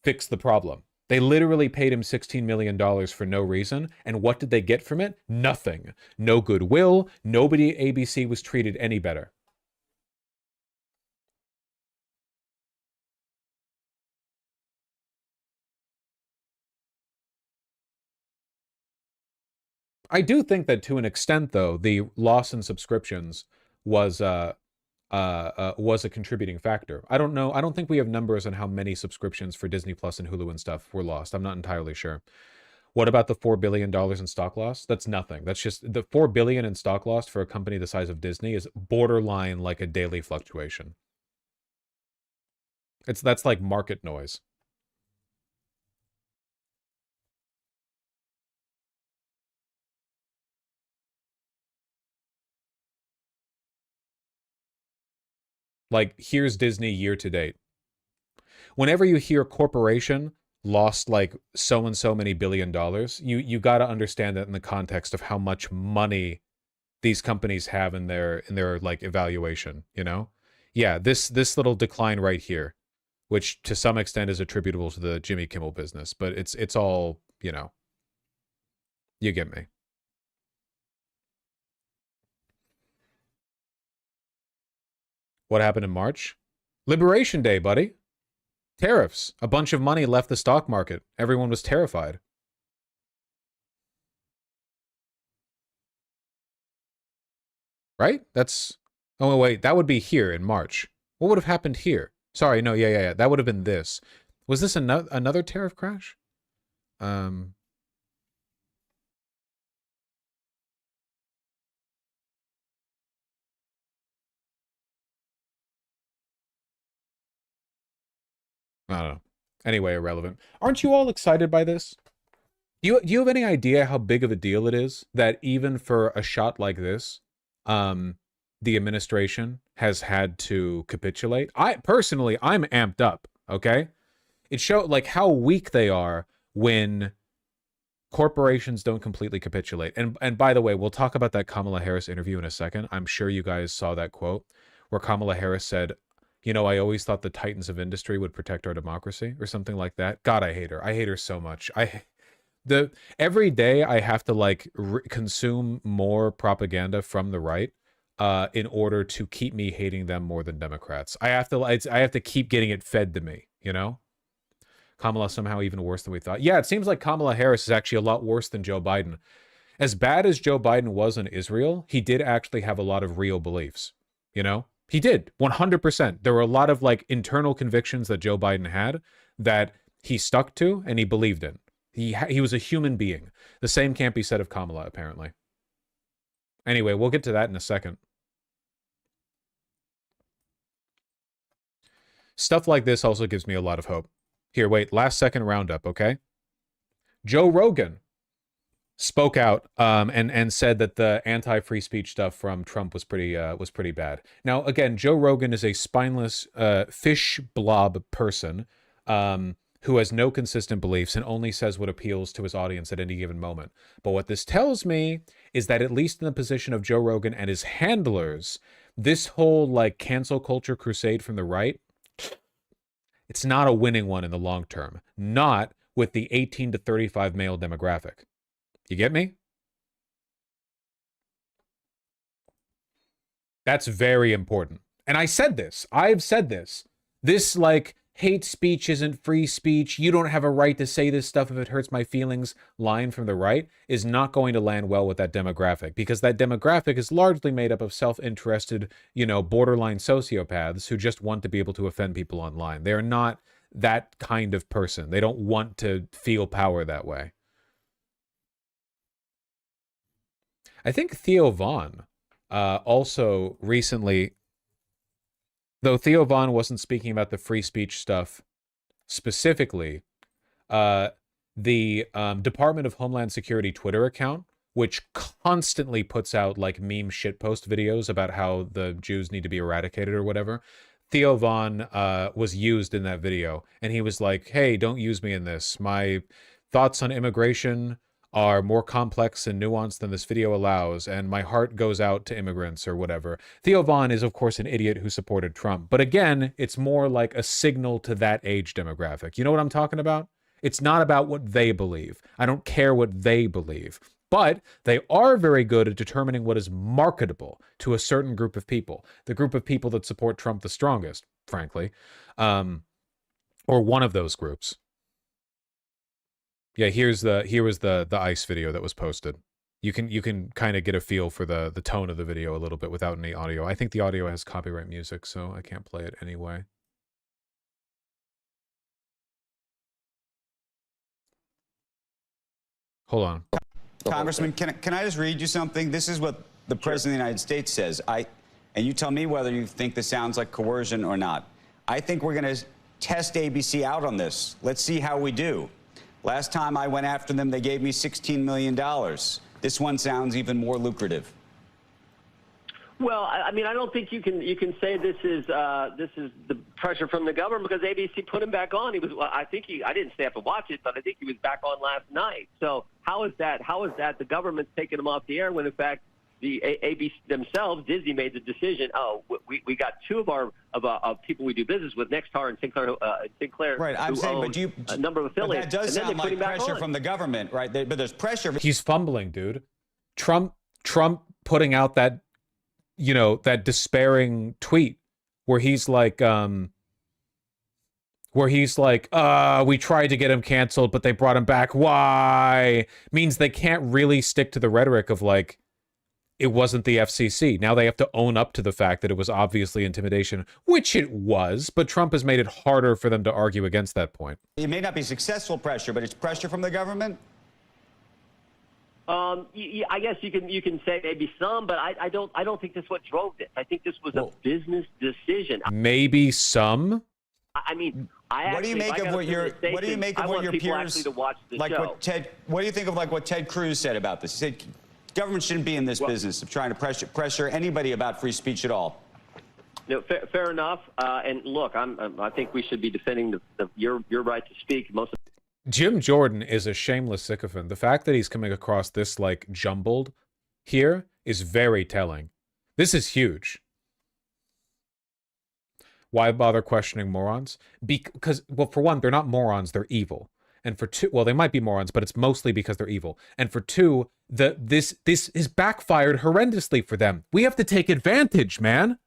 fix the problem. They literally paid him $16 million for no reason. And what did they get from it? Nothing. No goodwill. Nobody at ABC was treated any better. I do think that to an extent, though, the loss in subscriptions was a contributing factor. I don't know. I don't think we have numbers on how many subscriptions for Disney Plus and Hulu and stuff were lost. I'm not entirely sure. What about the $4 billion in stock loss? That's nothing. That's just the $4 billion in stock loss for a company the size of Disney is borderline like a daily fluctuation. That's like market noise. Like, here's Disney year to date. Whenever you hear corporation lost like so and so many $1 billion, you got to understand that in the context of how much money these companies have in their like evaluation, you know? Yeah, this little decline right here, which to some extent is attributable to the Jimmy Kimmel business, but it's all, you know, you get me. What happened in March? Liberation Day, buddy. Tariffs. A bunch of money left the stock market. Everyone was terrified. Right? That's... Oh, wait. That would be here in March. What would have happened here? Sorry, no, yeah. That would have been this. Was this another tariff crash? I don't know. Anyway, irrelevant. Aren't you all excited by this? Do you have any idea how big of a deal it is that even for a shot like this, the administration has had to capitulate? I'm amped up, okay? It showed like how weak they are when corporations don't completely capitulate. And by the way, we'll talk about that Kamala Harris interview in a second. I'm sure you guys saw that quote where Kamala Harris said, you know, I always thought the titans of industry would protect our democracy or something like that. God, I hate her. I hate her so much. Every day I have to like consume more propaganda from the right in order to keep me hating them more than Democrats. I have to keep getting it fed to me, you know? Kamala somehow even worse than we thought. Yeah, it seems like Kamala Harris is actually a lot worse than Joe Biden. As bad as Joe Biden was in Israel, he did actually have a lot of real beliefs, you know? He did, 100%. There were a lot of like internal convictions that Joe Biden had that he stuck to and he believed in. He was a human being. The same can't be said of Kamala, apparently. Anyway, we'll get to that in a second. Stuff like this also gives me a lot of hope. Here, wait, last second roundup, okay? Joe Rogan spoke out and said that the anti-free speech stuff from Trump was pretty bad. Now, again, Joe Rogan is a spineless fish blob person who has no consistent beliefs and only says what appeals to his audience at any given moment. But what this tells me is that at least in the position of Joe Rogan and his handlers, this whole like cancel culture crusade from the right, it's not a winning one in the long term. Not with the 18 to 35 male demographic. You get me? That's very important. And I've said this. This like hate speech isn't free speech, you don't have a right to say this stuff if it hurts my feelings line from the right is not going to land well with that demographic, because that demographic is largely made up of self-interested, you know, borderline sociopaths who just want to be able to offend people online. They're not that kind of person. They don't want to feel power that way. I think Theo Von also recently, though Theo Von wasn't speaking about the free speech stuff specifically, the Department of Homeland Security Twitter account, which constantly puts out like meme shitpost videos about how the Jews need to be eradicated or whatever, Theo Von was used in that video, and he was like, hey, don't use me in this. My thoughts on immigration are more complex and nuanced than this video allows, and my heart goes out to immigrants or whatever. Theo Von is, of course, an idiot who supported Trump. But again, it's more like a signal to that age demographic. You know what I'm talking about? It's not about what they believe. I don't care what they believe. But they are very good at determining what is marketable to a certain group of people. The group of people that support Trump the strongest, frankly. Or one of those groups. Yeah, here was the ICE video that was posted. You can kind of get a feel for the tone of the video a little bit without any audio. I think the audio has copyright music, so I can't play it anyway. Hold on. Congressman, can I just read you something? This is what the President of the United States says. And you tell me whether you think this sounds like coercion or not. I think we're going to test ABC out on this. Let's see how we do. Last time I went after them, they gave me $16 million. This one sounds even more lucrative. Well, I mean, I don't think you can say this is the pressure from the government, because ABC put him back on. I didn't stay up to watch it, but I think he was back on last night. So how is that the government's taking him off the air when in fact the ABC themselves, Disney, made the decision? Oh, we got two of people we do business with, Nexstar and Sinclair. Right, I'm saying, but a number of affiliates. But that does sound like pressure from the government, right? But there's pressure. He's fumbling, dude. Trump putting out that, you know, that despairing tweet where he's like, we tried to get him canceled, but they brought him back. Why? Means they can't really stick to the rhetoric of like, it wasn't the FCC. Now they have to own up to the fact that it was obviously intimidation, which it was, but Trump has made it harder for them to argue against that point. It may not be successful pressure, but it's pressure from the government? I guess you can say maybe some, but I don't think that's what drove this. I think this was a business decision. Maybe some. I mean, what do you make of what your peers like? What do you think of like what Ted Cruz said about this? He said government shouldn't be in this business of trying to pressure anybody about free speech at all. No, fair enough. And look, I think we should be defending your right to speak. Jim Jordan is a shameless sycophant. The fact that he's coming across this like jumbled here is very telling. This is huge. Why bother questioning morons? Because, well, for one, they're not morons, they're evil. And for two, well, they might be morons, but it's mostly because they're evil. And for two, this is backfired horrendously for them. We have to take advantage, man.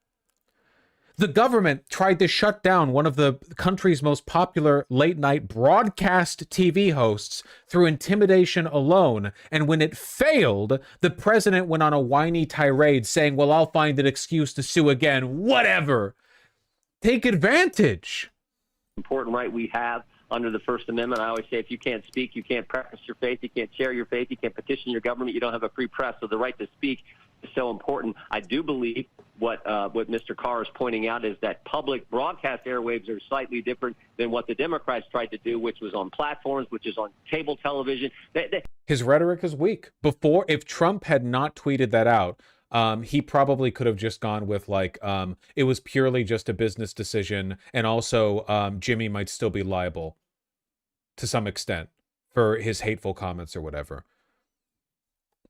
The government tried to shut down one of the country's most popular late-night broadcast TV hosts through intimidation alone, and when it failed, the president went on a whiny tirade saying, well, I'll find an excuse to sue again, whatever. Take advantage. Important right we have under the First Amendment. I always say if you can't speak, you can't practice your faith, you can't share your faith, you can't petition your government, you don't have a free press. So the right to speak is so important. I do believe what Mr. Carr is pointing out is that public broadcast airwaves are slightly different than what the Democrats tried to do, which was on platforms, which is on cable television. His rhetoric is weak. Before, if Trump had not tweeted that out, he probably could have just gone with like, it was purely just a business decision, and also Jimmy might still be liable to some extent for his hateful comments or whatever.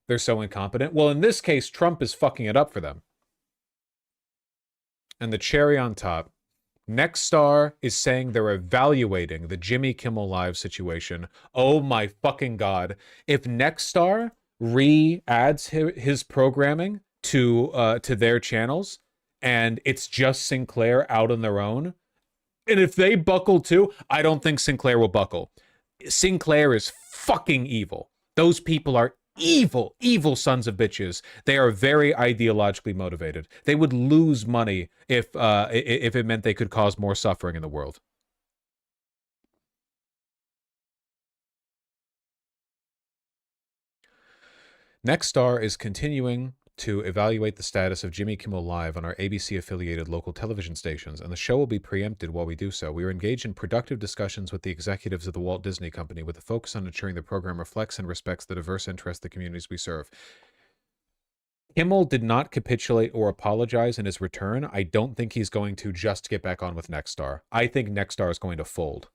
They're so incompetent. Well, in this case, Trump is fucking it up for them. And the cherry on top, Nexstar is saying they're evaluating the Jimmy Kimmel Live situation. Oh my fucking God. If Nexstar re-adds his programming to their channels, and it's just Sinclair out on their own, And if they buckle too, I don't think Sinclair will buckle. Sinclair is fucking evil. Those people are evil, evil sons of bitches. They are very ideologically motivated. They would lose money if it meant they could cause more suffering in the world. Nexstar is continuing to evaluate the status of Jimmy Kimmel Live on our ABC-affiliated local television stations, and the show will be preempted while we do so. We are engaged in productive discussions with the executives of the Walt Disney Company with a focus on ensuring the program reflects and respects the diverse interests of the communities we serve. Kimmel did not capitulate or apologize in his return. I don't think he's going to just get back on with Nexstar. I think Nexstar is going to fold.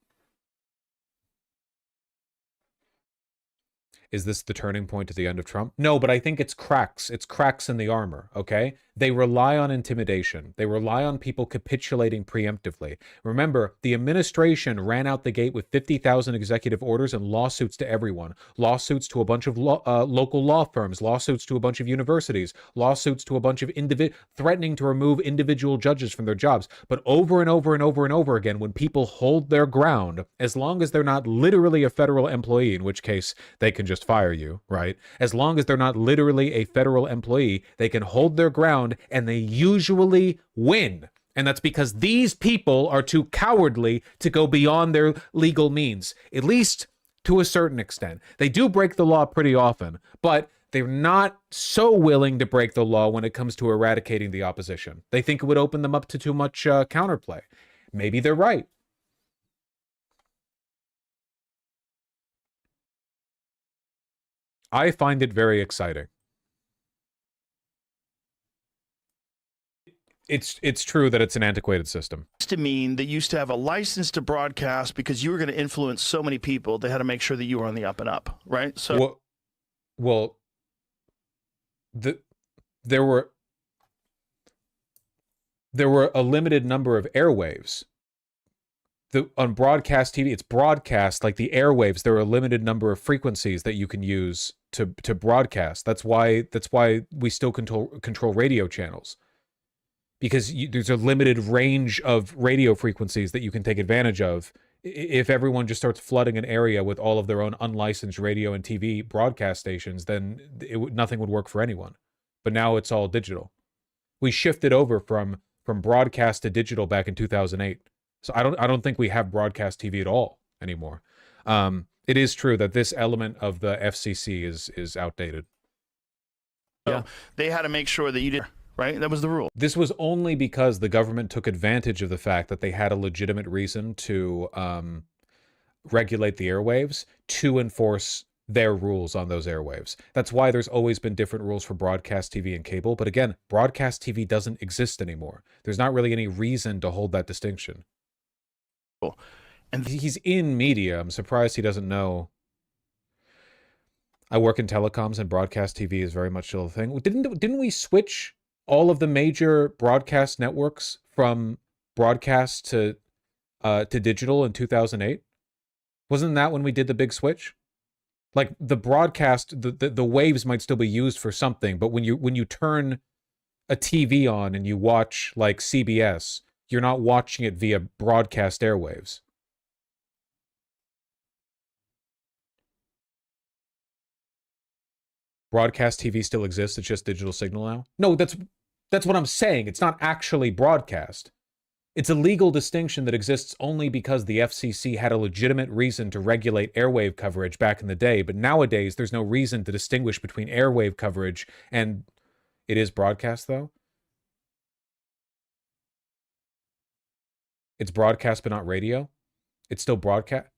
Is this the turning point to the end of Trump? No, but I think it's cracks. It's cracks in the armor, okay? They rely on intimidation. They rely on people capitulating preemptively. Remember, the administration ran out the gate with 50,000 executive orders and lawsuits to everyone. Lawsuits to a bunch of local law firms, lawsuits to a bunch of universities, lawsuits to a bunch of threatening to remove individual judges from their jobs. But over and over and over and over again, when people hold their ground, as long as they're not literally a federal employee, in which case they can just fire you, right? As long as they're not literally a federal employee, they can hold their ground and they usually win. And that's because these people are too cowardly to go beyond their legal means, at least to a certain extent. They do break the law pretty often, but they're not so willing to break the law when it comes to eradicating the opposition. They think it would open them up to too much counterplay. Maybe they're right. I find it very exciting. It's true that it's an antiquated system. To mean that you used to have a license to broadcast because you were going to influence so many people, they had to make sure that you were on the up and up, right? So, there were a limited number of airwaves. On broadcast TV, it's broadcast, like the airwaves. There are a limited number of frequencies that you can use to broadcast. That's why we still control radio channels, because there's a limited range of radio frequencies that you can take advantage of. If everyone just starts flooding an area with all of their own unlicensed radio and TV broadcast stations, then nothing would work for anyone. But now it's all digital. We shifted over from broadcast to digital back in 2008. So I don't think we have broadcast TV at all anymore. It is true that this element of the FCC is outdated. Yeah, they had to make sure that you did, right? That was the rule. This was only because the government took advantage of the fact that they had a legitimate reason to regulate the airwaves to enforce their rules on those airwaves. That's why there's always been different rules for broadcast TV and cable. But again, broadcast TV doesn't exist anymore. There's not really any reason to hold that distinction. And he's in media. I'm surprised he doesn't know. I work in telecoms, and broadcast TV is very much still a thing. Didn't we switch all of the major broadcast networks from broadcast to digital in 2008? Wasn't that when we did the big switch? Like the broadcast, the waves might still be used for something, but when you turn a TV on and you watch like CBS, you're not watching it via broadcast airwaves. Broadcast TV still exists, it's just digital signal now? No, that's what I'm saying. It's not actually broadcast. It's a legal distinction that exists only because the FCC had a legitimate reason to regulate airwave coverage back in the day, but nowadays there's no reason to distinguish between airwave coverage and... It is broadcast, though? It's broadcast but not radio? It's still broadcast?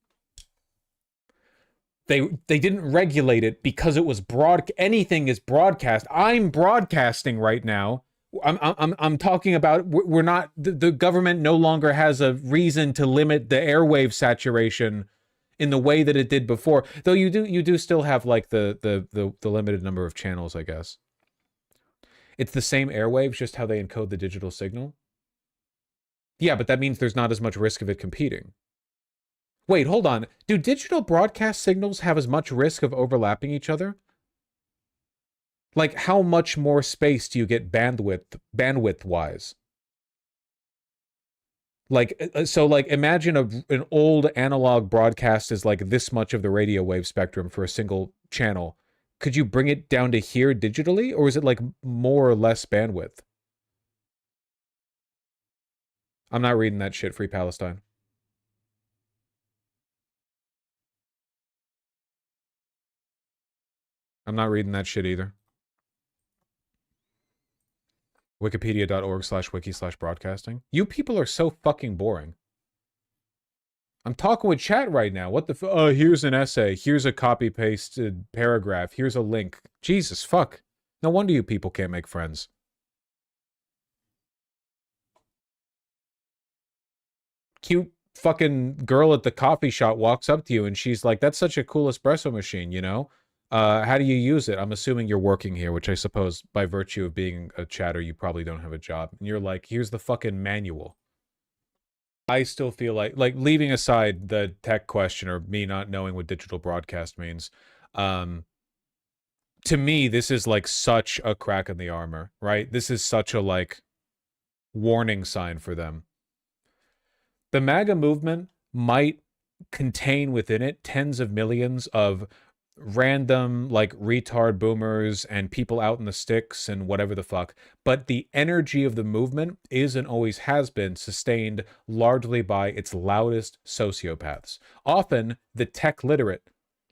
They didn't regulate it because it was anything is broadcast. I'm broadcasting right now. I'm talking about we're not the government no longer has a reason to limit the airwave saturation in the way that it did before. Though you do still have like the limited number of channels, I guess. It's the same airwaves, just how they encode the digital signal. Yeah, but that means there's not as much risk of it competing. Wait, hold on. Do digital broadcast signals have as much risk of overlapping each other? Like, how much more space do you get bandwidth-wise? Like, so like imagine an old analog broadcast is like this much of the radio wave spectrum for a single channel. Could you bring it down to here digitally, or is it like more or less bandwidth? I'm not reading that shit, Free Palestine. I'm not reading that shit either. Wikipedia.org/wiki/broadcasting. You people are so fucking boring. I'm talking with chat right now. What the here's an essay. Here's a copy-pasted paragraph. Here's a link. Jesus, fuck. No wonder you people can't make friends. Cute fucking girl at the coffee shop walks up to you and she's like, that's such a cool espresso machine, you know? How do you use it? I'm assuming you're working here, which I suppose by virtue of being a chatter, you probably don't have a job. And you're like, here's the fucking manual. I still feel like leaving aside the tech question or me not knowing what digital broadcast means, to me, this is like such a crack in the armor, right? This is such a like warning sign for them. The MAGA movement might contain within it tens of millions of random like retard boomers and people out in the sticks and whatever the fuck, but the energy of the movement is and always has been sustained largely by its loudest sociopaths, often the tech literate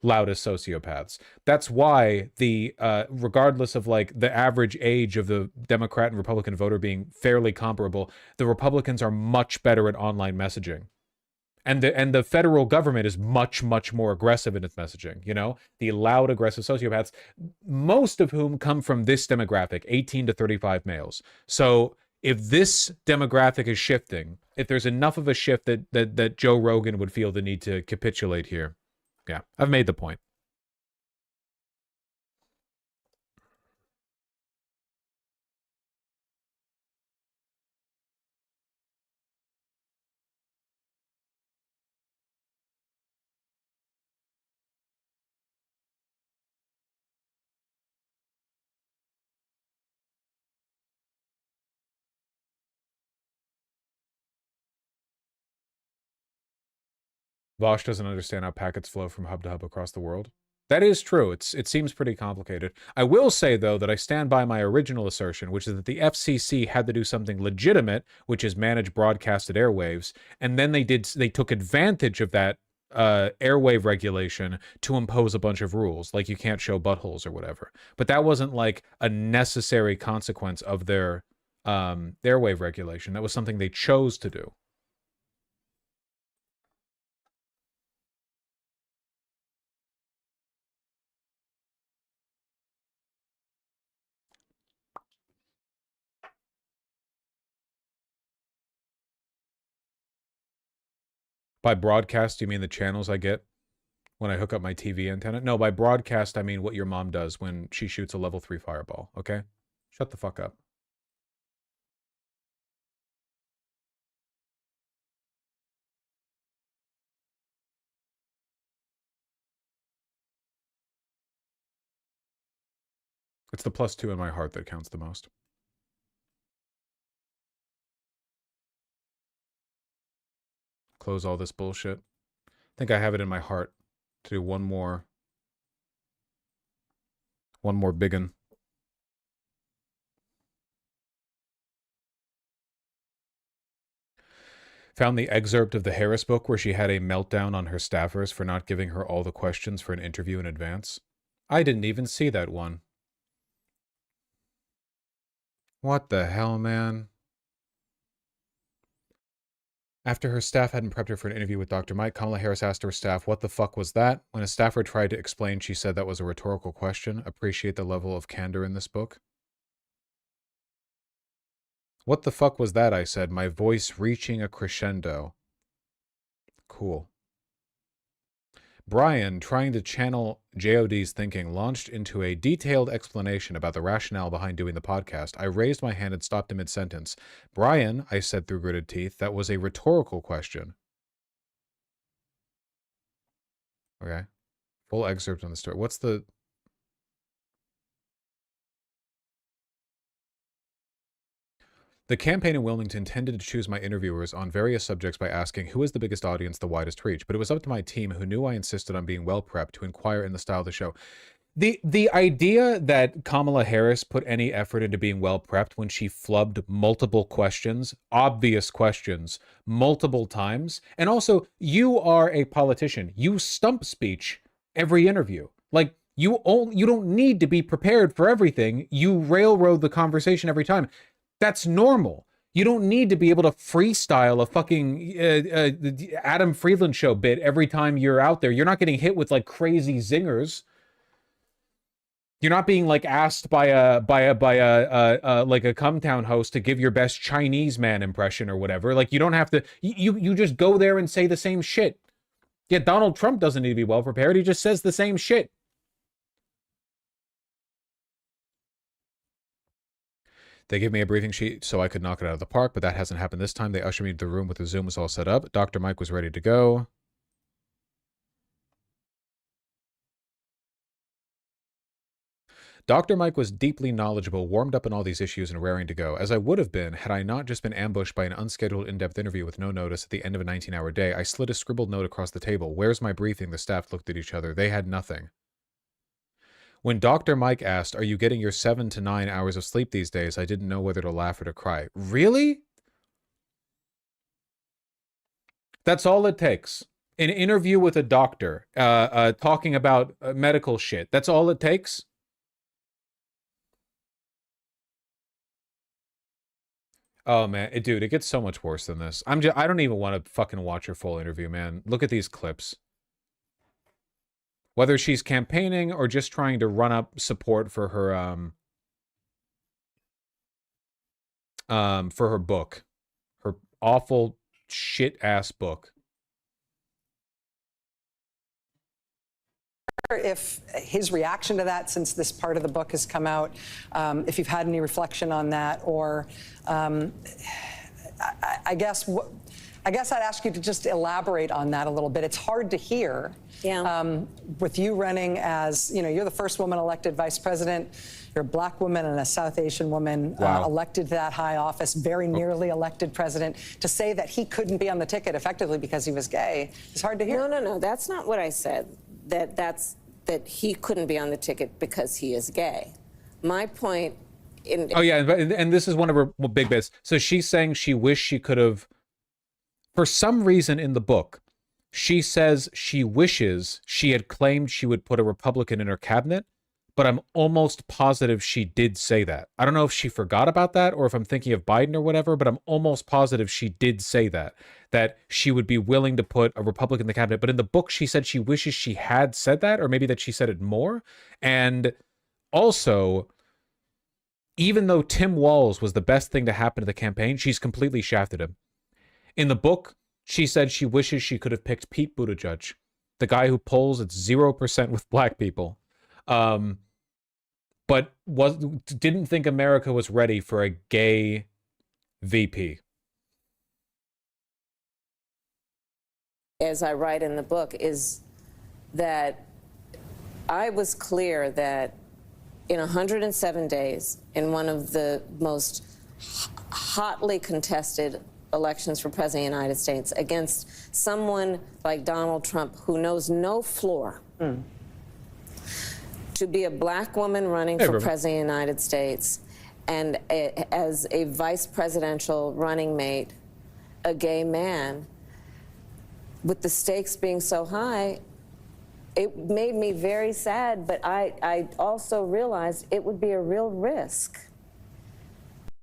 loudest sociopaths. That's why the regardless of like the average age of the Democrat and Republican voter being fairly comparable, the Republicans are much better at online messaging. And the federal government is much, much more aggressive in its messaging, you know? The loud, aggressive sociopaths, most of whom come from this demographic, 18 to 35 males. So if this demographic is shifting, if there's enough of a shift that Joe Rogan would feel the need to capitulate here, yeah, I've made the point. Vosh doesn't understand how packets flow from hub to hub across the world. That is true. It seems pretty complicated. I will say, though, that I stand by my original assertion, which is that the FCC had to do something legitimate, which is manage broadcasted airwaves, and then they took advantage of that airwave regulation to impose a bunch of rules, like you can't show buttholes or whatever. But that wasn't like a necessary consequence of their airwave regulation. That was something they chose to do. By broadcast, you mean the channels I get when I hook up my TV antenna? No, by broadcast, I mean what your mom does when she shoots a level 3 fireball, okay? Shut the fuck up. It's the +2 in my heart that counts the most. Close all this bullshit. I think I have it in my heart to do one more big one. Found the excerpt of the Harris book where she had a meltdown on her staffers for not giving her all the questions for an interview in advance. I didn't even see that one. What the hell, man? After her staff hadn't prepped her for an interview with Dr. Mike, Kamala Harris asked her staff, what the fuck was that? When a staffer tried to explain, she said that was a rhetorical question. Appreciate the level of candor in this book. What the fuck was that, I said, my voice reaching a crescendo. Cool. Brian, trying to channel JOD's thinking, launched into a detailed explanation about the rationale behind doing the podcast. I raised my hand and stopped him mid-sentence. Brian, I said through gritted teeth, that was a rhetorical question. Okay. Full excerpt on the story. What's the... The campaign in Wilmington tended to choose my interviewers on various subjects by asking who is the biggest audience, the widest reach, but it was up to my team, who knew I insisted on being well prepped, to inquire in the style of the show. The idea that Kamala Harris put any effort into being well prepped when she flubbed multiple questions, obvious questions, multiple times, and also, you are a politician. You stump speech every interview. Like, you don't need to be prepared for everything. You railroad the conversation every time. That's normal. You don't need to be able to freestyle a fucking Adam Friedland show bit every time you're out there. You're not getting hit with like crazy zingers. You're not being like asked by a like a Cumtown host to give your best Chinese man impression or whatever. Like, you don't have to. You just go there and say the same shit. Yeah, Donald Trump doesn't need to be well prepared. He just says the same shit. They gave me a briefing sheet so I could knock it out of the park, but that hasn't happened this time. They ushered me into the room with the Zoom was all set up. Dr. Mike was ready to go. Dr. Mike was deeply knowledgeable, warmed up in all these issues, and raring to go, as I would have been had I not just been ambushed by an unscheduled in-depth interview with no notice at the end of a 19-hour day. I slid a scribbled note across the table. Where's my briefing? The staff looked at each other. They had nothing. When Dr. Mike asked, are you getting your 7 to 9 hours of sleep these days? I didn't know whether to laugh or to cry. Really? That's all it takes. An interview with a doctor, talking about medical shit. That's all it takes? Oh, man. Dude, it gets so much worse than this. I don't even want to fucking watch her full interview, man. Look at these clips. Whether she's campaigning or just trying to run up support for her book. Her awful shit-ass book. If his reaction to that, since this part of the book has come out, if you've had any reflection on that, or I guess I'd ask you to just elaborate on that a little bit. It's hard to hear. Yeah. With you running as, you're the first woman elected vice president. You're a black woman and a South Asian woman. Wow. Elected to that high office, very nearly elected president. To say that he couldn't be on the ticket effectively because he was gay is hard to hear. No, that's not what I said. That he couldn't be on the ticket because he is gay. My point oh yeah, and this is one of her big bits. So she's saying she wished she could have, for some reason in the book, she says she wishes she had claimed she would put a Republican in her cabinet, but I'm almost positive she did say that. I don't know if she forgot about that or if I'm thinking of Biden or whatever, but I'm almost positive she did say that she would be willing to put a Republican in the cabinet. But in the book, she said she wishes she had said that, or maybe that she said it more. And also, even though Tim Walz was the best thing to happen to the campaign, she's completely shafted him. In the book, she said she wishes she could have picked Pete Buttigieg, the guy who polls at 0% with black people, but didn't think America was ready for a gay VP. As I write in the book, is that I was clear that in 107 days, in one of the most hotly contested elections for President of the United States, against someone like Donald Trump, who knows no floor, to be a black woman running for President of the United States, and as a vice presidential running mate, a gay man, with the stakes being so high, it made me very sad, but I also realized it would be a real risk.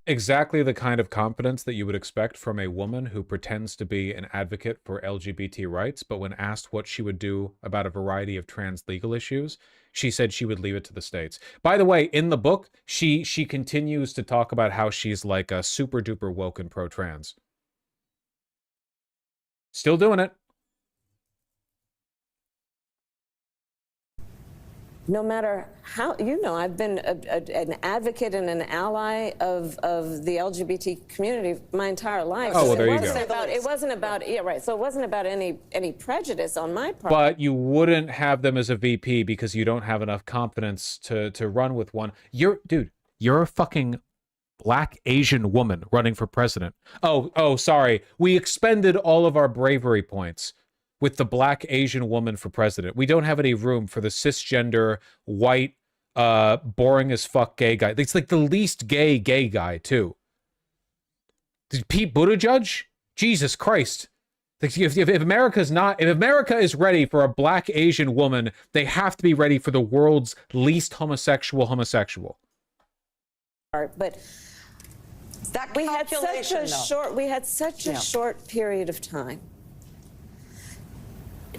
Exactly the kind of confidence that you would expect from a woman who pretends to be an advocate for LGBT rights, but when asked what she would do about a variety of trans legal issues, she said she would leave it to the states. By the way, in the book, she continues to talk about how she's like a super duper woke and pro-trans. Still doing it. No matter how, I've been an advocate and an ally of the LGBT community my entire life. Oh, well, there you go. It wasn't about, yeah, right. So it wasn't about any prejudice on my part. But you wouldn't have them as a VP because you don't have enough confidence to run with one. You're a fucking black Asian woman running for president. Oh, sorry. We expended all of our bravery points with the black Asian woman for president. We don't have any room for the cisgender, white, boring as fuck gay guy. It's like the least gay guy, too. Pete Buttigieg? Jesus Christ. If America is ready for a black Asian woman, they have to be ready for the world's least homosexual. But we had such a short period of time,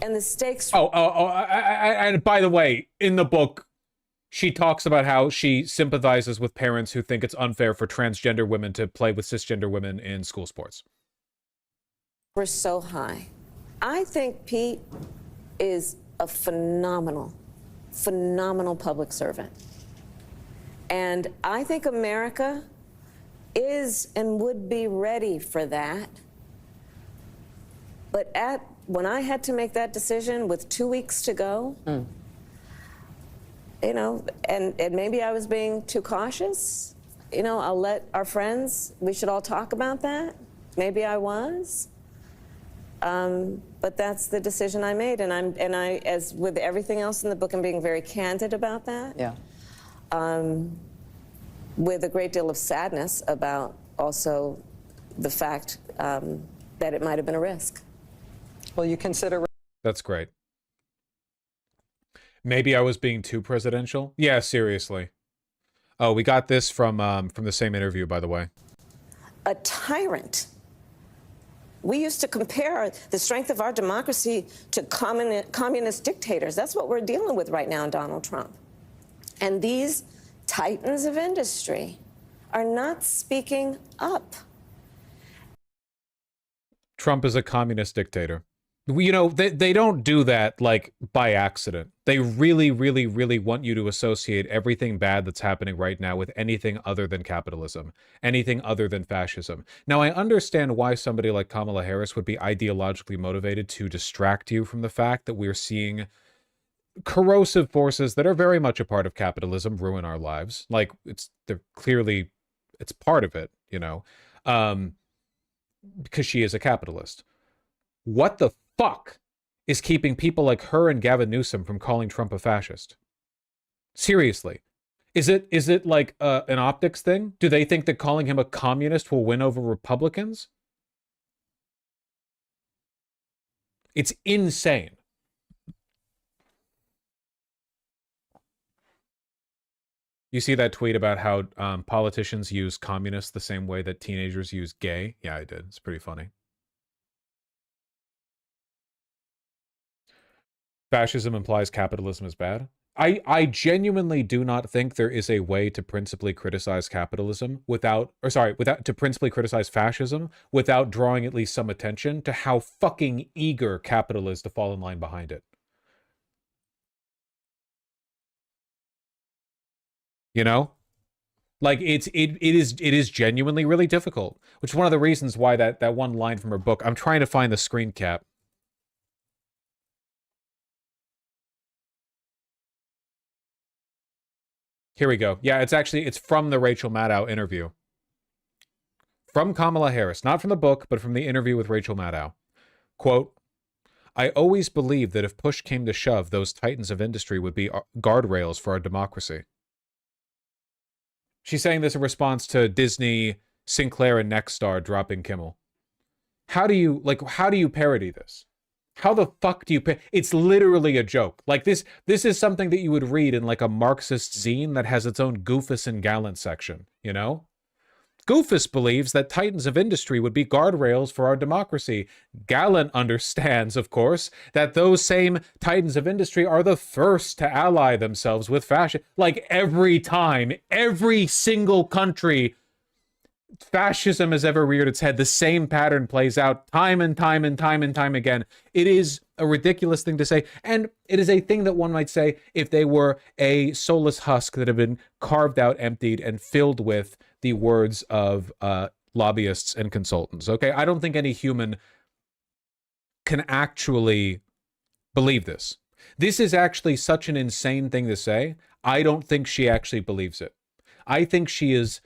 and the stakes. And by the way, in the book, she talks about how she sympathizes with parents who think it's unfair for transgender women to play with cisgender women in school sports. We're so high. I think Pete is a phenomenal public servant. And I think America is and would be ready for that. But when I had to make that decision with 2 weeks to go, you know, and maybe I was being too cautious, you know, I'll let our friends, we should all talk about that. Maybe I was. But that's the decision I made, and I, as with everything else in the book, I'm being very candid about that. Yeah. With a great deal of sadness about also the fact that it might have been a risk. Well, you consider. That's great. Maybe I was being too presidential. Yeah, seriously. Oh, we got this from the same interview, by the way. A tyrant. We used to compare the strength of our democracy to communist dictators. That's what we're dealing with right now in Donald Trump. And these titans of industry are not speaking up. Trump is a communist dictator. You know, they don't do that, like, by accident. They really, really, really want you to associate everything bad that's happening right now with anything other than capitalism, anything other than fascism. Now, I understand why somebody like Kamala Harris would be ideologically motivated to distract you from the fact that we're seeing corrosive forces that are very much a part of capitalism ruin our lives. Like, it's part of it, you know, because she is a capitalist. What the fuck is keeping people like her and Gavin Newsom from calling Trump a fascist? Seriously. Is it like an optics thing? Do they think that calling him a communist will win over Republicans? It's insane. You see that tweet about how politicians use communist the same way that teenagers use gay? Yeah, I did. It's pretty funny. Fascism implies capitalism is bad. I genuinely do not think there is a way to principally criticize capitalism to principally criticize fascism without drawing at least some attention to how fucking eager capital is to fall in line behind it. You know? Like, it is genuinely really difficult, which is one of the reasons why that one line from her book, I'm trying to find the screen cap. Here we go. Yeah, it's from the Rachel Maddow interview. From Kamala Harris, not from the book, but from the interview with Rachel Maddow. Quote, I always believed that if push came to shove, those titans of industry would be guardrails for our democracy. She's saying this in response to Disney, Sinclair, and Nexstar dropping Kimmel. How do you parody this? How the fuck do you it's literally a joke. Like, this is something that you would read in, like, a Marxist zine that has its own Goofus and Gallant section, you know? Goofus believes that titans of industry would be guardrails for our democracy. Gallant understands, of course, that those same titans of industry are the first to ally themselves with fascism. Like, every time, every single country fascism has ever reared its head, the same pattern plays out time and time and time and time again. It is a ridiculous thing to say, and it is a thing that one might say if they were a soulless husk that had been carved out, emptied, and filled with the words of lobbyists and consultants. Okay, I don't think any human can actually believe this. This is actually such an insane thing to say. I don't think she actually believes it. I think she is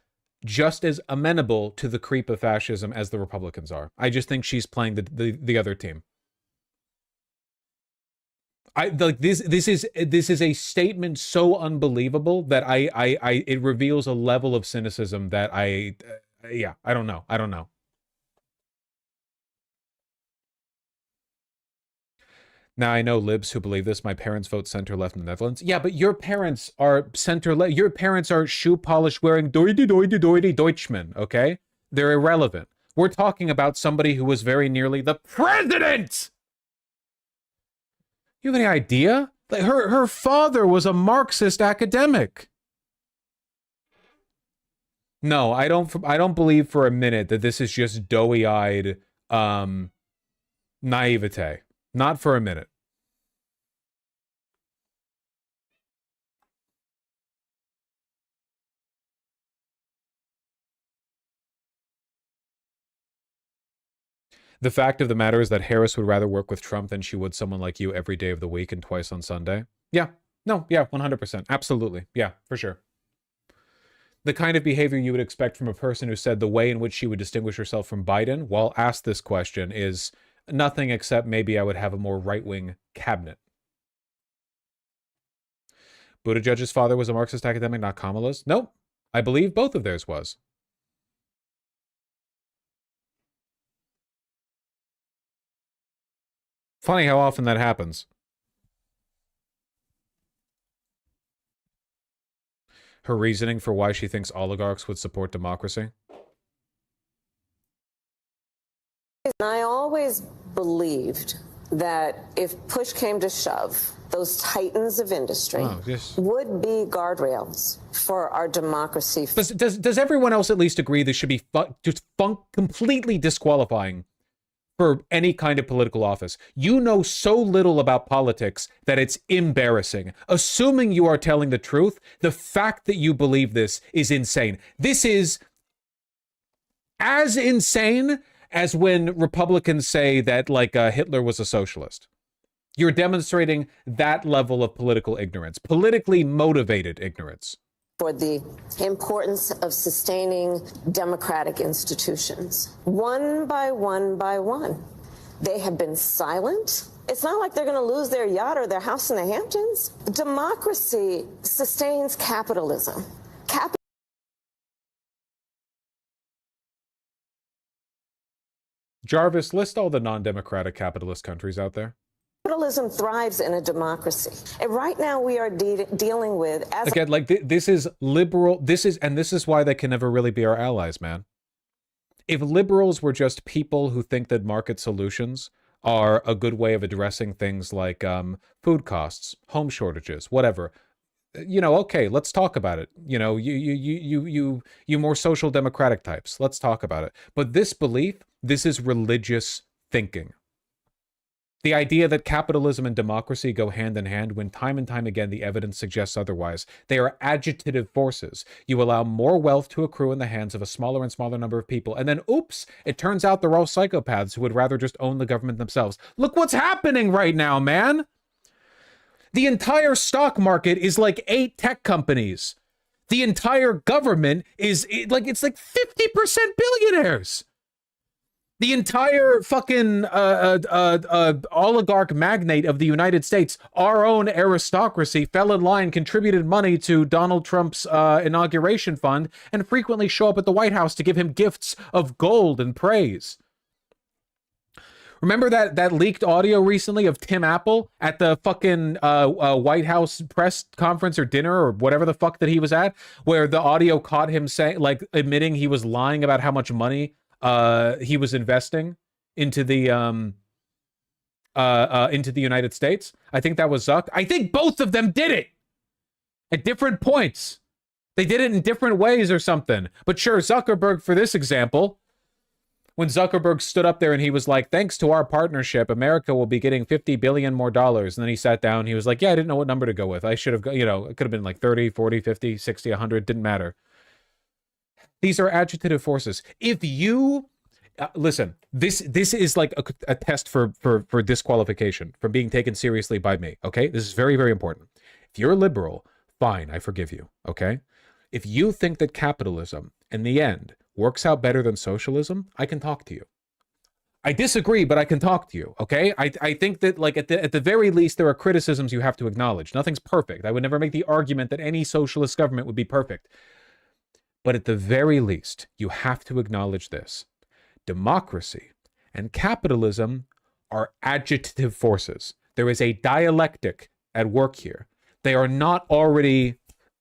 just as amenable to the creep of fascism as the Republicans are. I just think she's playing the other team. This is a statement so unbelievable that it reveals a level of cynicism that I don't know. Now, I know libs who believe this. My parents vote center-left in the Netherlands. Yeah, but your parents are center-left. Your parents are shoe-polish-wearing doity Deutschmen, okay? They're irrelevant. We're talking about somebody who was very nearly the president! You have any idea? Like, her father was a Marxist academic. No, I don't believe for a minute that this is just doughy-eyed naivete. Not for a minute. The fact of the matter is that Harris would rather work with Trump than she would someone like you every day of the week and twice on Sunday. Yeah. No, yeah, 100%. Absolutely. Yeah, for sure. The kind of behavior you would expect from a person who said the way in which she would distinguish herself from Biden while asked this question is nothing except maybe I would have a more right-wing cabinet. Buttigieg's father was a Marxist academic, not Kamala's? Nope. I believe both of theirs was. Funny how often that happens. Her reasoning for why she thinks oligarchs would support democracy? I always believed that if push came to shove, those titans of industry would be guardrails for our democracy. Does everyone else at least agree this should be completely disqualifying for any kind of political office? You know so little about politics that it's embarrassing. Assuming you are telling the truth, the fact that you believe this is insane. This is as insane as when Republicans say that, like, Hitler was a socialist. You're demonstrating that level of political ignorance, politically motivated ignorance. For the importance of sustaining democratic institutions. One by one by one. They have been silent. It's not like they're going to lose their yacht or their house in the Hamptons. Democracy sustains capitalism. Jarvis, list all the non-democratic capitalist countries out there. Capitalism thrives in a democracy. And right now we are dealing with... Again, like, this is liberal. This is why they can never really be our allies, man. If liberals were just people who think that market solutions are a good way of addressing things like food costs, home shortages, whatever, you know, okay, let's talk about it. You know, you more social democratic types, let's talk about it. But this belief, this is religious thinking. The idea that capitalism and democracy go hand in hand when time and time again the evidence suggests otherwise. They are agitative forces. You allow more wealth to accrue in the hands of a smaller and smaller number of people, and then, oops, it turns out they're all psychopaths who would rather just own the government themselves. Look what's happening right now, man! The entire stock market is like 8 tech companies. The entire government is like, it's like 50% billionaires. The entire fucking oligarch magnate of the United States, our own aristocracy, fell in line, contributed money to Donald Trump's inauguration fund, and frequently show up at the White House to give him gifts of gold and praise. Remember that leaked audio recently of Tim Apple at the fucking White House press conference or dinner or whatever the fuck that he was at, where the audio caught him saying, like, admitting he was lying about how much money he was investing into the United States? I think that was Zuck. I think both of them did it at different points. They did it in different ways or something. But sure, Zuckerberg, for this example, when Zuckerberg stood up there and he was like, thanks to our partnership, America will be getting $50 billion more. And then he sat down, he was like, yeah, I didn't know what number to go with. I should have, you know, it could have been like 30, 40, 50, 60, 100, didn't matter. These are agitative forces. If you listen, this is like a test for disqualification from being taken seriously by me. Okay, this is very, very important. If you're a liberal, fine, I forgive you. Okay, if you think that capitalism in the end, works out better than socialism, I can talk to you. I disagree, but I can talk to you, okay? I think that, like, at the very least, there are criticisms you have to acknowledge. Nothing's perfect. I would never make the argument that any socialist government would be perfect. But at the very least, you have to acknowledge this. Democracy and capitalism are adjective forces. There is a dialectic at work here. They are not already...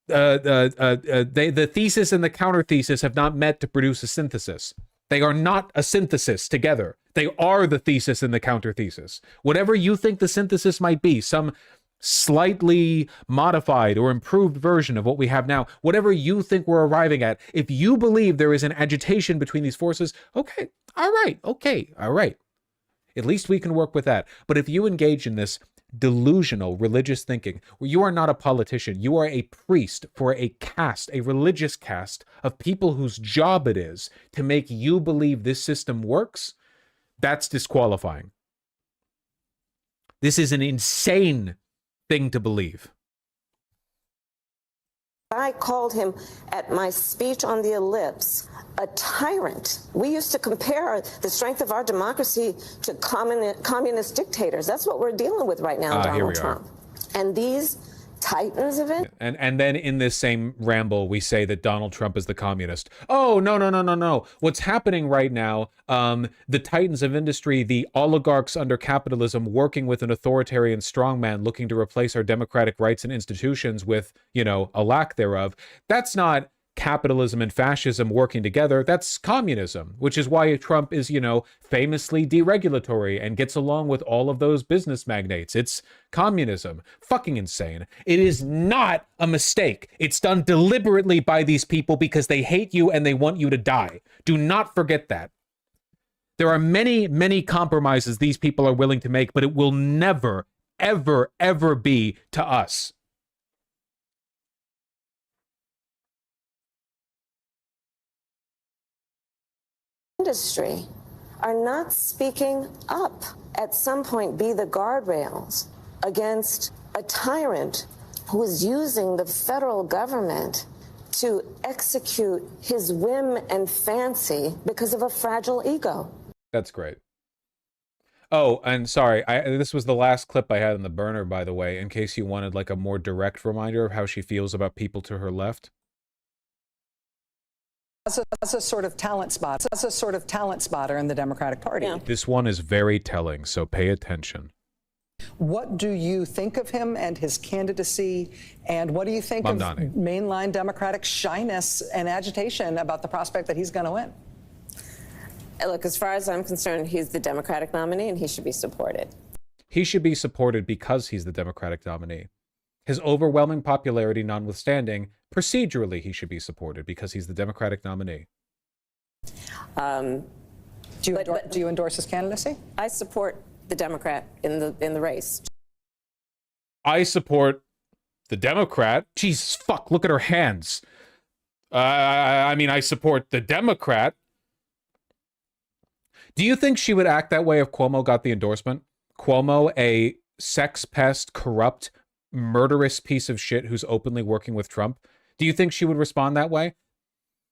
the thesis and the counter-thesis have not met to produce a synthesis. They are not a synthesis together. They are the thesis and the counter-thesis. Whatever you think the synthesis might be, some slightly modified or improved version of what we have now, whatever you think we're arriving at, if you believe there is an agitation between these forces, okay, all right, all right. At least we can work with that. But if you engage in this delusional religious thinking, where you are not a politician, you are a priest for a caste, a religious caste of people whose job it is to make you believe this system works, that's disqualifying. This is an insane thing to believe. I called him at my speech on the ellipse a tyrant. We used to compare the strength of our democracy to communist dictators. That's what we're dealing with right now, Donald Trump. And these titans of it. And then in this same ramble, we say that Donald Trump is the communist. Oh, no. What's happening right now, the titans of industry, the oligarchs under capitalism working with an authoritarian strongman looking to replace our democratic rights and institutions with, you know, a lack thereof. That's not capitalism and fascism working together. That's communism, which is why Trump is, you know, famously deregulatory and gets along with all of those business magnates. It's communism. Fucking insane. It is not a mistake. It's done deliberately by these people because they hate you and they want you to die. Do not forget that. There are many, many compromises these people are willing to make, but it will never, ever, ever be to us. Industry are not speaking up. At some point, be the guardrails against a tyrant who is using the federal government to execute his whim and fancy because of a fragile ego. That's great. Oh, and sorry, this was the last clip I had in the burner, by the way, in case you wanted like a more direct reminder of how she feels about people to her left. That's a sort of talent spot. That's a sort of talent spotter in the Democratic Party. Yeah. This one is very telling, so pay attention. What do you think of him and his candidacy? And what do you think of mainline Democratic shyness and agitation about the prospect that he's going to win? Look, as far as I'm concerned, he's the Democratic nominee and he should be supported. He should be supported because he's the Democratic nominee. His overwhelming popularity notwithstanding, procedurally he should be supported because he's the Democratic nominee. Do you endorse his candidacy? I support the Democrat in the race. I support the Democrat. Jesus fuck, look at her hands. I mean, I support the Democrat. Do you think she would act that way if Cuomo got the endorsement? Cuomo, a sex pest, corrupt, murderous piece of shit who's openly working with Trump. Do you think she would respond that way?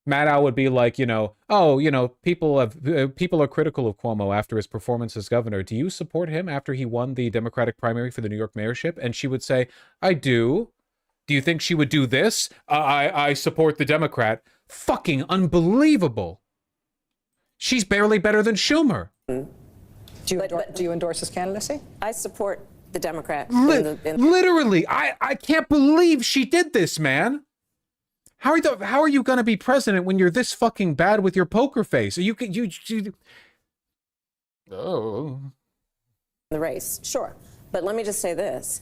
Maddow would be like, you know, oh, you know, people are critical of Cuomo after his performance as governor. Do you support him after he won the Democratic primary for the New York mayorship? And she would say, I do. Do you think she would do this? I support the Democrat. Fucking unbelievable. She's barely better than Schumer. Do you endorse his candidacy? I support the Democrat. Literally, I can't believe she did this, man. How are you going to be president when you're this fucking bad with your poker face? Oh. The race, sure. But let me just say this.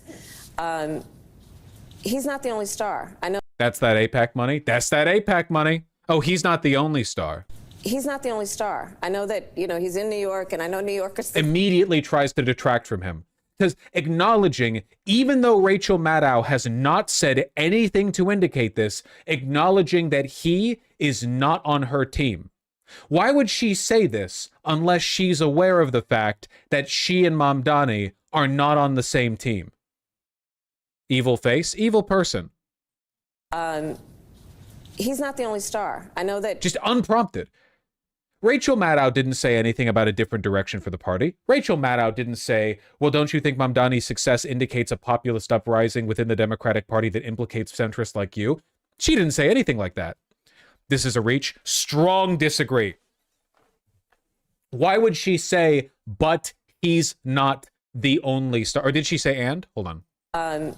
He's not the only star. I know. That's that AIPAC money? That's that AIPAC money. Oh, he's not the only star. He's not the only star. I know that, you know, he's in New York, and I know New Yorkers immediately tries to detract from him. Because acknowledging, even though Rachel Maddow has not said anything to indicate this, acknowledging that he is not on her team. Why would she say this unless she's aware of the fact that she and Mamdani are not on the same team? Evil face, evil person. He's not the only star. I know that. Just unprompted. Rachel Maddow didn't say anything about a different direction for the party. Rachel Maddow didn't say, well, don't you think Mamdani's success indicates a populist uprising within the Democratic Party that implicates centrists like you? She didn't say anything like that. This is a reach. Strong disagree. Why would she say, but he's not the only star? Or did she say and? Hold on.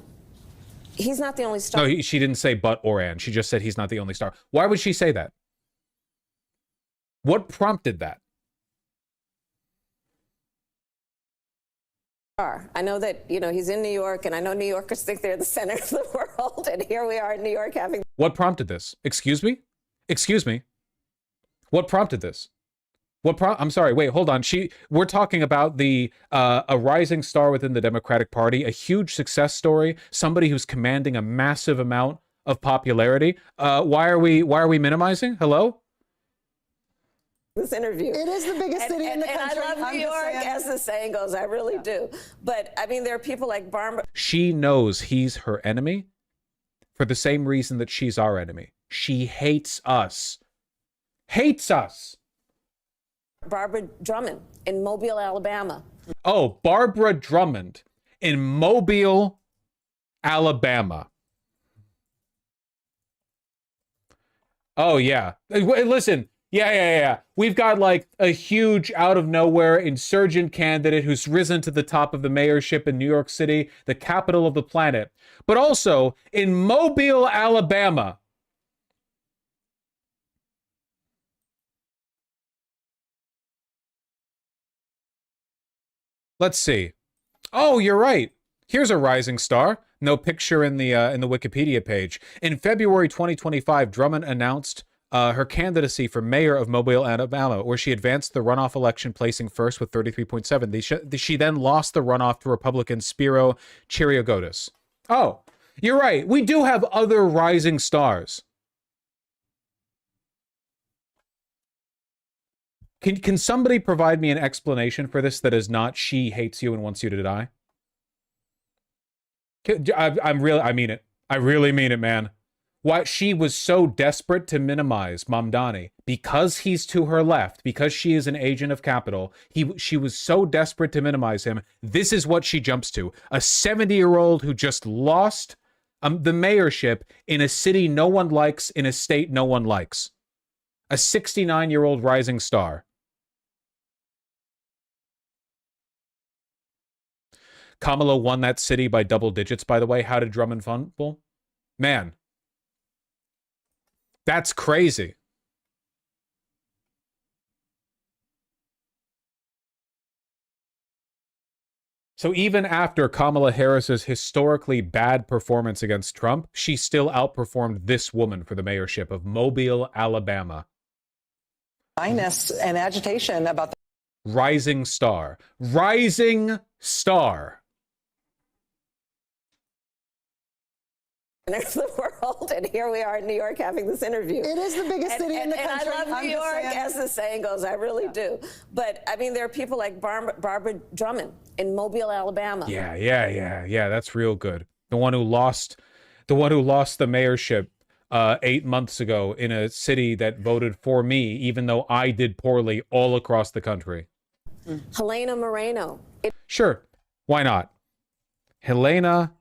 He's not the only star. No, she didn't say but or and. She just said he's not the only star. Why would she say that? What prompted that? I know that, he's in New York, and I know New Yorkers think they're the center of the world, and here we are in New York having... What prompted this? Excuse me? Excuse me? What prompted this? I'm sorry, wait, hold on. We're talking about a rising star within the Democratic Party, a huge success story, somebody who's commanding a massive amount of popularity. Why are we minimizing? Hello? This interview. It is the biggest city in the country. And I love New York, as the saying goes. I really do. But I mean, there are people like Barbara. She knows he's her enemy for the same reason that she's our enemy. She hates us. Hates us. Barbara Drummond in Mobile, Alabama. Oh, Barbara Drummond in Mobile, Alabama. Oh, yeah. Listen. Yeah. We've got like a huge out of nowhere insurgent candidate who's risen to the top of the mayorship in New York City, the capital of the planet. But also in Mobile, Alabama. Let's see. Oh, you're right. Here's a rising star. No picture in the Wikipedia page. In February 2025, Drummond announced her candidacy for mayor of Mobile, Alabama, where she advanced the runoff election, placing first with 33.7. She then lost the runoff to Republican Spiro Chiriogodis. Oh, you're right. We do have other rising stars. Can somebody provide me an explanation for this that is not she hates you and wants you to die? I mean it. I really mean it, man. Why she was so desperate to minimize Mamdani because he's to her left, because she is an agent of capital. She was so desperate to minimize him. This is what she jumps to. A 70-year-old who just lost the mayorship in a city no one likes, in a state no one likes. A 69-year-old rising star. Kamala won that city by double digits, by the way. How did Drummond fumble? Man. That's crazy. So even after Kamala Harris's historically bad performance against Trump, she still outperformed this woman for the mayorship of Mobile, Alabama. Minus and agitation about the rising star. Rising star. Of the world, and here we are in New York having this interview. It is the biggest city in the country. And I love New York, as the saying goes. I really do. But I mean, there are people like Barbara Drummond in Mobile, Alabama. Yeah. That's real good. The one who lost the mayorship 8 months ago in a city that voted for me, even though I did poorly all across the country. Helena Moreno. Sure, why not? Helena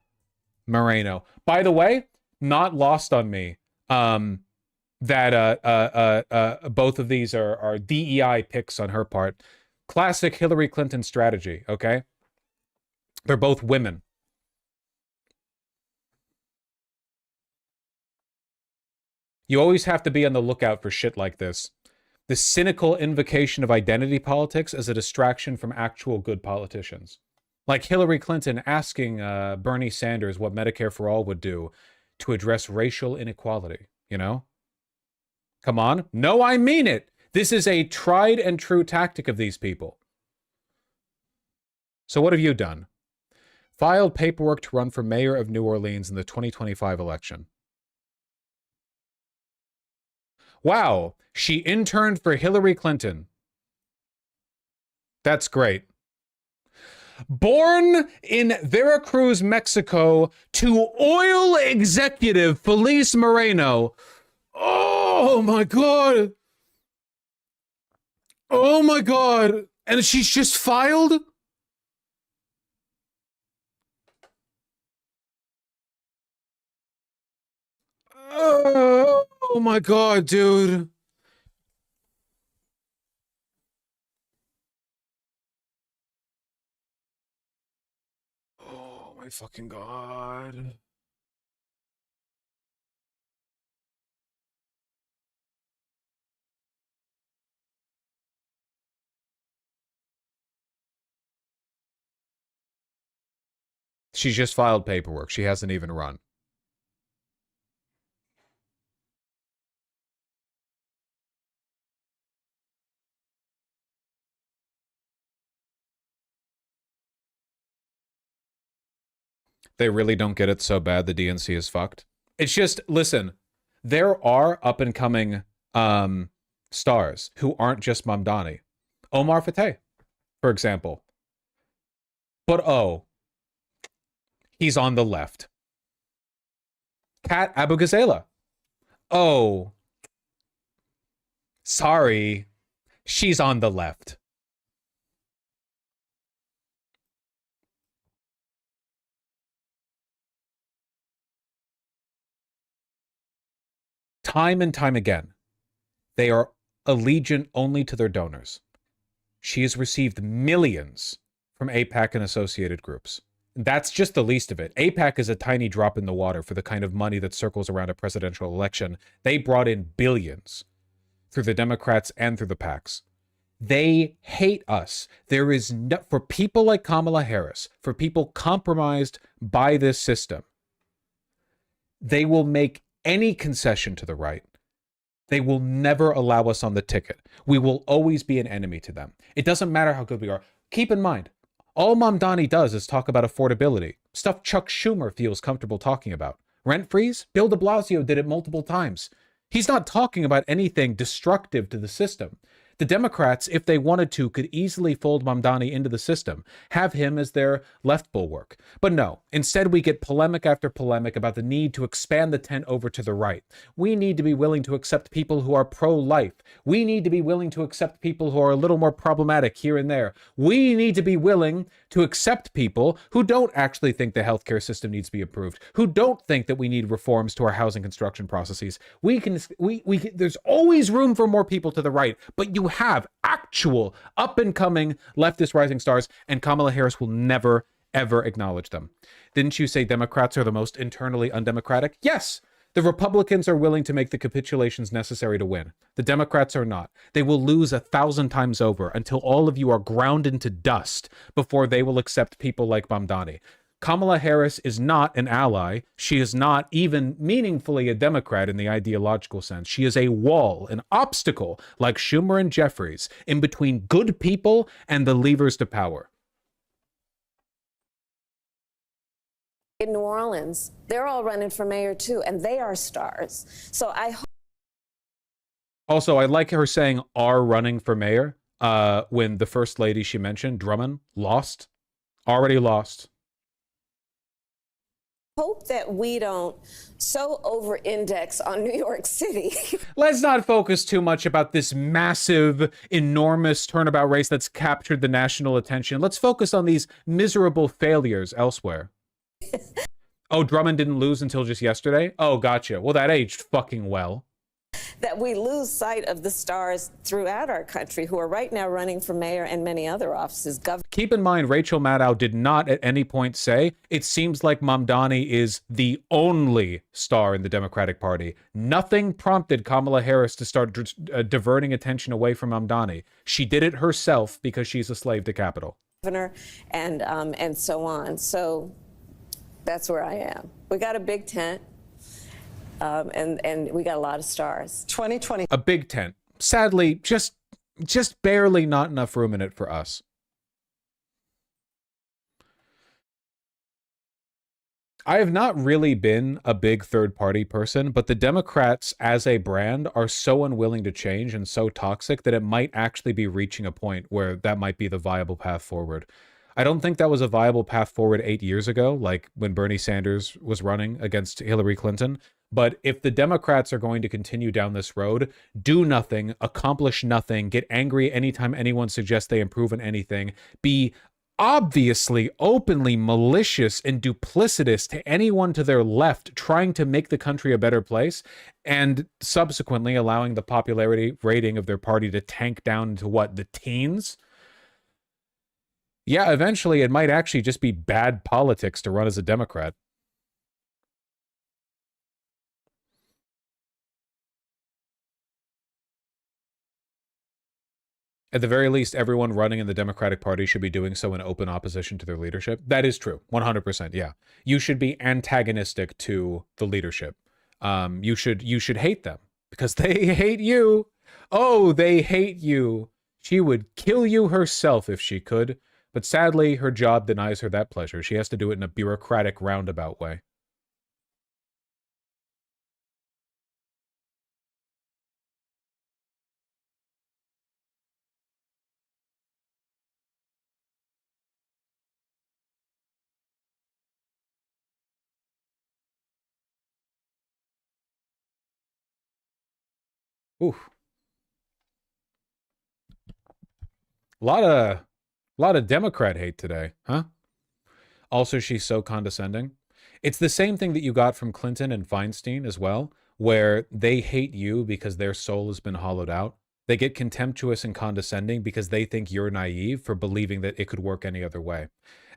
Moreno. By the way, not lost on me that both of these are DEI picks on her part. Classic Hillary Clinton strategy, okay? They're both women. You always have to be on the lookout for shit like this. The cynical invocation of identity politics as a distraction from actual good politicians. Like Hillary Clinton asking Bernie Sanders what Medicare for All would do to address racial inequality, you know? Come on. No, I mean it. This is a tried and true tactic of these people. So what have you done? Filed paperwork to run for mayor of New Orleans in the 2025 election. Wow, she interned for Hillary Clinton. That's great. Born in Veracruz, Mexico, to oil executive Feliz Moreno. Oh my God. Oh my God. And she's just filed? Oh my God, dude. Oh my fucking God. She's just filed paperwork. She hasn't even run. They really don't get it so bad the DNC is fucked. It's just, listen, there are up-and-coming stars who aren't just Mamdani. Omar Fateh, for example. But oh, he's on the left. Kat Abu Ghazala. Oh, sorry, she's on the left. Time and time again, they are allegiant only to their donors. She has received millions from AIPAC and associated groups. That's just the least of it. AIPAC is a tiny drop in the water for the kind of money that circles around a presidential election. They brought in billions through the Democrats and through the PACs. They hate us. There is no, for people like Kamala Harris, for people compromised by this system, they will make any concession to the right. They will never allow us on the ticket. We will always be an enemy to them. It doesn't matter how good we are. Keep in mind, all Mamdani does is talk about affordability, stuff Chuck Schumer feels comfortable talking about. Rent freeze? Bill de Blasio did it multiple times. He's not talking about anything destructive to the system. The Democrats, if they wanted to, could easily fold Mamdani into the system, have him as their left bulwark. But no, instead we get polemic after polemic about the need to expand the tent over to the right. We need to be willing to accept people who are pro-life. We need to be willing to accept people who are a little more problematic here and there. We need to be willing to accept people who don't actually think the healthcare system needs to be improved, who don't think that we need reforms to our housing construction processes. There's always room for more people to the right, but you have actual up-and-coming leftist rising stars, and Kamala Harris will never, ever acknowledge them. Didn't you say Democrats are the most internally undemocratic? Yes! The Republicans are willing to make the capitulations necessary to win. The Democrats are not. They will lose 1,000 times over until all of you are ground into dust before they will accept people like Mamdani. Kamala Harris is not an ally. She is not even meaningfully a Democrat in the ideological sense. She is a wall, an obstacle, like Schumer and Jeffries, in between good people and the levers to power. In New Orleans, they're all running for mayor too, and they are stars. So I hope. Also, I like her saying are running for mayor when the first lady she mentioned, Drummond, lost. Already lost. Hope that we don't so over-index on New York City. Let's not focus too much about this massive, enormous turnabout race that's captured the national attention. Let's focus on these miserable failures elsewhere. Oh, Drummond didn't lose until just yesterday? Oh, gotcha. Well, that aged fucking well. That we lose sight of the stars throughout our country who are right now running for mayor and many other offices. Keep in mind, Rachel Maddow did not at any point say, it seems like Mamdani is the only star in the Democratic Party. Nothing prompted Kamala Harris to start diverting attention away from Mamdani. She did it herself because she's a slave to capital. Governor and so on. So that's where I am. We got a big tent. And we got a lot of stars. 2020. A big tent. Sadly, just barely not enough room in it for us. I have not really been a big third-party person, but the Democrats as a brand are so unwilling to change and so toxic that it might actually be reaching a point where that might be the viable path forward. I don't think that was a viable path forward 8 years ago, like when Bernie Sanders was running against Hillary Clinton. But if the Democrats are going to continue down this road, do nothing, accomplish nothing, get angry anytime anyone suggests they improve on anything, be obviously openly malicious and duplicitous to anyone to their left trying to make the country a better place, and subsequently allowing the popularity rating of their party to tank down into what, the teens? Yeah, eventually it might actually just be bad politics to run as a Democrat. At the very least, everyone running in the Democratic Party should be doing so in open opposition to their leadership. That is true. 100%. Yeah. You should be antagonistic to the leadership. You should hate them because they hate you. Oh, they hate you. She would kill you herself if she could. But sadly, her job denies her that pleasure. She has to do it in a bureaucratic, roundabout way. Oof. A lot of Democrat hate today, huh? Also, she's so condescending. It's the same thing that you got from Clinton and Feinstein as well, where they hate you because their soul has been hollowed out. They get contemptuous and condescending because they think you're naive for believing that it could work any other way.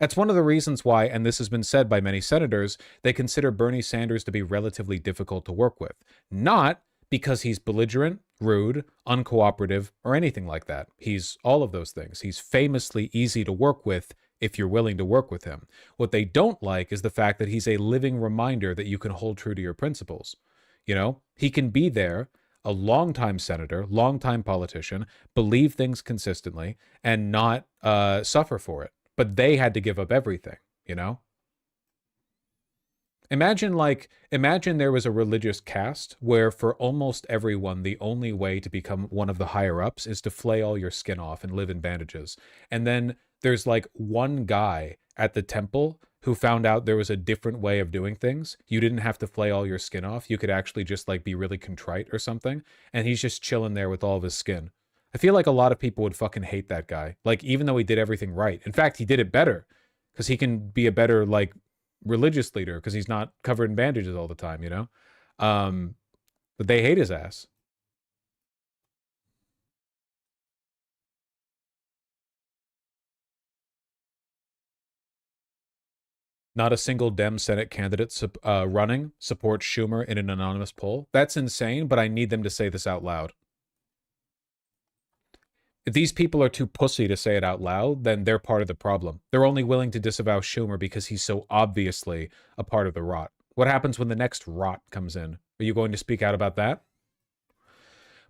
That's one of the reasons why, and this has been said by many senators, they consider Bernie Sanders to be relatively difficult to work with. Not because he's belligerent, rude, uncooperative, or anything like that. He's all of those things. He's famously easy to work with if you're willing to work with him. What they don't like is the fact that he's a living reminder that you can hold true to your principles. You know, he can be there, a longtime senator, longtime politician, believe things consistently, and not suffer for it. But they had to give up everything, you know? Imagine there was a religious caste where for almost everyone, the only way to become one of the higher ups is to flay all your skin off and live in bandages. And then there's like one guy at the temple who found out there was a different way of doing things. You didn't have to flay all your skin off. You could actually just like be really contrite or something. And he's just chilling there with all of his skin. I feel like a lot of people would fucking hate that guy. Like, even though he did everything right. In fact, he did it better because he can be a better, like, religious leader because he's not covered in bandages all the time, you know? But they hate his ass. Not a single Dem Senate candidate running supports Schumer in an anonymous poll. That's insane, but I need them to say this out loud. If these people are too pussy to say it out loud, then they're part of the problem. They're only willing to disavow Schumer because he's so obviously a part of the rot. What happens when the next rot comes in? Are you going to speak out about that?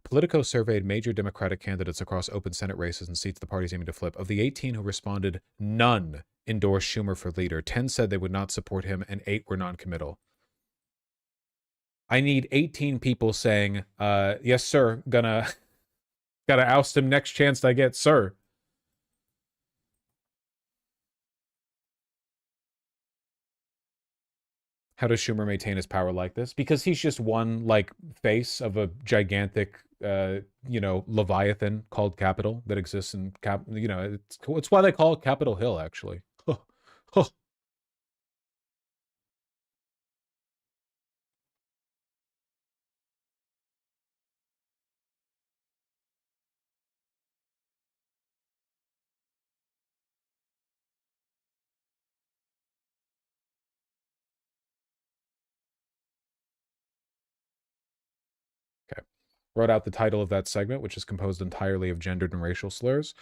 Politico surveyed major Democratic candidates across open Senate races and seats the party's aiming to flip. Of the 18 who responded, none endorsed Schumer for leader. 10 said they would not support him, and 8 were non-committal. I need 18 people saying, yes, sir, gotta oust him next chance I get, sir. How does Schumer maintain his power like this? Because he's just one, like, face of a gigantic, you know, Leviathan called Capitol that exists in, you know, it's why they call it Capitol Hill, actually. Okay. Wrote out the title of that segment, which is composed entirely of gendered and racial slurs.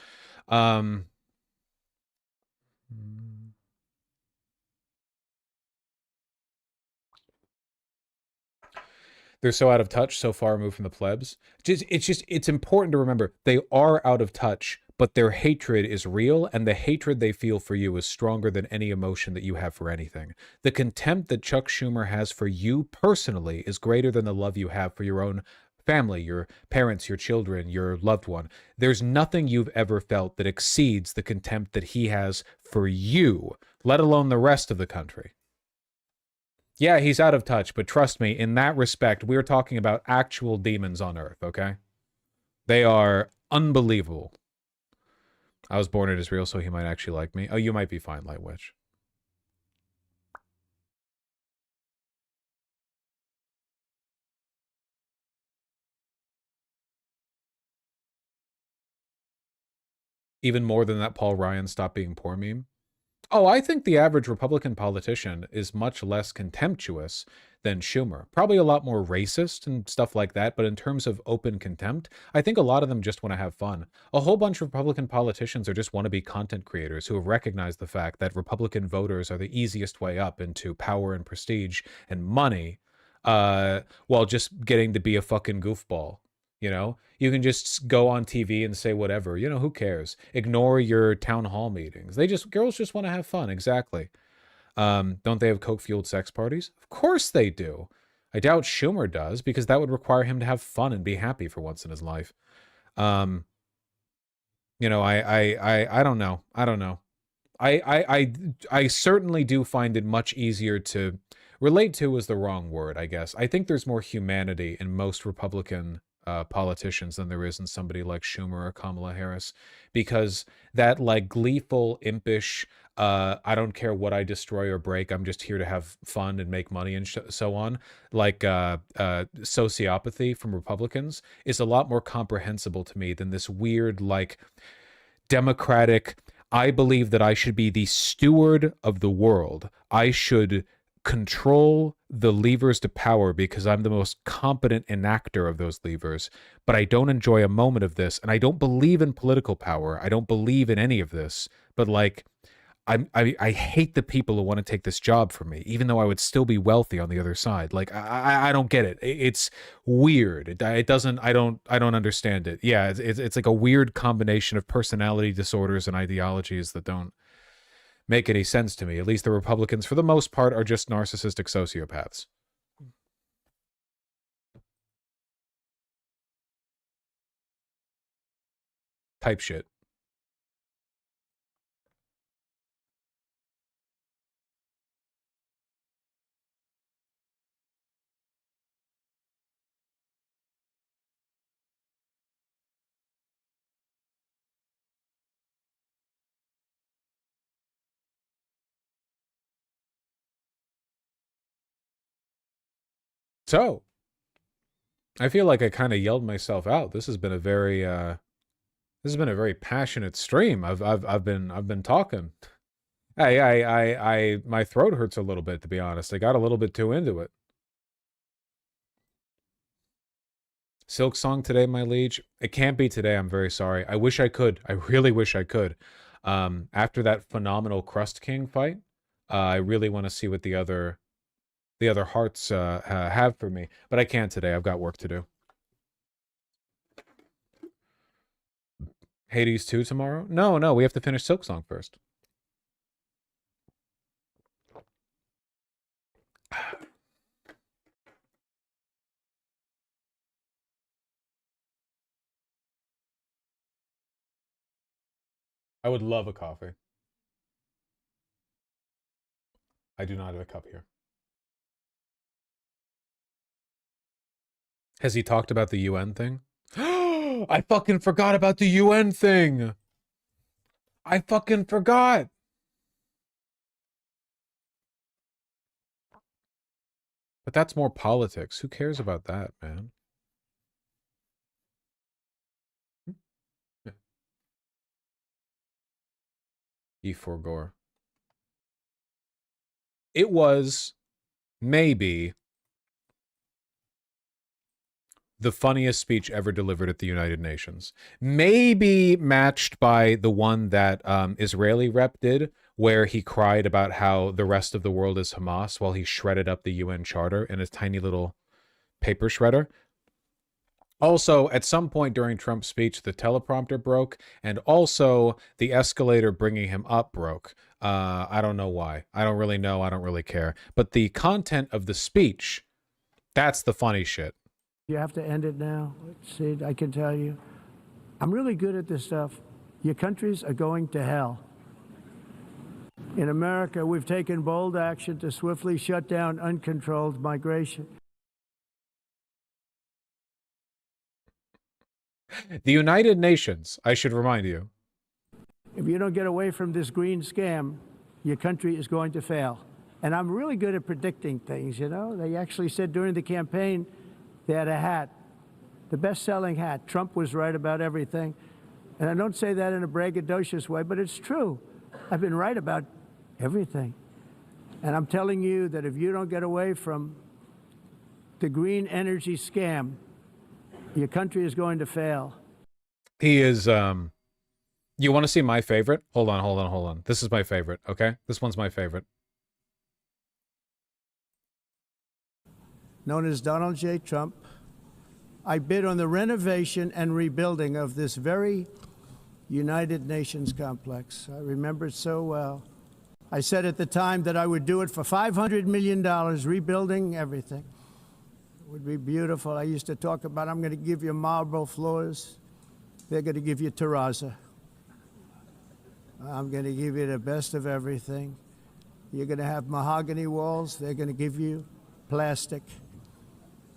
They're so out of touch, so far removed from the plebs. It's important to remember they are out of touch, but their hatred is real, and the hatred they feel for you is stronger than any emotion that you have for anything. The contempt that Chuck Schumer has for you personally is greater than the love you have for your own family, your parents, your children, your loved one. There's nothing you've ever felt that exceeds the contempt that he has for you, let alone the rest of the country. Yeah, he's out of touch, but trust me, in that respect, we're talking about actual demons on Earth, okay? They are unbelievable. I was born in Israel, so he might actually like me. Oh, you might be fine, Light Witch. Even more than that Paul Ryan stop being poor meme. Oh, I think the average Republican politician is much less contemptuous than Schumer. Probably a lot more racist and stuff like that, but in terms of open contempt, I think a lot of them just want to have fun. A whole bunch of Republican politicians are just wannabe content creators who have recognized the fact that Republican voters are the easiest way up into power and prestige and money, while just getting to be a fucking goofball. You know, you can just go on TV and say whatever, you know, who cares? Ignore your town hall meetings. Girls just want to have fun. Exactly. Don't they have coke-fueled sex parties? Of course they do. I doubt Schumer does, because that would require him to have fun and be happy for once in his life. You know, I don't know. I don't know. I certainly do find it much easier to relate to is the wrong word, I guess. I think there's more humanity in most Republican politicians than there is in somebody like Schumer or Kamala Harris, because that like gleeful, impish, I don't care what I destroy or break, I'm just here to have fun and make money and so on, like sociopathy from Republicans is a lot more comprehensible to me than this weird like democratic, I believe that I should be the steward of the world. I should control the levers to power because I'm the most competent enactor of those levers, but I don't enjoy a moment of this, and I don't believe in political power. I don't believe in any of this, but like, I hate the people who want to take this job from me, even though I would still be wealthy on the other side. Like, I don't get it. It's weird. It doesn't, I don't understand it. Yeah, it's like a weird combination of personality disorders and ideologies that don't make any sense to me. At least the Republicans, for the most part, are just narcissistic sociopaths. Type shit. So, I feel like I kind of yelled myself out. This has been a very passionate stream. I've been talking. My throat hurts a little bit, to be honest. I got a little bit too into it. Silk song today, my liege. It can't be today. I'm very sorry. I wish I could. I really wish I could. After that phenomenal Crust King fight, I really want to see what the other hearts have for me, but I can't today. I've got work to do. Hades 2 tomorrow? No, we have to finish Silk Song first. I would love a coffee. I do not have a cup here. Has he talked about the UN thing? I fucking forgot about the UN thing. I fucking forgot. But that's more politics. Who cares about that, man? E4 Gore. It was maybe the funniest speech ever delivered at the United Nations. Maybe matched by the one that Israeli rep did, where he cried about how the rest of the world is Hamas while he shredded up the UN Charter in his tiny little paper shredder. Also, at some point during Trump's speech, the teleprompter broke, and also the escalator bringing him up broke. I don't know why. I don't really know. I don't really care. But the content of the speech, that's the funny shit. You have to end it now. See, I can tell you. I'm really good at this stuff. Your countries are going to hell. In America, we've taken bold action to swiftly shut down uncontrolled migration. The United Nations, I should remind you. If you don't get away from this green scam, your country is going to fail. And I'm really good at predicting things, you know. They actually said during the campaign they had a hat, the best-selling hat. Trump was right about everything. And I don't say that in a braggadocious way, but it's true. I've been right about everything. And I'm telling you that if you don't get away from the green energy scam, your country is going to fail. He is, you want to see my favorite? Hold on. This is my favorite, okay? This one's my favorite. Known as Donald J. Trump, I bid on the renovation and rebuilding of this very United Nations complex. I remember it so well. I said at the time that I would do it for $500 million, rebuilding everything. It would be beautiful. I used to talk about, I'm going to give you marble floors. They're going to give you terrazzo. I'm going to give you the best of everything. You're going to have mahogany walls. They're going to give you plastic.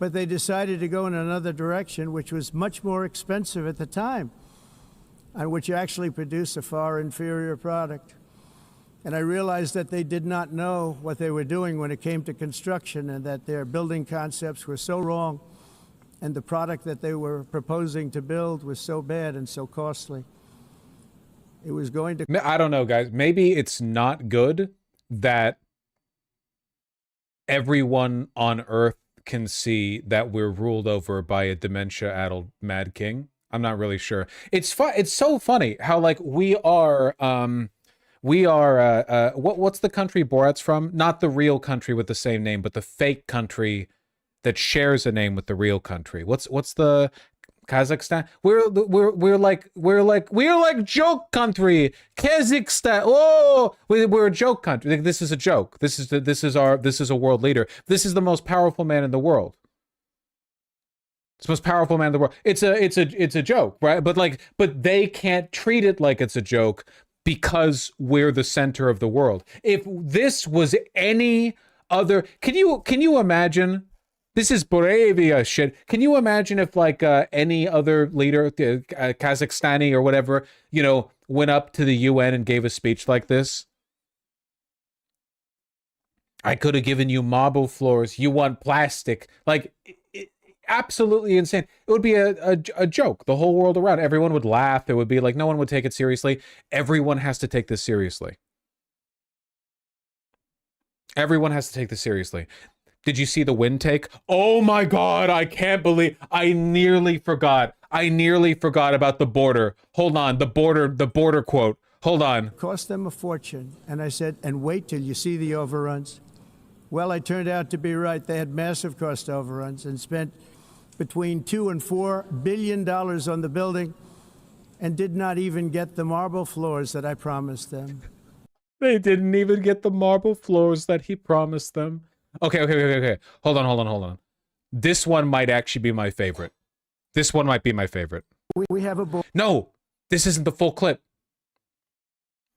But they decided to go in another direction, which was much more expensive at the time, and which actually produced a far inferior product. And I realized that they did not know what they were doing when it came to construction, and that their building concepts were so wrong, and the product that they were proposing to build was so bad and so costly. It was going to... I don't know, guys. Maybe it's not good that everyone on Earth can see that we're ruled over by a dementia-addled mad king. I'm not really sure. It's so funny how, like, we are what's the country Borat's from? Not the real country with the same name, but the fake country that shares a name with the real country. What's the Kazakhstan? We're like joke country. Kazakhstan. Oh, we're a joke country. This is a joke. This is a world leader. This is the most powerful man in the world. It's the most powerful man in the world. It's a joke, right? But they can't treat it like it's a joke because we're the center of the world. If this was any other, can you imagine? This is Boravia shit. Can you imagine if like any other leader, Kazakhstani or whatever, you know, went up to the UN and gave a speech like this? I could have given you marble floors. You want plastic. Like, absolutely insane. It would be a joke. The whole world around. Everyone would laugh. It would be like no one would take it seriously. Everyone has to take this seriously. Everyone has to take this seriously. Did you see the wind take? Oh my God, I can't believe, I nearly forgot. I nearly forgot about the border. Hold on, the border quote. Hold on. Cost them a fortune. And I said, and wait till you see the overruns. Well, I turned out to be right. They had massive cost overruns and spent between $2 and $4 billion on the building and did not even get the marble floors that I promised them. They didn't even get the marble floors that he promised them. Okay. Hold on. This one might actually be my favorite. This one might be my favorite. We have a... No, this isn't the full clip.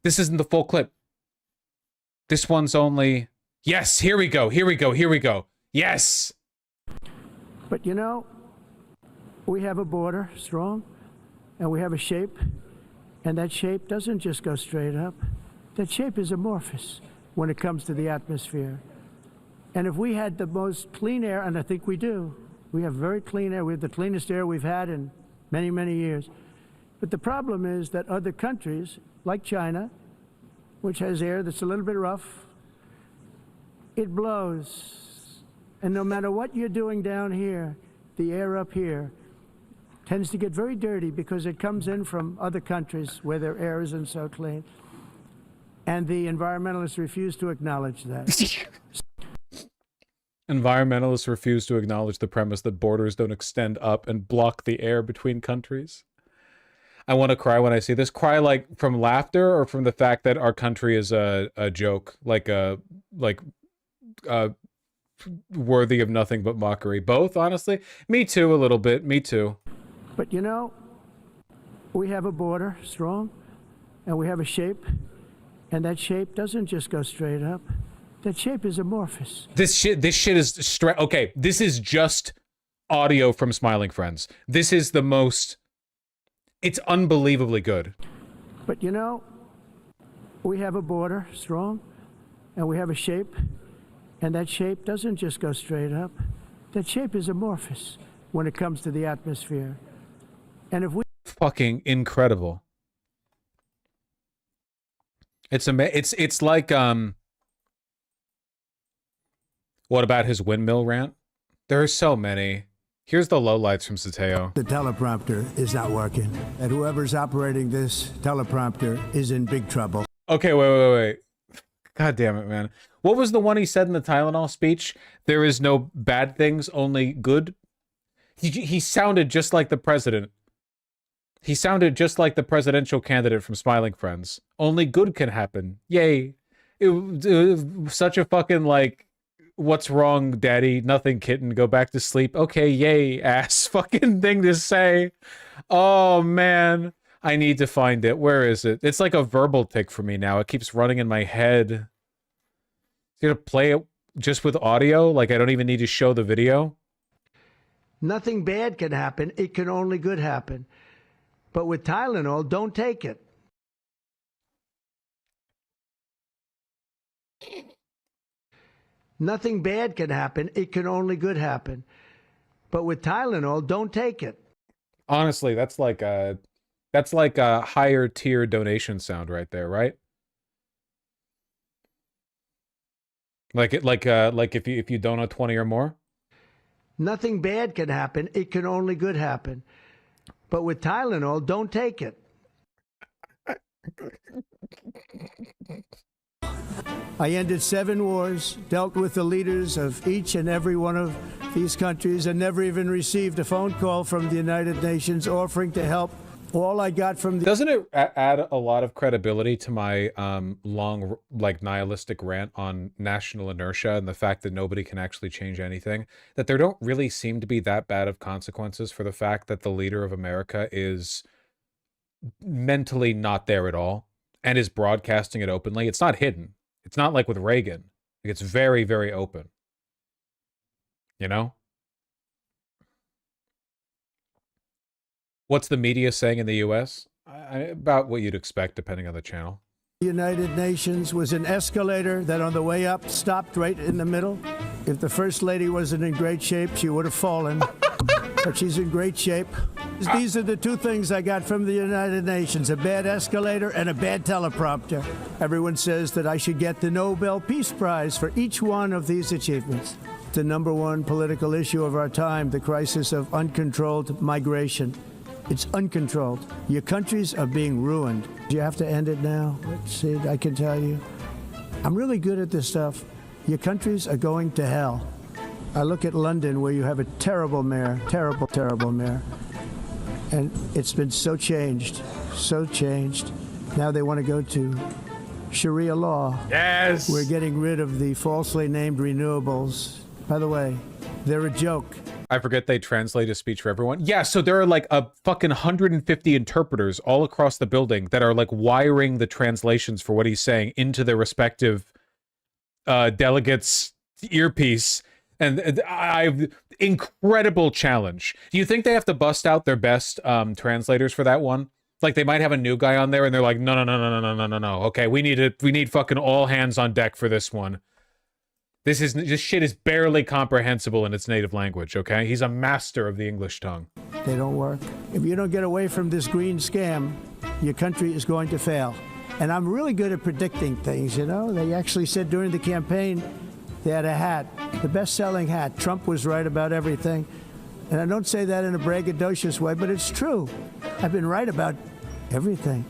This isn't the full clip. This one's only... Yes, here we go. Yes! But you know, we have a border, strong, and we have a shape, and that shape doesn't just go straight up. That shape is amorphous when it comes to the atmosphere. And if we had the most clean air, and I think we do, we have very clean air. We have the cleanest air we've had in many, many years. But the problem is that other countries, like China, which has air that's a little bit rough, it blows. And no matter what you're doing down here, the air up here tends to get very dirty because it comes in from other countries where their air isn't so clean. And the environmentalists refuse to acknowledge that. Environmentalists refuse to acknowledge the premise that borders don't extend up and block the air between countries. I want to cry when I see this. Cry like from laughter or from the fact that our country is a joke, like worthy of nothing but mockery. Both, honestly. Me too, a little bit. Me too. But you know, we have a border, strong, and we have a shape, and that shape doesn't just go straight up. That shape is amorphous. This shit is straight. Okay, this is just audio from Smiling Friends. This is the most... It's unbelievably good. But you know, we have a border, strong, and we have a shape, and that shape doesn't just go straight up. That shape is amorphous when it comes to the atmosphere. And if we... Fucking incredible. It's like, what about his windmill rant? There are so many. Here's the lowlights from Sateo. The teleprompter is not working, and whoever's operating this teleprompter is in big trouble. Okay, wait. God damn it, man. What was the one he said in the Tylenol speech? There is no bad things, only good. He sounded just like the president. He sounded just like the presidential candidate from Smiling Friends. Only good can happen. Yay. Such a fucking, like, what's wrong, daddy? Nothing, kitten. Go back to sleep. Okay, yay, ass fucking thing to say. Oh, man. I need to find it. Where is it? It's like a verbal tick for me now. It keeps running in my head. You gonna play it just with audio? Like, I don't even need to show the video? Nothing bad can happen. It can only good happen. But with Tylenol, don't take it. Nothing bad can happen. It can only good happen. But with Tylenol, don't take it. Honestly, that's like a higher tier donation sound right there, right? Like if you donate 20 or more. Nothing bad can happen. It can only good happen. But with Tylenol, don't take it. I ended 7 wars, dealt with the leaders of each and every one of these countries, and never even received a phone call from the United Nations offering to help. All I got from the... Doesn't it add a lot of credibility to my long, like, nihilistic rant on national inertia and the fact that nobody can actually change anything? That there don't really seem to be that bad of consequences for the fact that the leader of America is mentally not there at all and is broadcasting it openly. It's not hidden. It's not like with Reagan. It's very, very open. You know? What's the media saying in the U.S.? About what you'd expect, depending on the channel. The United Nations was an escalator that on the way up stopped right in the middle. If the First Lady wasn't in great shape, she would have fallen. But she's in great shape. These are the 2 things I got from the United Nations, a bad escalator and a bad teleprompter. Everyone says that I should get the Nobel Peace Prize for each one of these achievements. The #1 political issue of our time, the crisis of uncontrolled migration. It's uncontrolled. Your countries are being ruined. You have to end it now. Let's see, I can tell you. I'm really good at this stuff. Your countries are going to hell. I look at London, where you have a terrible mayor, terrible mayor. And it's been so changed. Now they want to go to Sharia law. Yes! We're getting rid of the falsely named renewables. By the way, they're a joke. I forget they translate a speech for everyone. Yeah, so there are like a fucking 150 interpreters all across the building that are like wiring the translations for what he's saying into their respective delegates' earpiece. And I've incredible challenge. Do you think they have to bust out their best translators for that one? Like they might have a new guy on there and they're like, no. Okay, we need fucking all hands on deck for this one. This shit is barely comprehensible in its native language, okay? He's a master of the English tongue. They don't work. If you don't get away from this green scam, your country is going to fail. And I'm really good at predicting things, you know? They actually said during the campaign, they had a hat, the best-selling hat. Trump was right about everything. And I don't say that in a braggadocious way, but it's true. I've been right about everything.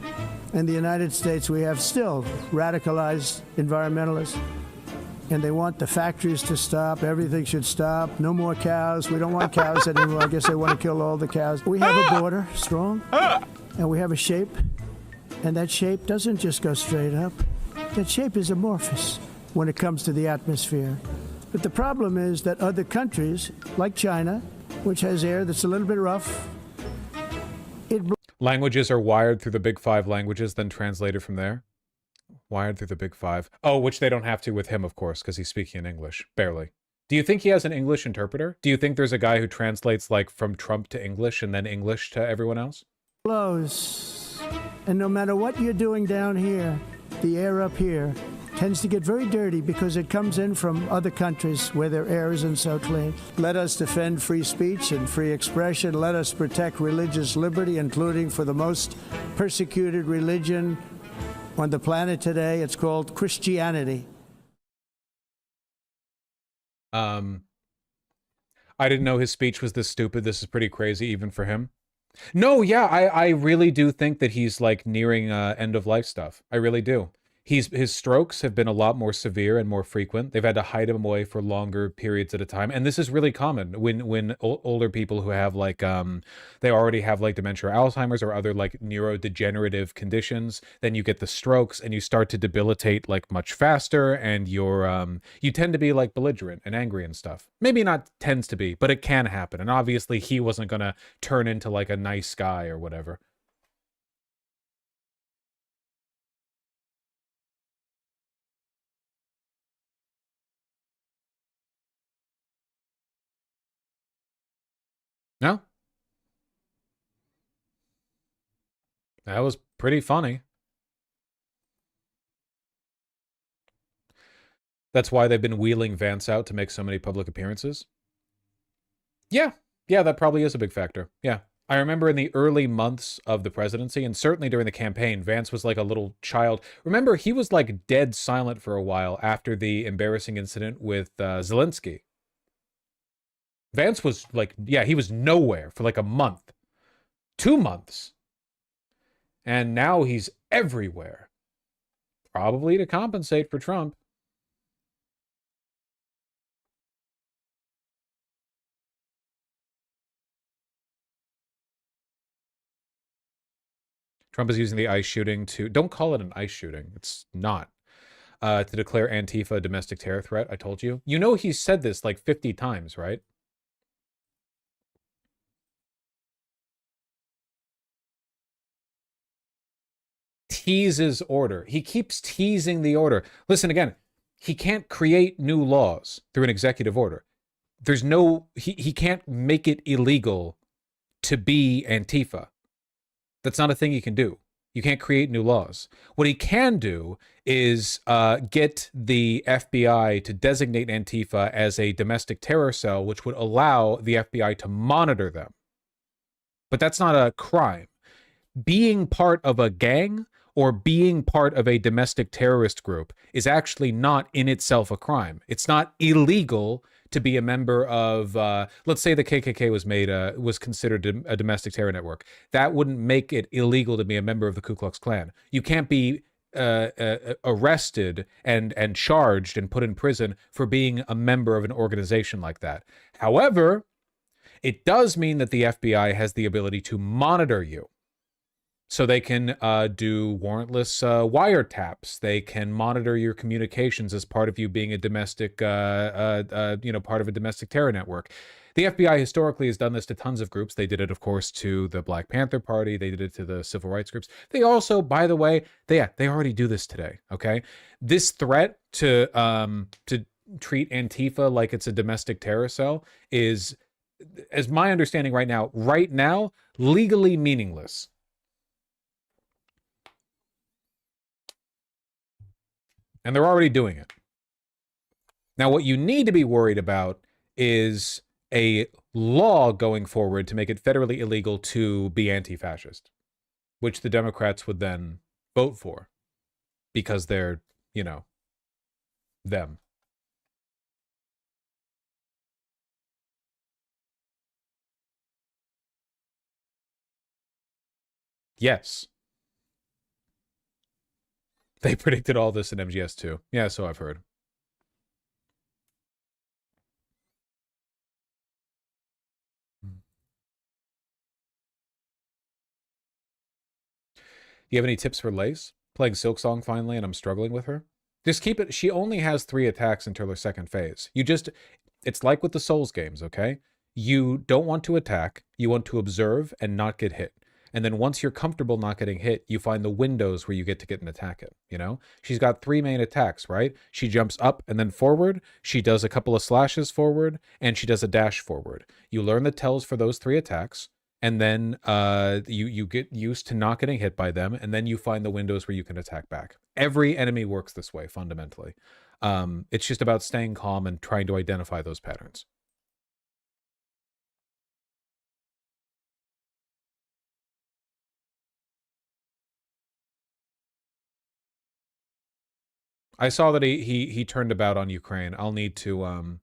In the United States, we have still radicalized environmentalists. And they want the factories to stop. Everything should stop. No more cows. We don't want cows anymore. I guess they want to kill all the cows. We have a border, strong, and we have a shape. And that shape doesn't just go straight up. That shape is amorphous when it comes to the atmosphere. But the problem is that other countries, like China, which has air that's a little bit rough, languages are wired through the big five languages, then translated from there. Wired through the big five. Oh, which they don't have to with him, of course, because he's speaking in English. Barely. Do you think he has an English interpreter? Do you think there's a guy who translates, like, from Trump to English and then English to everyone else? blows. And no matter what you're doing down here, the air up here tends to get very dirty because it comes in from other countries where their air isn't so clean. Let us defend free speech and free expression. Let us protect religious liberty, including for the most persecuted religion on the planet today. It's called Christianity. I didn't know his speech was this stupid. This is pretty crazy even for him. No, yeah, I really do think that he's like nearing end of life stuff. I really do. His strokes have been a lot more severe and more frequent. They've had to hide him away for longer periods at a time, and this is really common when older people who have like they already have like dementia or Alzheimer's or other like neurodegenerative conditions. Then you get the strokes, and you start to debilitate like much faster, and you tend to be like belligerent and angry and stuff. Maybe not tends to be, but it can happen. And obviously, he wasn't gonna turn into like a nice guy or whatever. No. That was pretty funny. That's why they've been wheeling Vance out to make so many public appearances. Yeah. Yeah, that probably is a big factor. Yeah. I remember in the early months of the presidency, and certainly during the campaign, Vance was like a little child. Remember, he was like dead silent for a while after the embarrassing incident with Zelensky. Vance was like, yeah, he was nowhere for like a month, 2 months. And now he's everywhere. Probably to compensate for Trump. Trump is using the ICE shooting to, don't call it an ICE shooting. It's not. To declare Antifa a domestic terror threat. I told you. You know he's said this like 50 times, right? Teases order. He keeps teasing the order. Listen again, he can't create new laws through an executive order. There's no, he can't make it illegal to be Antifa. That's not a thing he can do. You can't create new laws. What he can do is get the FBI to designate Antifa as a domestic terror cell, which would allow the FBI to monitor them. But that's not a crime. Being part of a gang or being part of a domestic terrorist group is actually not in itself a crime. It's not illegal to be a member of, let's say the KKK was considered a domestic terror network. That wouldn't make it illegal to be a member of the Ku Klux Klan. You can't be arrested and charged and put in prison for being a member of an organization like that. However, it does mean that the FBI has the ability to monitor you. So they can do warrantless wiretaps. They can monitor your communications as part of you being a domestic, part of a domestic terror network. The FBI historically has done this to tons of groups. They did it, of course, to the Black Panther Party. They did it to the civil rights groups. They also, by the way, they already do this today. Okay, this threat to treat Antifa like it's a domestic terror cell is, as my understanding right now, legally meaningless. And they're already doing it. Now, what you need to be worried about is a law going forward to make it federally illegal to be anti-fascist, which the Democrats would then vote for because they're, them. Yes. They predicted all this in MGS too. Yeah, so I've heard. Do you have any tips for Lace? Playing Silk Song finally, and I'm struggling with her. Just keep it. She only has 3 attacks until her second phase. It's like with the Souls games, okay? You don't want to attack. You want to observe and not get hit. And then once you're comfortable not getting hit, you find the windows where you get an attack it, you know? She's got 3 main attacks, right? She jumps up and then forward. She does a couple of slashes forward, and she does a dash forward. You learn the tells for those 3 attacks, and then you get used to not getting hit by them, and then you find the windows where you can attack back. Every enemy works this way, fundamentally. It's just about staying calm and trying to identify those patterns. I saw that he turned about on Ukraine. I'll need to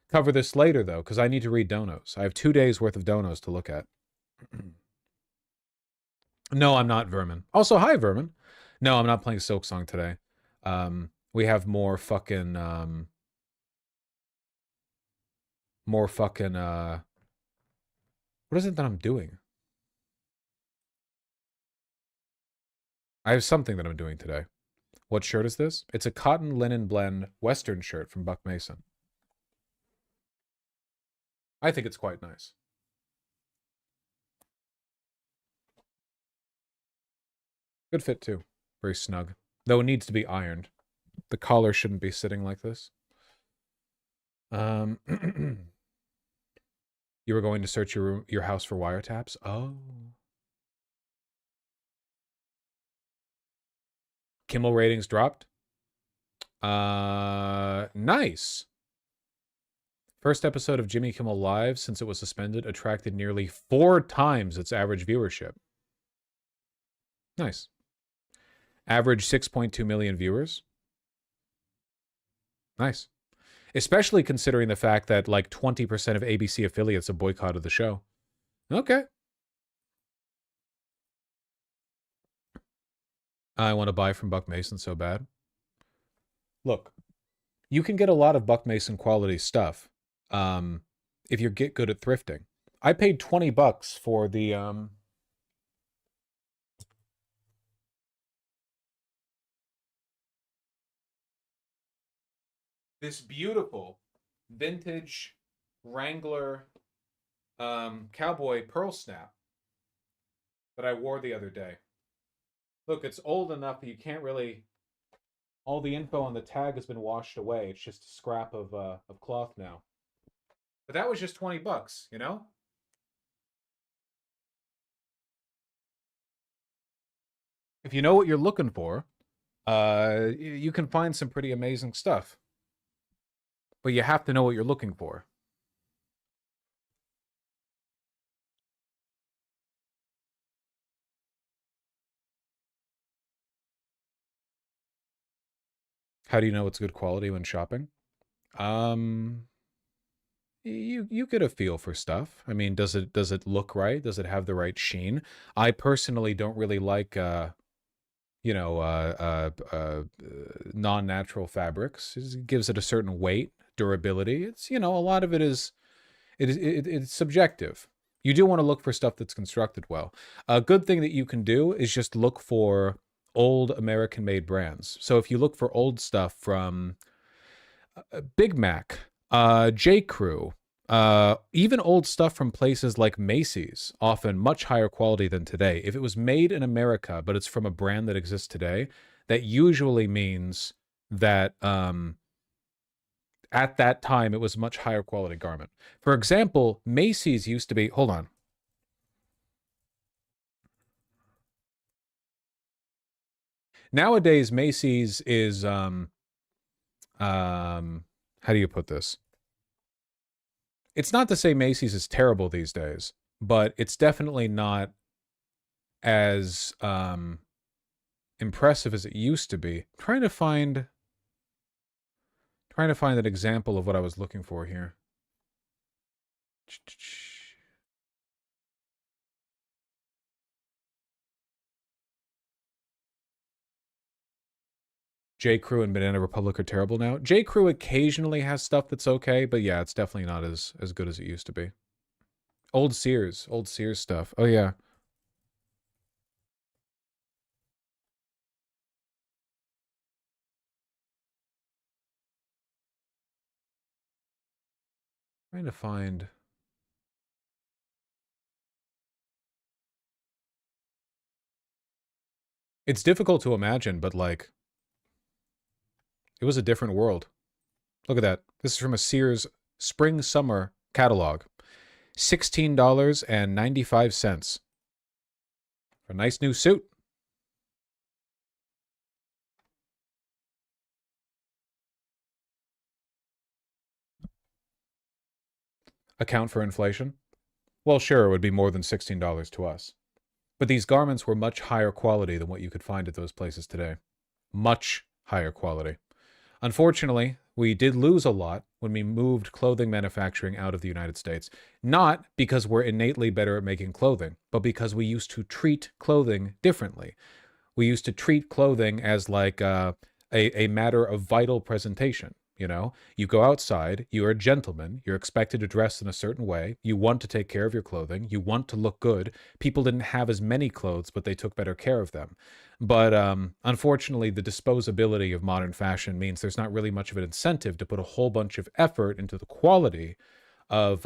cover this later, though, because I need to read donos. I have 2 days worth of donos to look at. No, I'm not Vermin. Also, hi, Vermin. No, I'm not playing Silk Song today. We have more fucking... what is it that I'm doing? I have something that I'm doing today. What shirt is this? It's a cotton linen blend Western shirt from Buck Mason. I think it's quite nice. Good fit too. Very snug. Though it needs to be ironed. The collar shouldn't be sitting like this. You were going to search your house for wiretaps? Oh. Kimmel ratings dropped. Nice. First episode of Jimmy Kimmel Live since it was suspended attracted nearly 4 times its average viewership. Nice. Average 6.2 million viewers. Nice. Especially considering the fact that like 20% of ABC affiliates have boycotted the show. Okay. I want to buy from Buck Mason so bad. Look, you can get a lot of Buck Mason quality stuff if you get good at thrifting. I paid $20 for the this beautiful vintage Wrangler cowboy pearl snap that I wore the other day. Look, it's old enough that you can't really... All the info on the tag has been washed away. It's just a scrap of cloth now. But that was just $20, you know? If you know what you're looking for, you can find some pretty amazing stuff. But you have to know what you're looking for. How do you know it's good quality when shopping? You get a feel for stuff. I mean, does it look right? Does it have the right sheen? I personally don't really like non-natural fabrics. It gives it a certain weight, durability. It's, a lot of it is it's subjective. You do want to look for stuff that's constructed well. A good thing that you can do is just look for old American-made brands. So if you look for old stuff from Big Mac, J. Crew, even old stuff from places like Macy's, often much higher quality than today. If it was made in America, but it's from a brand that exists today, that usually means that at that time it was a much higher quality garment. For example, Macy's used to be... Hold on. Nowadays, Macy's is, how do you put this? It's not to say Macy's is terrible these days, but it's definitely not as impressive as it used to be. Trying to find an example of what I was looking for here. J. Crew and Banana Republic are terrible now. J. Crew occasionally has stuff that's okay, but yeah, it's definitely not as good as it used to be. Old Sears stuff. Oh yeah. Trying to find... It's difficult to imagine, but like, it was a different world. Look at that. This is from a Sears spring-summer catalog. $16.95 for a nice new suit. Account for inflation? Well, sure, it would be more than $16 to us. But these garments were much higher quality than what you could find at those places today. Much higher quality. Unfortunately, we did lose a lot when we moved clothing manufacturing out of the United States. Not because we're innately better at making clothing, but because we used to treat clothing differently. We used to treat clothing as like a matter of vital presentation. You know, you go outside, you're a gentleman, you're expected to dress in a certain way, you want to take care of your clothing, you want to look good. People didn't have as many clothes, but they took better care of them. But unfortunately, the disposability of modern fashion means there's not really much of an incentive to put a whole bunch of effort into the quality of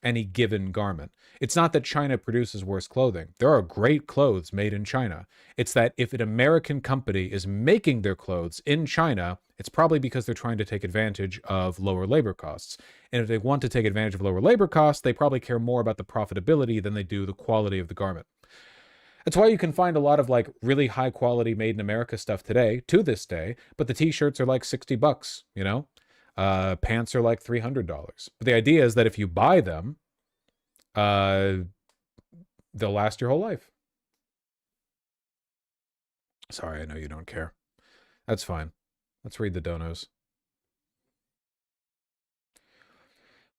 any given garment. It's not that China produces worse clothing. There are great clothes made in China. It's that if an American company is making their clothes in China, it's probably because they're trying to take advantage of lower labor costs. And if they want to take advantage of lower labor costs, they probably care more about the profitability than they do the quality of the garment. That's why you can find a lot of like really high quality made in America stuff today, to this day, but the t-shirts are like $60, you know? Pants are like $300. But the idea is that if you buy them, they'll last your whole life. Sorry, I know you don't care. That's fine. Let's read the donos.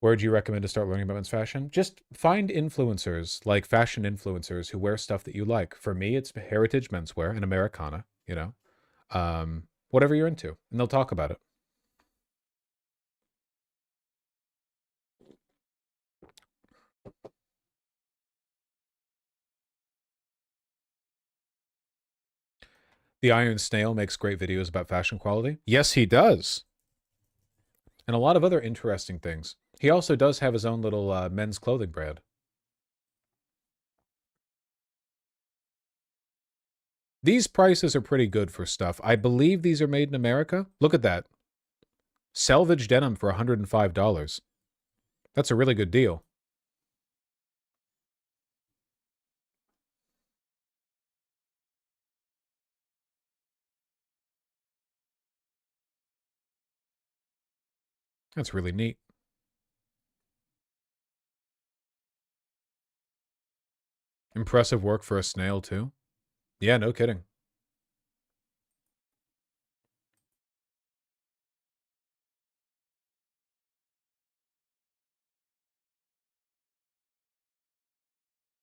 Where do you recommend to start learning about men's fashion? Just find influencers, like fashion influencers who wear stuff that you like. For me, it's heritage menswear and Americana, you know, whatever you're into, and they'll talk about it. The Iron Snail makes great videos about fashion quality. Yes, he does. And a lot of other interesting things. He also does have his own little men's clothing brand. These prices are pretty good for stuff. I believe these are made in America. Look at that. Selvage denim for $105. That's a really good deal. That's really neat. Impressive work for a snail, too. Yeah, no kidding.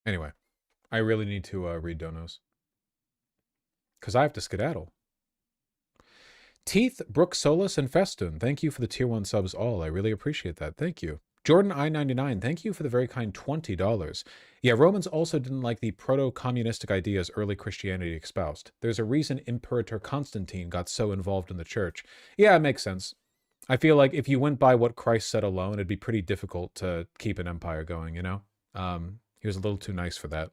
Anyway, I really need to read donos. Because I have to skedaddle. Teeth, Brooke Solis, and Festoon, thank you for the tier 1 subs all. I really appreciate that. Thank you. Jordan I-99, thank you for the very kind $20. Yeah, Romans also didn't like the proto-communistic ideas early Christianity espoused. There's a reason Imperator Constantine got so involved in the church. Yeah, it makes sense. I feel like if you went by what Christ said alone, it'd be pretty difficult to keep an empire going, you know? He was a little too nice for that.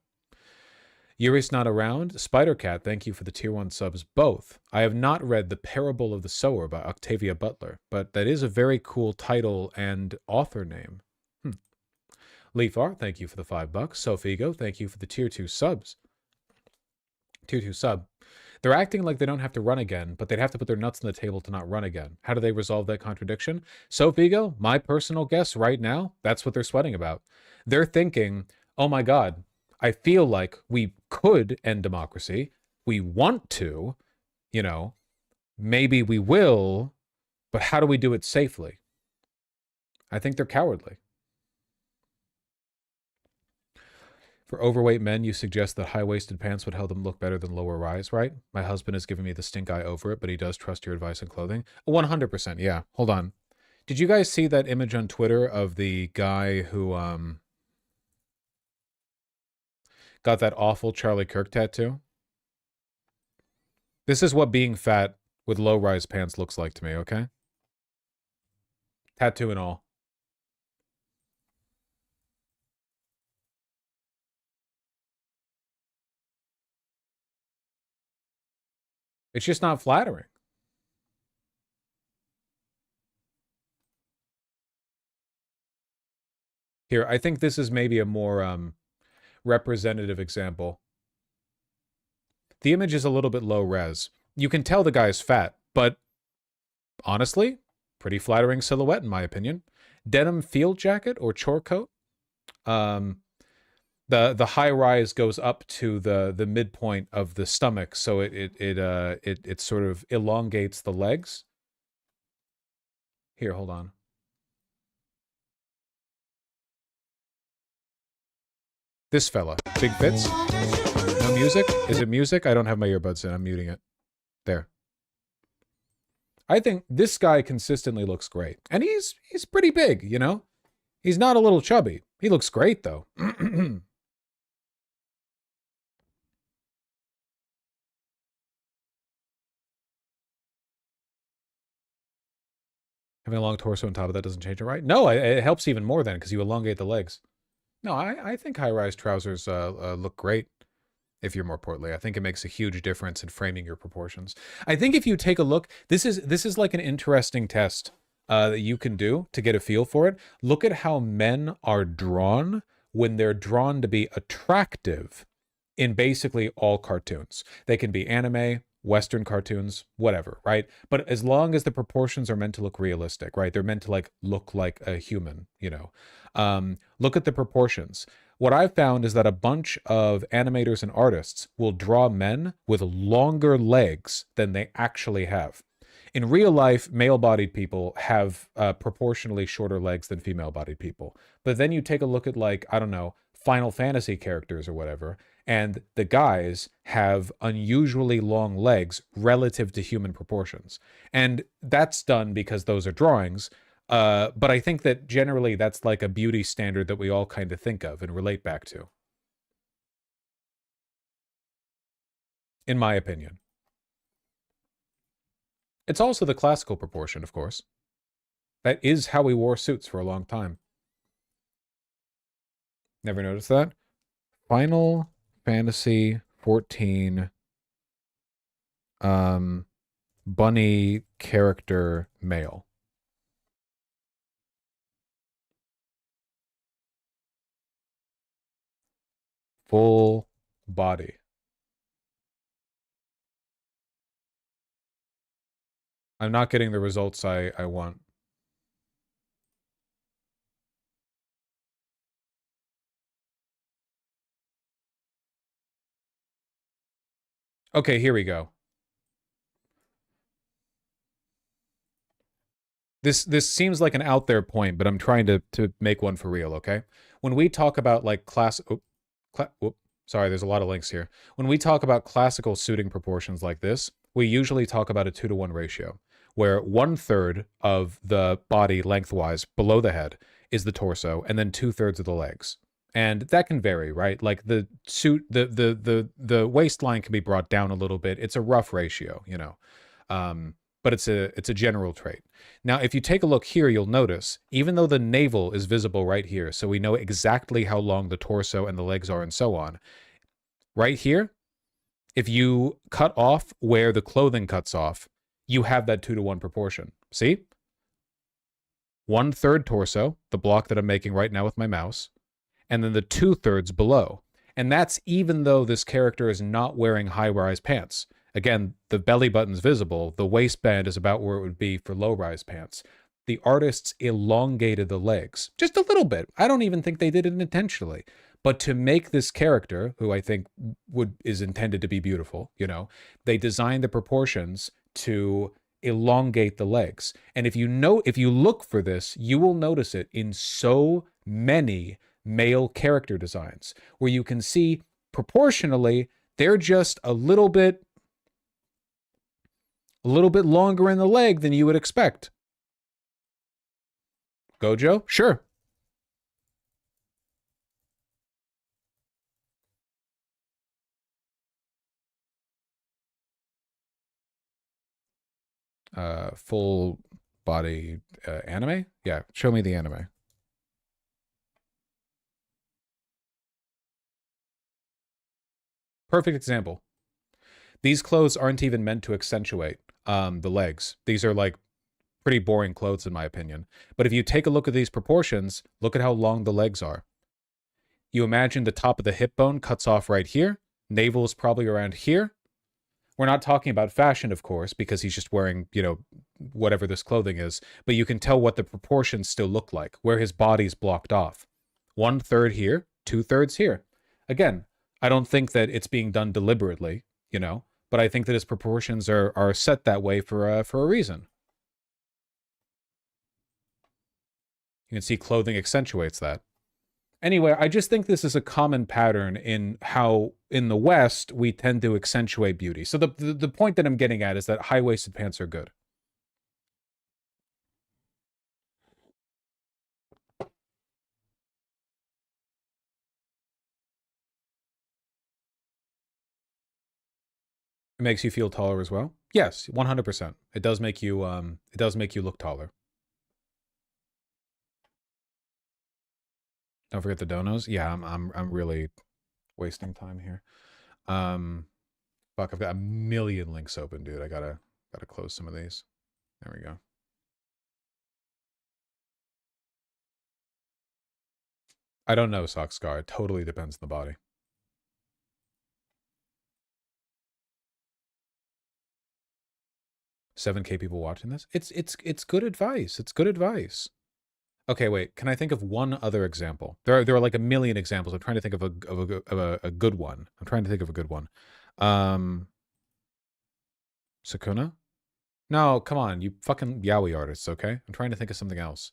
Yuri's not around. Spider-Cat, thank you for the tier 1 subs both. I have not read The Parable of the Sower by Octavia Butler, but that is a very cool title and author name. Leafar, thank you for the $5. Sofigo, thank you for the tier 2 subs. Tier 2 sub. They're acting like they don't have to run again, but they'd have to put their nuts on the table to not run again. How do they resolve that contradiction? Sofigo, my personal guess right now, that's what they're sweating about. They're thinking, oh my God, I feel like we could end democracy. We want to, you know, maybe we will, but how do we do it safely? I think they're cowardly. For overweight men, you suggest that high-waisted pants would help them look better than lower-rise, right? My husband has given me the stink eye over it, but he does trust your advice on clothing. 100%, yeah. Hold on. Did you guys see that image on Twitter of the guy who got that awful Charlie Kirk tattoo? This is what being fat with low-rise pants looks like to me, okay? Tattoo and all. It's just not flattering. Here, I think this is maybe a more representative example. The image is a little bit low res. You can tell the guy's fat, but honestly, pretty flattering silhouette in my opinion. Denim field jacket or chore coat. The high rise goes up to the midpoint of the stomach, so it sort of elongates the legs. Here, hold on. This fella, big fits. No music? Is it music? I don't have my earbuds in. I'm muting it. There. I think this guy consistently looks great. And he's pretty big, you know? He's not a little chubby. He looks great, though. Having a long torso on top of that doesn't change it, right? No, it helps even more then because you elongate the legs. No, I think high-rise trousers look great if you're more portly. I think it makes a huge difference in framing your proportions. I think if you take a look, this is like an interesting test that you can do to get a feel for it. Look at how men are drawn when they're drawn to be attractive in basically all cartoons. They can be anime, Western cartoons, whatever, right? But as long as the proportions are meant to look realistic, right? They're meant to like look like a human, you know. Look at the proportions. What I've found is that a bunch of animators and artists will draw men with longer legs than they actually have. In real life, male-bodied people have proportionally shorter legs than female-bodied people. But then you take a look at, like, I don't know, Final Fantasy characters or whatever, and the guys have unusually long legs relative to human proportions. And that's done because those are drawings. But I think that generally that's like a beauty standard that we all kind of think of and relate back to. In my opinion. It's also the classical proportion, of course. That is how we wore suits for a long time. Never noticed that? Final Fantasy 14 bunny character male. Full body. I'm not getting the results I want. Okay, here we go. This seems like an out there point, but I'm trying to make one for real, okay? When we talk about like sorry, there's a lot of links here. When we talk about classical suiting proportions like this, we usually talk about a 2-to-1 ratio, where 1/3 of the body lengthwise below the head is the torso, and then 2/3 of the legs. And that can vary, right? Like the suit, the waistline can be brought down a little bit. It's a rough ratio, you know, but it's a general trait. Now, if you take a look here, you'll notice, even though the navel is visible right here, so we know exactly how long the torso and the legs are and so on, right here, if you cut off where the clothing cuts off, you have that 2-to-1 proportion. See? 1/3 torso, the block that I'm making right now with my mouse, and then the 2/3 below. And that's even though this character is not wearing high-rise pants. Again, the belly button's visible. The waistband is about where it would be for low-rise pants. The artists elongated the legs just a little bit. I don't even think they did it intentionally. But to make this character, who I think is intended to be beautiful, you know, they designed the proportions to elongate the legs. And if you look for this, you will notice it in so many male character designs, where you can see proportionally they're just a little bit longer in the leg than you would expect. Gojo? Sure. Full body anime? Yeah, show me the anime. Perfect example. These clothes aren't even meant to accentuate the legs. These are like pretty boring clothes in my opinion. But if you take a look at these proportions, look at how long the legs are. You imagine the top of the hip bone cuts off right here. Navel is probably around here. We're not talking about fashion, of course, because he's just wearing, you know, whatever this clothing is. But you can tell what the proportions still look like, where his body's blocked off. 1/3 here, 2/3 here. Again, I don't think that it's being done deliberately, you know, but I think that his proportions are set that way for a reason. You can see clothing accentuates that. Anyway, I just think this is a common pattern in how, in the West, we tend to accentuate beauty. So the point that I'm getting at is that high-waisted pants are good. It makes you feel taller as well? Yes, 100%. It does make you look taller. Don't forget the donos. Yeah, I'm really wasting time here. Fuck, I've got a million links open, dude. I gotta close some of these. There we go. I don't know, Sockscar. It totally depends on the body. $7K people watching this. It's good advice. It's good advice. Okay, wait. Can I think of one other example? There are like a million examples. I'm trying to think of a good one. I'm trying to think of a good one. Sakuna? No, come on, you fucking yaoi artists. Okay, I'm trying to think of something else.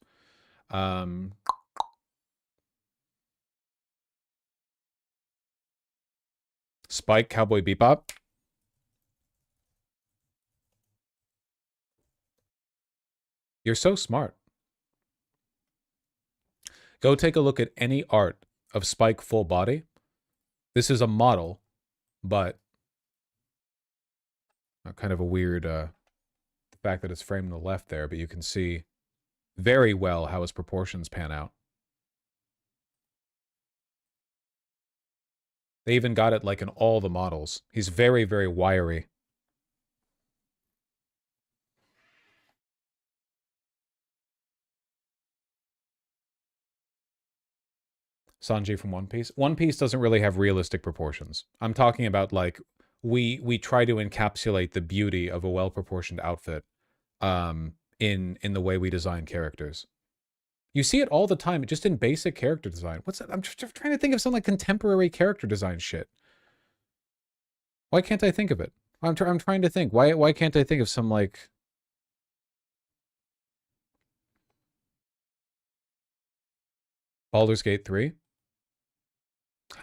Spike, Cowboy Bebop. You're so smart. Go take a look at any art of Spike full body. This is a model, but kind of a weird the fact that it's framed on the left there, but you can see very well how his proportions pan out. They even got it like in all the models. He's very, very wiry. Sanji from One Piece. One Piece doesn't really have realistic proportions. I'm talking about like we try to encapsulate the beauty of a well-proportioned outfit in the way we design characters. You see it all the time, just in basic character design. What's that? I'm trying to think of some like contemporary character design shit. Why can't I think of it? I'm trying to think. Why can't I think of some like Baldur's Gate 3?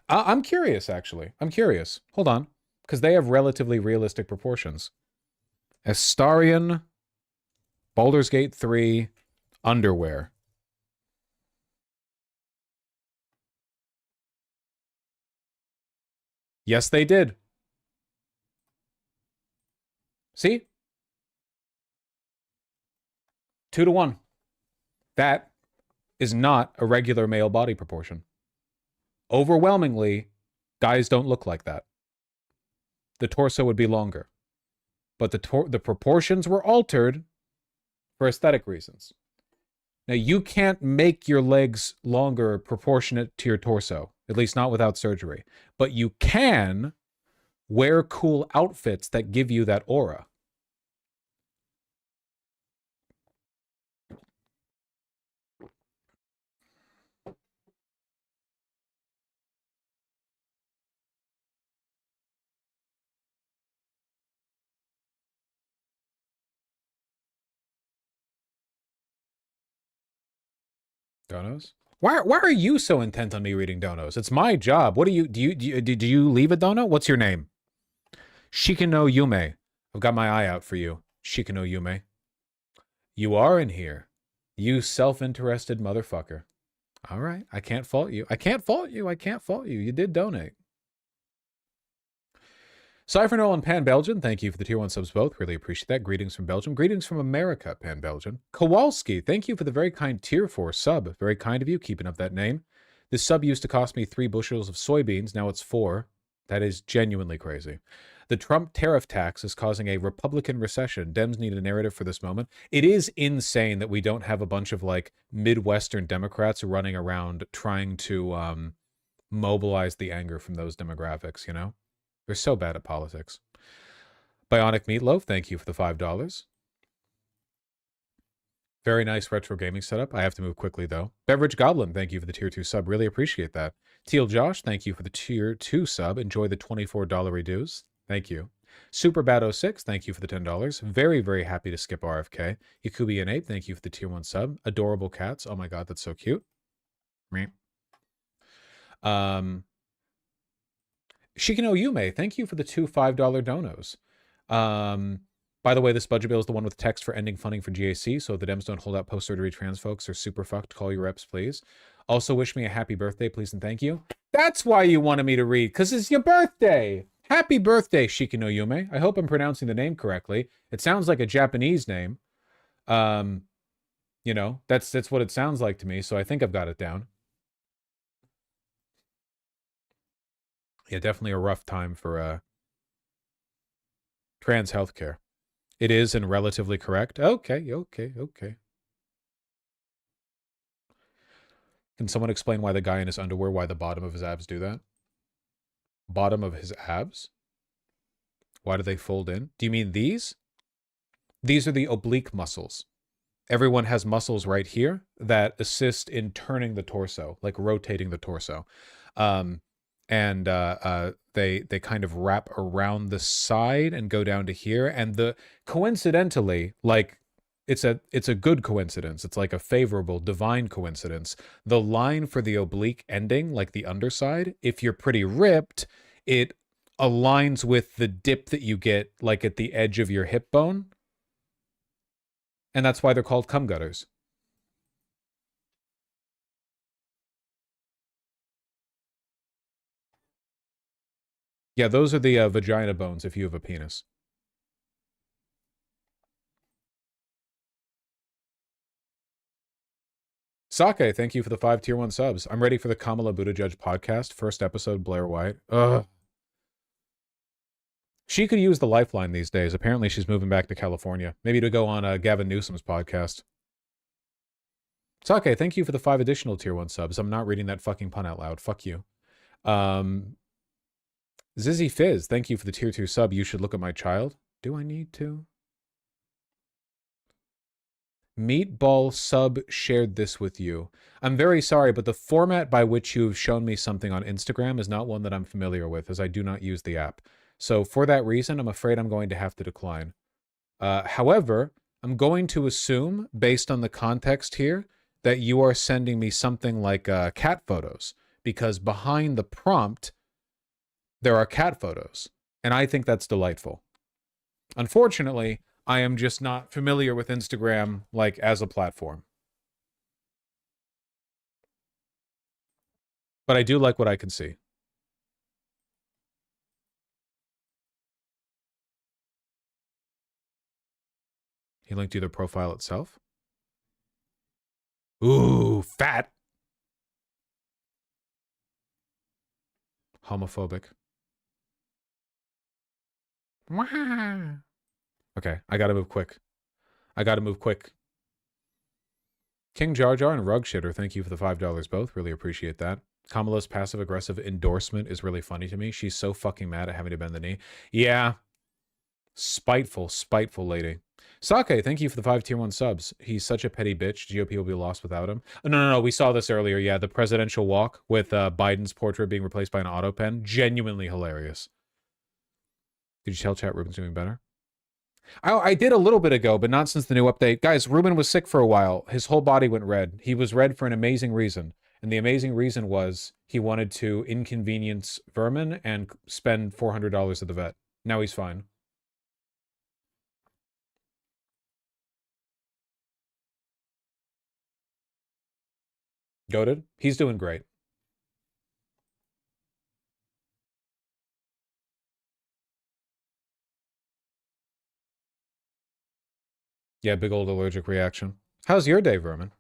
I'm curious, actually. I'm curious. Hold on. Because they have relatively realistic proportions. Astarion, Baldur's Gate 3, underwear. Yes, they did. See? 2-to-1. That is not a regular male body proportion. Overwhelmingly, guys don't look like that. The torso would be longer. But the proportions were altered for aesthetic reasons. Now, you can't make your legs longer proportionate to your torso, at least not without surgery. But you can wear cool outfits that give you that aura. Donos? Why are you so intent on me reading donos? It's my job. What do you leave a dono? What's your name? Shikino Yume. I've got my eye out for you. Shikino Yume. You are in here. You self-interested motherfucker. All right. I can't fault you. I can't fault you. I can't fault you. You did donate. Cypher Nolan Pan Belgian, thank you for the tier 1 subs both. Really appreciate that. Greetings from Belgium. Greetings from America, Pan Belgian. Kowalski, thank you for the very kind tier 4 sub. Very kind of you, keeping up that name. This sub used to cost me 3 bushels of soybeans. Now it's 4. That is genuinely crazy. The Trump tariff tax is causing a Republican recession. Dems need a narrative for this moment. It is insane that we don't have a bunch of like Midwestern Democrats running around trying to mobilize the anger from those demographics, you know? They're so bad at politics. Bionic Meatloaf, thank you for the $5. Very nice retro gaming setup. I have to move quickly, though. Beverage Goblin, thank you for the Tier 2 sub. Really appreciate that. Teal Josh, thank you for the Tier 2 sub. Enjoy the $24 reduce. Thank you. Super Bad 06, thank you for the $10. Very, very happy to skip RFK. Yakubi and Ape, thank you for the Tier 1 sub. Adorable cats. Oh my god, that's so cute. Shikino Yume, thank you for the two $5 donos. By the way, this budget bill is the one with text for ending funding for GAC, so if the Dems don't hold out post-surgery trans folks are super fucked. Call your reps, please. Also, wish me a happy birthday, please, and thank you. That's why you wanted me to read, because it's your birthday. Happy birthday, Shikino Yume. I hope I'm pronouncing the name correctly. It sounds like a Japanese name. You know, that's what it sounds like to me, so I think I've got it down. Yeah, definitely a rough time for trans healthcare. It is and relatively correct. Okay. Can someone explain why the guy in his underwear, why the bottom of his abs do that? Bottom of his abs? Why do they fold in? Do you mean these? These are the oblique muscles. Everyone has muscles right here that assist in turning the torso, like rotating the torso. They kind of wrap around the side and go down to here. And coincidentally, like it's a good coincidence. It's like a favorable, divine coincidence. The line for the oblique ending, like the underside, if you're pretty ripped, it aligns with the dip that you get like at the edge of your hip bone. And that's why they're called cum gutters. Yeah, those are the vagina bones if you have a penis. Sake, thank you for the 5 Tier 1 subs. I'm ready for the Kamala Buttigieg podcast. First episode, Blair White. Ugh. She could use the lifeline these days. Apparently she's moving back to California. Maybe to go on Gavin Newsom's podcast. Sake, thank you for the 5 additional Tier 1 subs. I'm not reading that fucking pun out loud. Fuck you. Zizzy Fizz, thank you for the Tier 2 sub. You should look at my child. Do I need to? Meatball sub shared this with you. I'm very sorry, but the format by which you've shown me something on Instagram is not one that I'm familiar with, as I do not use the app. So for that reason, I'm afraid I'm going to have to decline. However, I'm going to assume, based on the context here, that you are sending me something like cat photos, because behind the prompt, there are cat photos, and I think that's delightful. Unfortunately, I am just not familiar with Instagram, like, as a platform. But I do like what I can see. He linked you the profile itself. Ooh, fat. Homophobic. Okay, I gotta move quick. King Jar Jar and Rug Shitter, thank you for the $5 both. Really appreciate that. Kamala's passive-aggressive endorsement is really funny to me. She's so fucking mad at having to bend the knee. Yeah. Spiteful lady. Sake, thank you for the 5 Tier 1 subs. He's such a petty bitch. GOP will be lost without him. Oh, no. We saw this earlier. Yeah, the presidential walk with Biden's portrait being replaced by an auto pen. Genuinely hilarious. Did you tell chat Ruben's doing better? I did a little bit ago, but not since the new update. Guys, Ruben was sick for a while. His whole body went red. He was red for an amazing reason. And the amazing reason was he wanted to inconvenience Vermin and spend $400 at the vet. Now he's fine. Goated? He's doing great. Yeah, big old allergic reaction. How's your day, Vermin?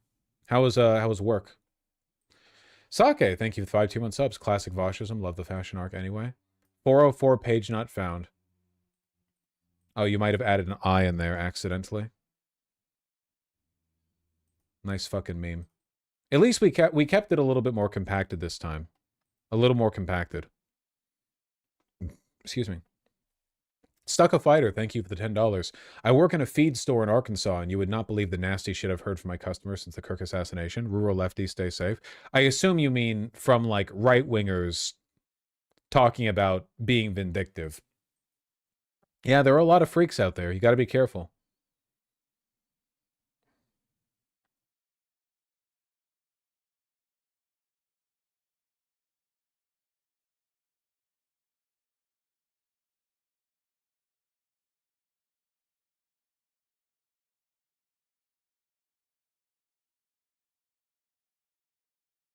How was work? Sake, thank you for the 5 2 1 subs. Classic Voshism. Love the fashion arc anyway. 404 page not found. Oh, you might have added an I in there accidentally. Nice fucking meme. At least we kept it a little bit more compacted this time. A little more compacted. Excuse me. Stuck a Fighter, thank you for the $10. I work in a feed store in Arkansas, and you would not believe the nasty shit I've heard from my customers since the Kirk assassination. Rural lefties, stay safe. I assume you mean from, like, right-wingers talking about being vindictive. Yeah, there are a lot of freaks out there. You got to be careful.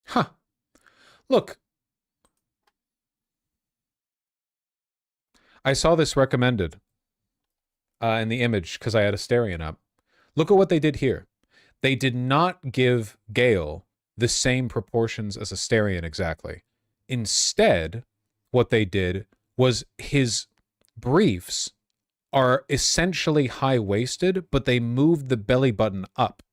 Huh. Look. I saw this recommended in the image because I had Asterion up. Look at what they did here. They did not give Gale the same proportions as Asterion exactly. Instead, what they did was his briefs are essentially high-waisted, but they moved the belly button up.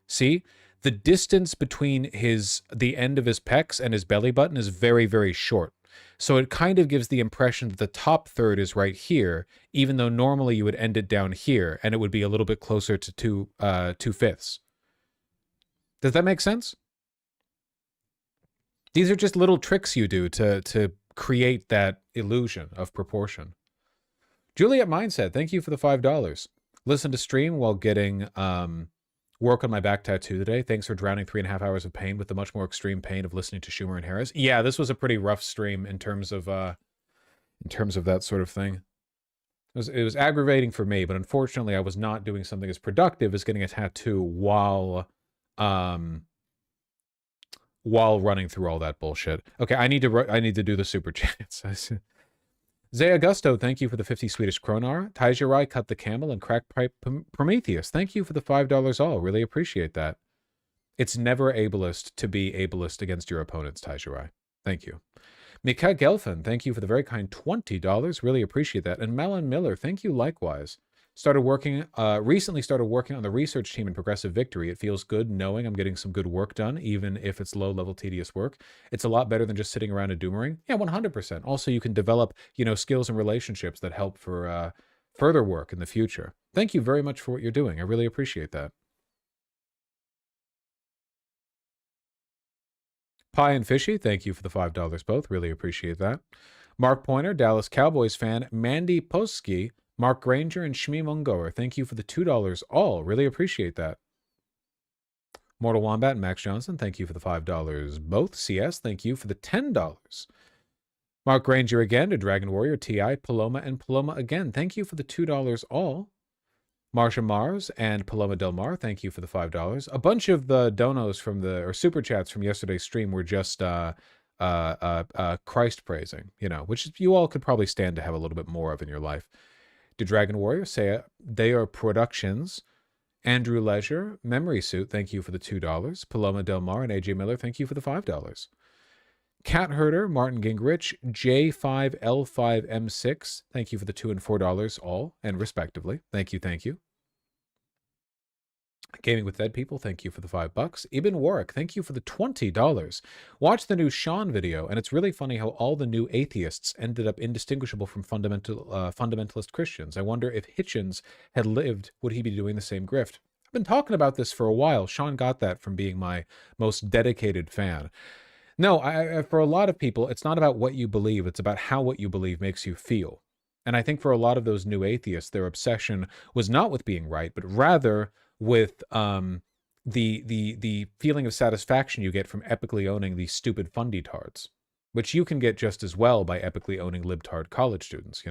See? The distance between the end of his pecs and his belly button is very, very short. So it kind of gives the impression that the top third is right here, even though normally you would end it down here, and it would be a little bit closer to 2/5. Does that make sense? These are just little tricks you do to create that illusion of proportion. Juliet Mindset, thank you for the $5. Listen to stream while getting work on my back tattoo today. Thanks for drowning 3.5 hours of pain with the much more extreme pain of listening to Schumer and Harris. Yeah, this was a pretty rough stream in terms of that sort of thing. It was aggravating for me, but unfortunately I was not doing something as productive as getting a tattoo while running through all that bullshit. Okay, I need to do the super chats. Zay Augusto, thank you for the 50 Swedish kronar. Taijirai, Cut the Camel, and Crackpipe Prometheus, thank you for the $5 all. Really appreciate that. It's never ableist to be ableist against your opponents, Taijirai. Thank you. Mika Gelfen, thank you for the very kind $20. Really appreciate that. And Malin Miller, thank you likewise. Recently started working on the research team in Progressive Victory. It feels good knowing I'm getting some good work done, even if it's low-level tedious work. It's a lot better than just sitting around and doomering. Yeah, 100%. Also, you can develop, skills and relationships that help for further work in the future. Thank you very much for what you're doing. I really appreciate that. Pie and Fishy, thank you for the $5 both. Really appreciate that. Mark Pointer, Dallas Cowboys fan, Mandy Posky, Mark Granger, and Shmi Mungoer, thank you for the $2 all. Really appreciate that. Mortal Wombat and Max Johnson, thank you for the $5 both. CS, thank you for the $10. Mark Granger again, to Dragon Warrior, TI, Paloma, and Paloma again, thank you for the $2 all. Marsha Mars and Paloma Del Mar, thank you for the $5. A bunch of the donos or super chats from yesterday's stream were just Christ praising, which you all could probably stand to have a little bit more of in your life. To Dragon Warrior, say they are productions. Andrew Leisure, Memory Suit, thank you for the $2. Paloma Del Mar and AJ Miller, thank you for the $5. Cat Herder, Martin Gingrich, J5L5M6, thank you for the $2 and $4 all, and respectively. Thank you, thank you. Gaming with Dead People, thank you for the $5. Ibn Warwick, thank you for the $20. Watch the new Sean video, and it's really funny how all the new atheists ended up indistinguishable from fundamentalist Christians. I wonder if Hitchens had lived, would he be doing the same grift? I've been talking about this for a while. Sean got that from being my most dedicated fan. No, for a lot of people, it's not about what you believe. It's about how what you believe makes you feel. And I think for a lot of those new atheists, their obsession was not with being right, but rather with the feeling of satisfaction you get from epically owning these stupid fundy-tards, which you can get just as well by epically owning libtard college students,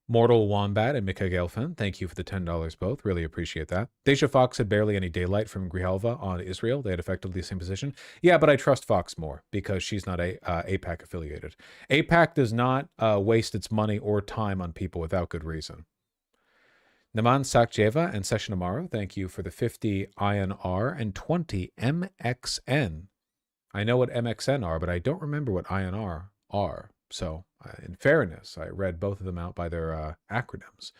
Mortal Wombat and Mika Gelfen, thank you for the $10 both. Really appreciate that. Deja Fox had barely any daylight from Grijalva on Israel. They had effectively the same position. Yeah, but I trust Fox more because she's not AIPAC affiliated. AIPAC does not waste its money or time on people without good reason. Naman Sakjeva and Session Amaro, thank you for the 50 INR and 20 MXN. I know what MXN are, but I don't remember what INR are. So, in fairness, I read both of them out by their acronyms.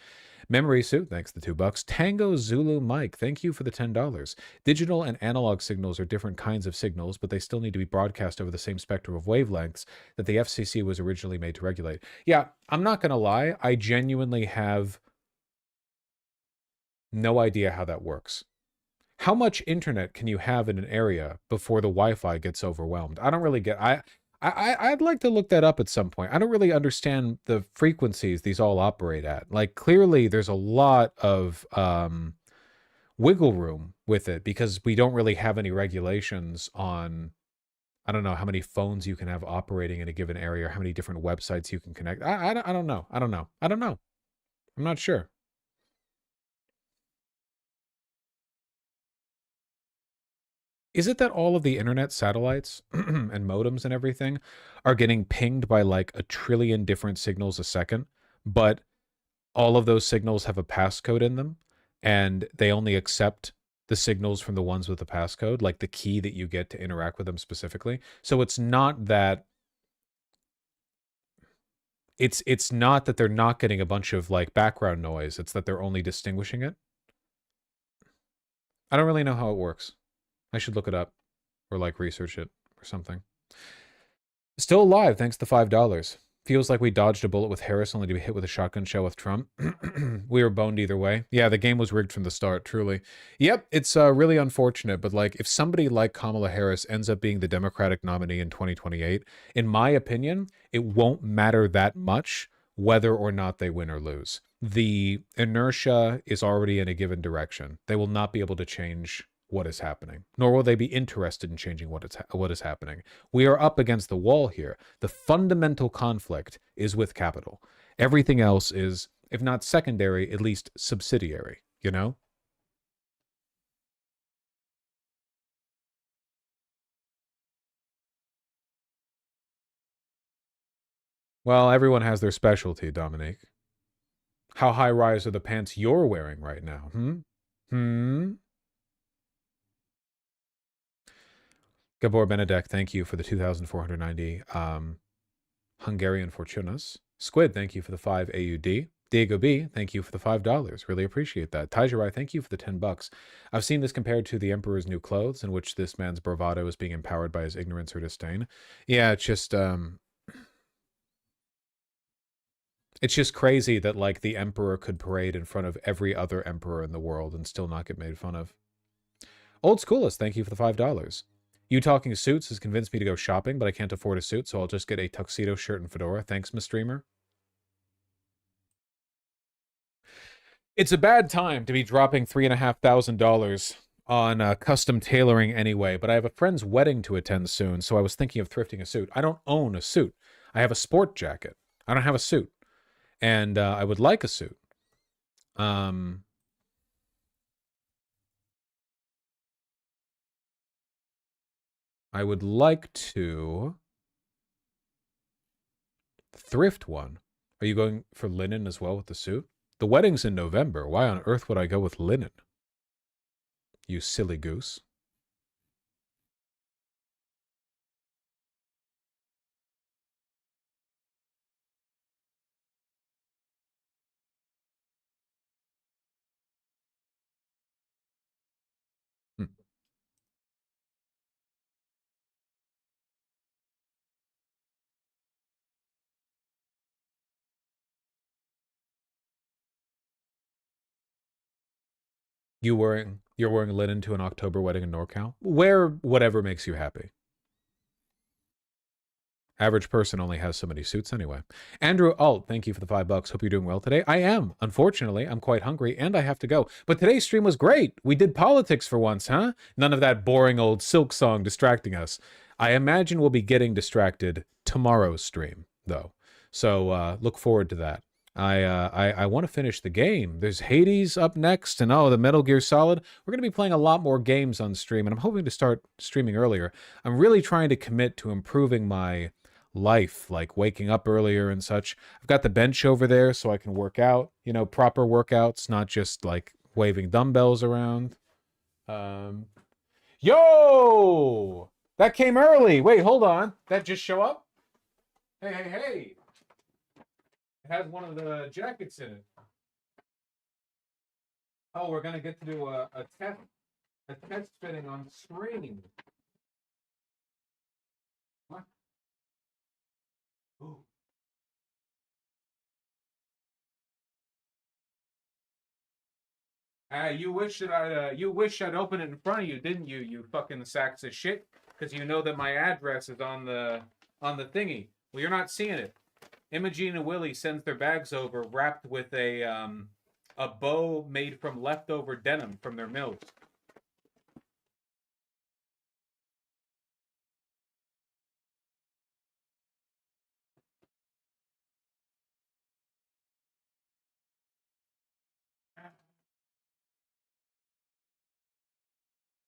Memory Suit, thanks the $2. Tango Zulu Mike, thank you for the $10. Digital and analog signals are different kinds of signals, but they still need to be broadcast over the same spectrum of wavelengths that the FCC was originally made to regulate. Yeah, I'm not going to lie. I genuinely have no idea how that works. How much internet can you have in an area before the Wi-Fi gets overwhelmed? I don't really get... I'd like to look that up at some point. I don't really understand the frequencies these all operate at. Like, clearly there's a lot of wiggle room with it because we don't really have any regulations on, I don't know, how many phones you can have operating in a given area, or how many different websites you can connect. I don't know. I don't know. I'm not sure. Is it that all of the internet satellites and modems and everything are getting pinged by like 1 trillion different signals a second, but all of those signals have a passcode in them and they only accept the signals from the ones with the passcode, like the key that you get to interact with them specifically? So it's not that it's not that they're not getting a bunch of like background noise, it's that they're only distinguishing it. I don't really know how it works. I should look it up or like research it or something. Still alive, thanks to $5. Feels like we dodged a bullet with Harris only to be hit with a shotgun shell with Trump. We were boned either way. Yeah, the game was rigged from the start, truly. Yep, it's really unfortunate, but like if somebody like Kamala Harris ends up being the Democratic nominee in 2028, in my opinion, it won't matter that much whether or not they win or lose. The inertia is already in a given direction. They will not be able to change what is happening, nor will they be interested in changing what is happening. We are up against the wall here. The fundamental conflict is with capital. Everything else is, if not secondary, at least subsidiary, you know? Well, everyone has their specialty, Dominique. How high-rise are the pants you're wearing right now? Gabor Benedek, thank you for the 2,490 Hungarian Fortunas. Squid, thank you for the 5 AUD. Diego B, thank you for the $5. Really appreciate that. Taijirai, thank you for the $10. I've seen this compared to the Emperor's New Clothes, in which this man's bravado is being empowered by his ignorance or disdain. Yeah, it's just crazy that like the Emperor could parade in front of every other emperor in the world and still not get made fun of. Old Schoolist, thank you for the $5. You talking suits has convinced me to go shopping, but I can't afford a suit, so I'll just get a tuxedo shirt and fedora. Thanks, Miss Streamer. It's a bad time to be dropping $3,500 on custom tailoring anyway, but I have a friend's wedding to attend soon, so I was thinking of thrifting a suit. I don't own a suit. I have a sport jacket. I don't have a suit. And I would like a suit. I would like to thrift one. Are you going for linen as well with the suit? The wedding's in November. Why on earth would I go with linen? You silly goose. You're wearing linen to an October wedding in NorCal? Wear whatever makes you happy. Average person only has so many suits anyway. Andrew Alt, thank you for the $5. Hope you're doing well today. I am. Unfortunately, I'm quite hungry and I have to go. But today's stream was great. We did politics for once, huh? None of that boring old Silk song distracting us. I imagine we'll be getting distracted tomorrow's stream, though. So look forward to that. I want to finish the game. There's Hades up next, and the Metal Gear Solid. We're going to be playing a lot more games on stream, and I'm hoping to start streaming earlier. I'm really trying to commit to improving my life, like waking up earlier and such. I've got the bench over there so I can work out, proper workouts, not just like waving dumbbells around. Yo! That came early. Wait, hold on. That just show up? Hey. It has one of the jackets in it. Oh, we're gonna get to do a test fitting on screen. What? Ooh. You wish I'd open it in front of you, didn't you? You fucking sacks of shit. Because you know that my address is on the thingy. Well, you're not seeing it. Imogene and Willie sends their bags over wrapped with a bow made from leftover denim from their mills.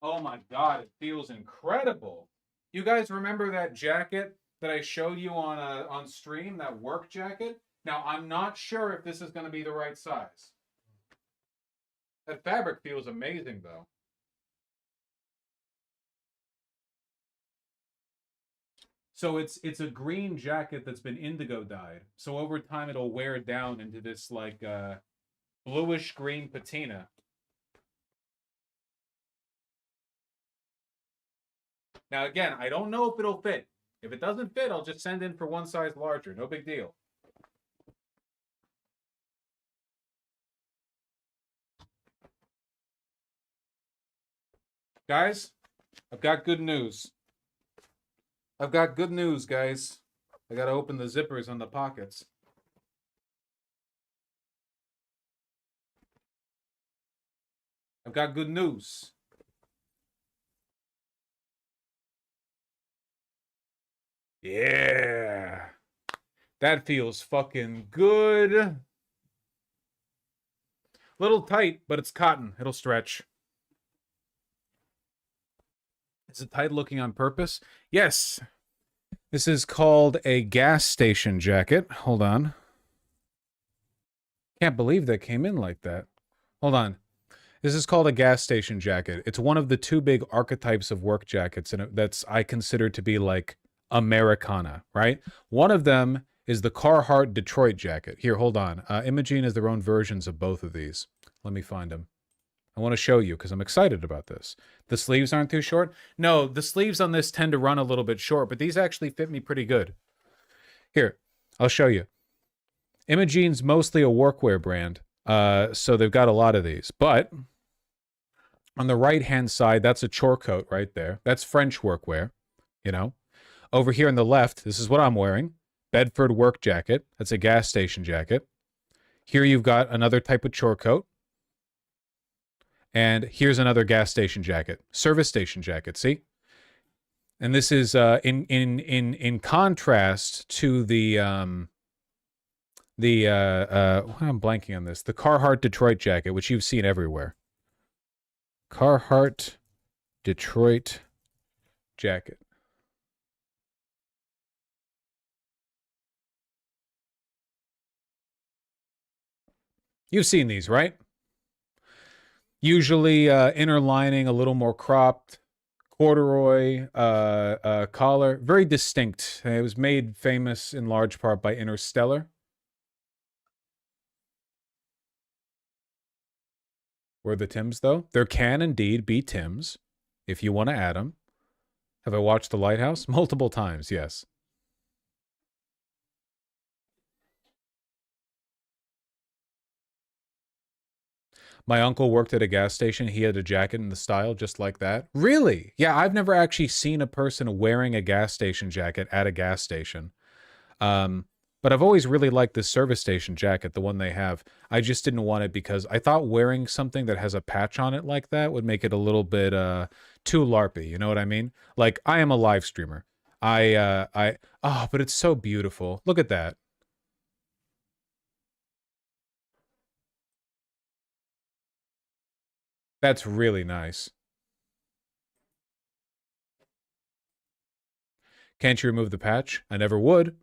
Oh my god, it feels incredible. You guys remember that jacket that I showed you on stream, that work jacket? Now, I'm not sure if this is going to be the right size. That fabric feels amazing, though. So it's a green jacket that's been indigo dyed. So over time, it'll wear down into this, like, bluish green patina. Now, again, I don't know if it'll fit. If it doesn't fit, I'll just send in for one size larger. No big deal. Guys, I've got good news. I've got good news, guys. I gotta open the zippers on the pockets. I've got good news. Yeah. That feels fucking good. Little tight, but it's cotton. It'll stretch. Is it tight looking on purpose? Yes. This is called a gas station jacket. Hold on. Can't believe that came in like that. Hold on. This is called a gas station jacket. It's one of the two big archetypes of work jackets, and that's I consider to be like Americana, right? One of them is the Carhartt Detroit jacket. Here, hold on. Imogene has their own versions of both of these. Let me find them. I want to show you because I'm excited about this. The sleeves aren't too short. No, the sleeves on this tend to run a little bit short, but these actually fit me pretty good. Here, I'll show you. Imogene's mostly a workwear brand, so they've got a lot of these. But on the right-hand side, that's a chore coat right there. That's French workwear, you know. Over here on the left, this is what I'm wearing. Bedford work jacket. That's a gas station jacket. Here you've got another type of chore coat. And here's another gas station jacket, service station jacket. See, and this is in contrast to the I'm blanking on this, the Carhartt Detroit jacket, which you've seen everywhere. Carhartt Detroit jacket. You've seen these, right? Usually inner lining a little more cropped, corduroy collar, very distinct. It was made famous in large part by Interstellar. Were the Tims, though? There can indeed be Tims, if you want to add them. Have I watched The Lighthouse? Multiple times, yes. My uncle worked at a gas station. He had a jacket in the style just like that. Really? Yeah, I've never actually seen a person wearing a gas station jacket at a gas station. But I've always really liked this service station jacket, the one they have. I just didn't want it because I thought wearing something that has a patch on it like that would make it a little bit too LARPy. You know what I mean? Like, I am a live streamer. Oh, but it's so beautiful. Look at that. That's really nice. Can't you remove the patch? I never would.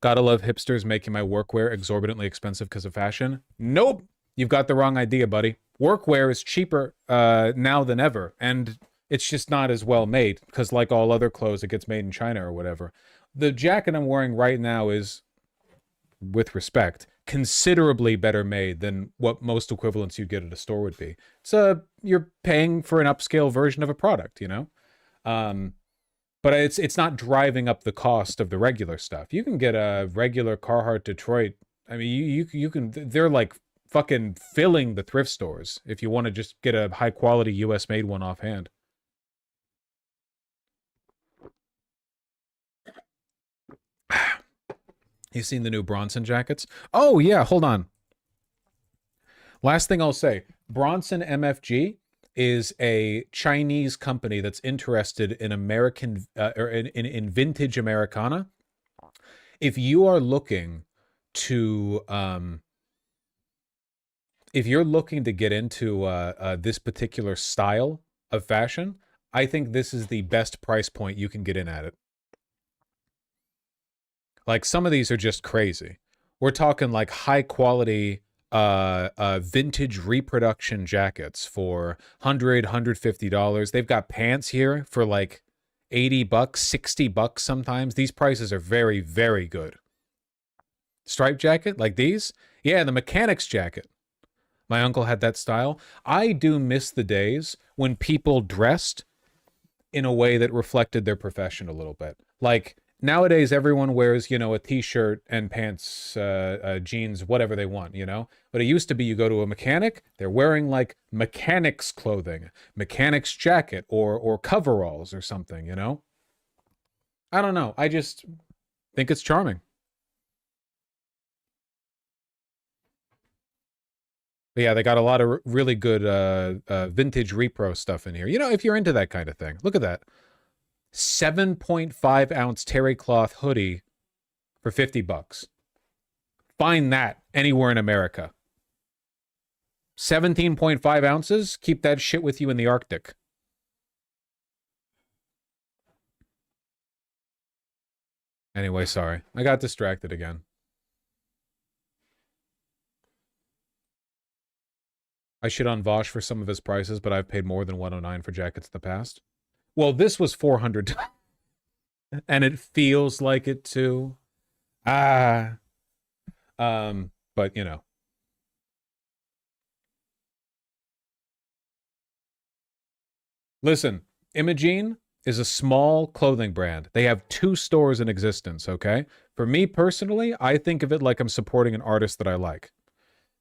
Gotta love hipsters making my workwear exorbitantly expensive because of fashion. Nope. You've got the wrong idea, buddy. Workwear is cheaper now than ever. And It's just not as well made because, like all other clothes, it gets made in China or whatever. The jacket I'm wearing right now is, with respect, considerably better made than what most equivalents you'd get at a store would be. So you're paying for an upscale version of a product, you know? But it's not driving up the cost of the regular stuff. You can get a regular Carhartt Detroit. I mean, you can, they're like fucking filling the thrift stores if you want to just get a high quality US made one offhand. You seen the new Bronson jackets? Oh yeah, hold on. Last thing I'll say, Bronson MFG is a Chinese company that's interested in American or in vintage Americana. If you are looking to if you're looking to get into this particular style of fashion, I think this is the best price point you can get in at it. Like, some of these are just crazy. We're talking like high quality vintage reproduction jackets for $100, $150. They've got pants here for like $80, $60 sometimes. These prices are very, very good. Striped jacket like these? Yeah, the mechanic's jacket. My uncle had that style. I do miss the days when people dressed in a way that reflected their profession a little bit. Like, nowadays, everyone wears, you know, a t-shirt and pants, jeans, whatever they want, you know? But it used to be you go to a mechanic, they're wearing, like, mechanic's clothing, mechanic's jacket, or coveralls or something, you know? I don't know. I just think it's charming. But yeah, they got a lot of really good vintage repro stuff in here. You know, if you're into that kind of thing. Look at that. 7.5 ounce terry cloth hoodie for $50. Find that anywhere in America. 17.5 ounces? Keep that shit with you in the Arctic. Anyway, sorry. I got distracted again. I shit on Vosh for some of his prices, but I've paid more than $109 for jackets in the past. Well, this was $400. And it feels like it too. But you know. Listen, Imogene is a small clothing brand. They have 2 stores in existence, okay? For me personally, I think of it like I'm supporting an artist that I like.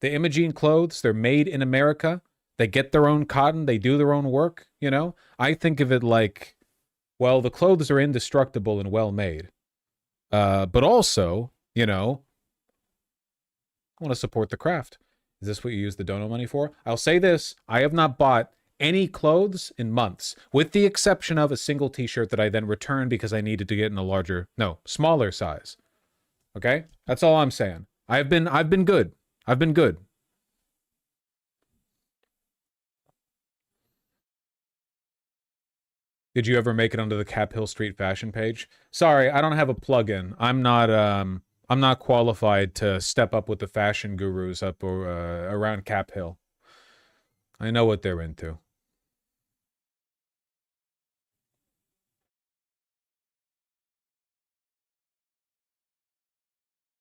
The Imogene clothes, they're made in America. They get their own cotton. They do their own work, you know? I think of it like, well, the clothes are indestructible and well made. But also, you know, I want to support the craft. Is this what you use the dono money for? I'll say this. I have not bought any clothes in months, with the exception of a single t-shirt that I then returned because I needed to get in a smaller size. Okay? That's all I'm saying. I've been good. I've been good. Did you ever make it onto the Cap Hill Street fashion page? Sorry, I don't have a plug-in. I'm not qualified to step up with the fashion gurus up or around Cap Hill. I know what they're into.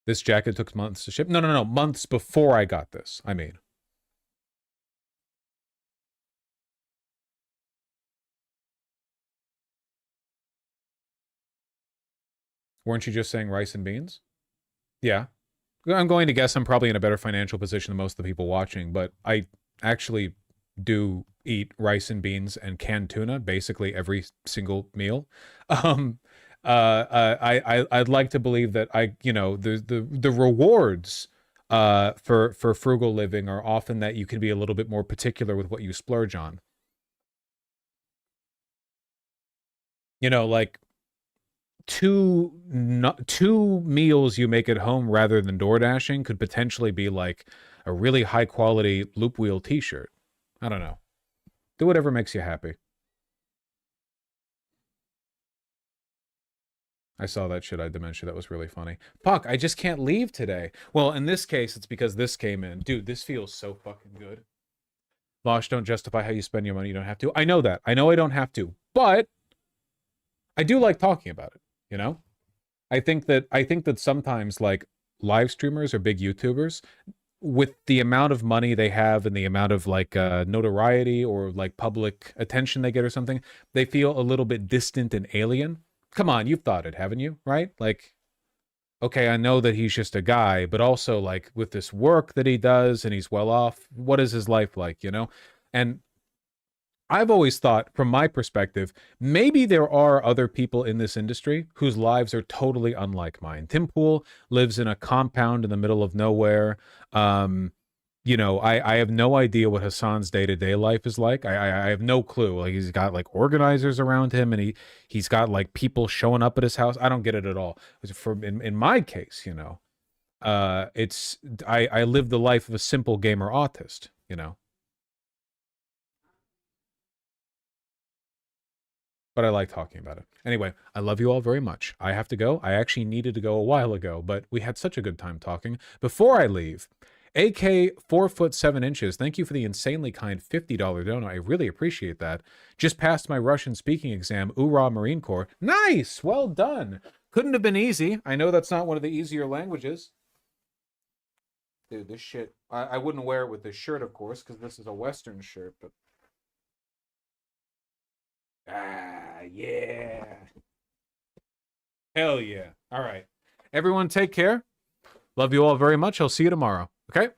This jacket took months to ship. No. Months before I got this, I mean. Weren't you just saying rice and beans? Yeah. I'm going to guess I'm probably in a better financial position than most of the people watching, but I actually do eat rice and beans and canned tuna basically every single meal. I'd like to believe that the rewards for frugal living are often that you can be a little bit more particular with what you splurge on. You know, like two meals you make at home rather than door dashing could potentially be like a really high quality loop wheel t-shirt. I don't know. Do whatever makes you happy. I saw that shit, I dementia. That was really funny. Puck, I just can't leave today. Well, in this case, it's because this came in. Dude, this feels so fucking good. Vosh, don't justify how you spend your money. You don't have to. I know that. I know I don't have to. But I do like talking about it, you know? I think that sometimes, like, live streamers or big YouTubers, with the amount of money they have and the amount of, like, notoriety or, like, public attention they get or something, they feel a little bit distant and alien. Come on, you've thought it, haven't you? Right? Like, okay, I know that he's just a guy, but also, like, with this work that he does and he's well off, what is his life like, you know? And I've always thought, from my perspective, maybe there are other people in this industry whose lives are totally unlike mine. Tim Pool lives in a compound in the middle of nowhere. You know, I have no idea what Hassan's day-to-day life is like. I have no clue. Like, he's got, like, organizers around him, and he's got, like, people showing up at his house. I don't get it at all. In my case, you know, I live the life of a simple gamer autist, you know. But I like talking about it. Anyway, I love you all very much. I have to go. I actually needed to go a while ago, but we had such a good time talking. Before I leave, AK 4'7". Thank you for the insanely kind $50 donor. I really appreciate that. Just passed my Russian speaking exam. Ura Marine Corps. Nice. Well done. Couldn't have been easy. I know that's not one of the easier languages. Dude, this shit. I wouldn't wear it with this shirt, of course, because this is a Western shirt, but. Ah, yeah. Hell yeah. All right. Everyone take care. Love you all very much. I'll see you tomorrow. Okay?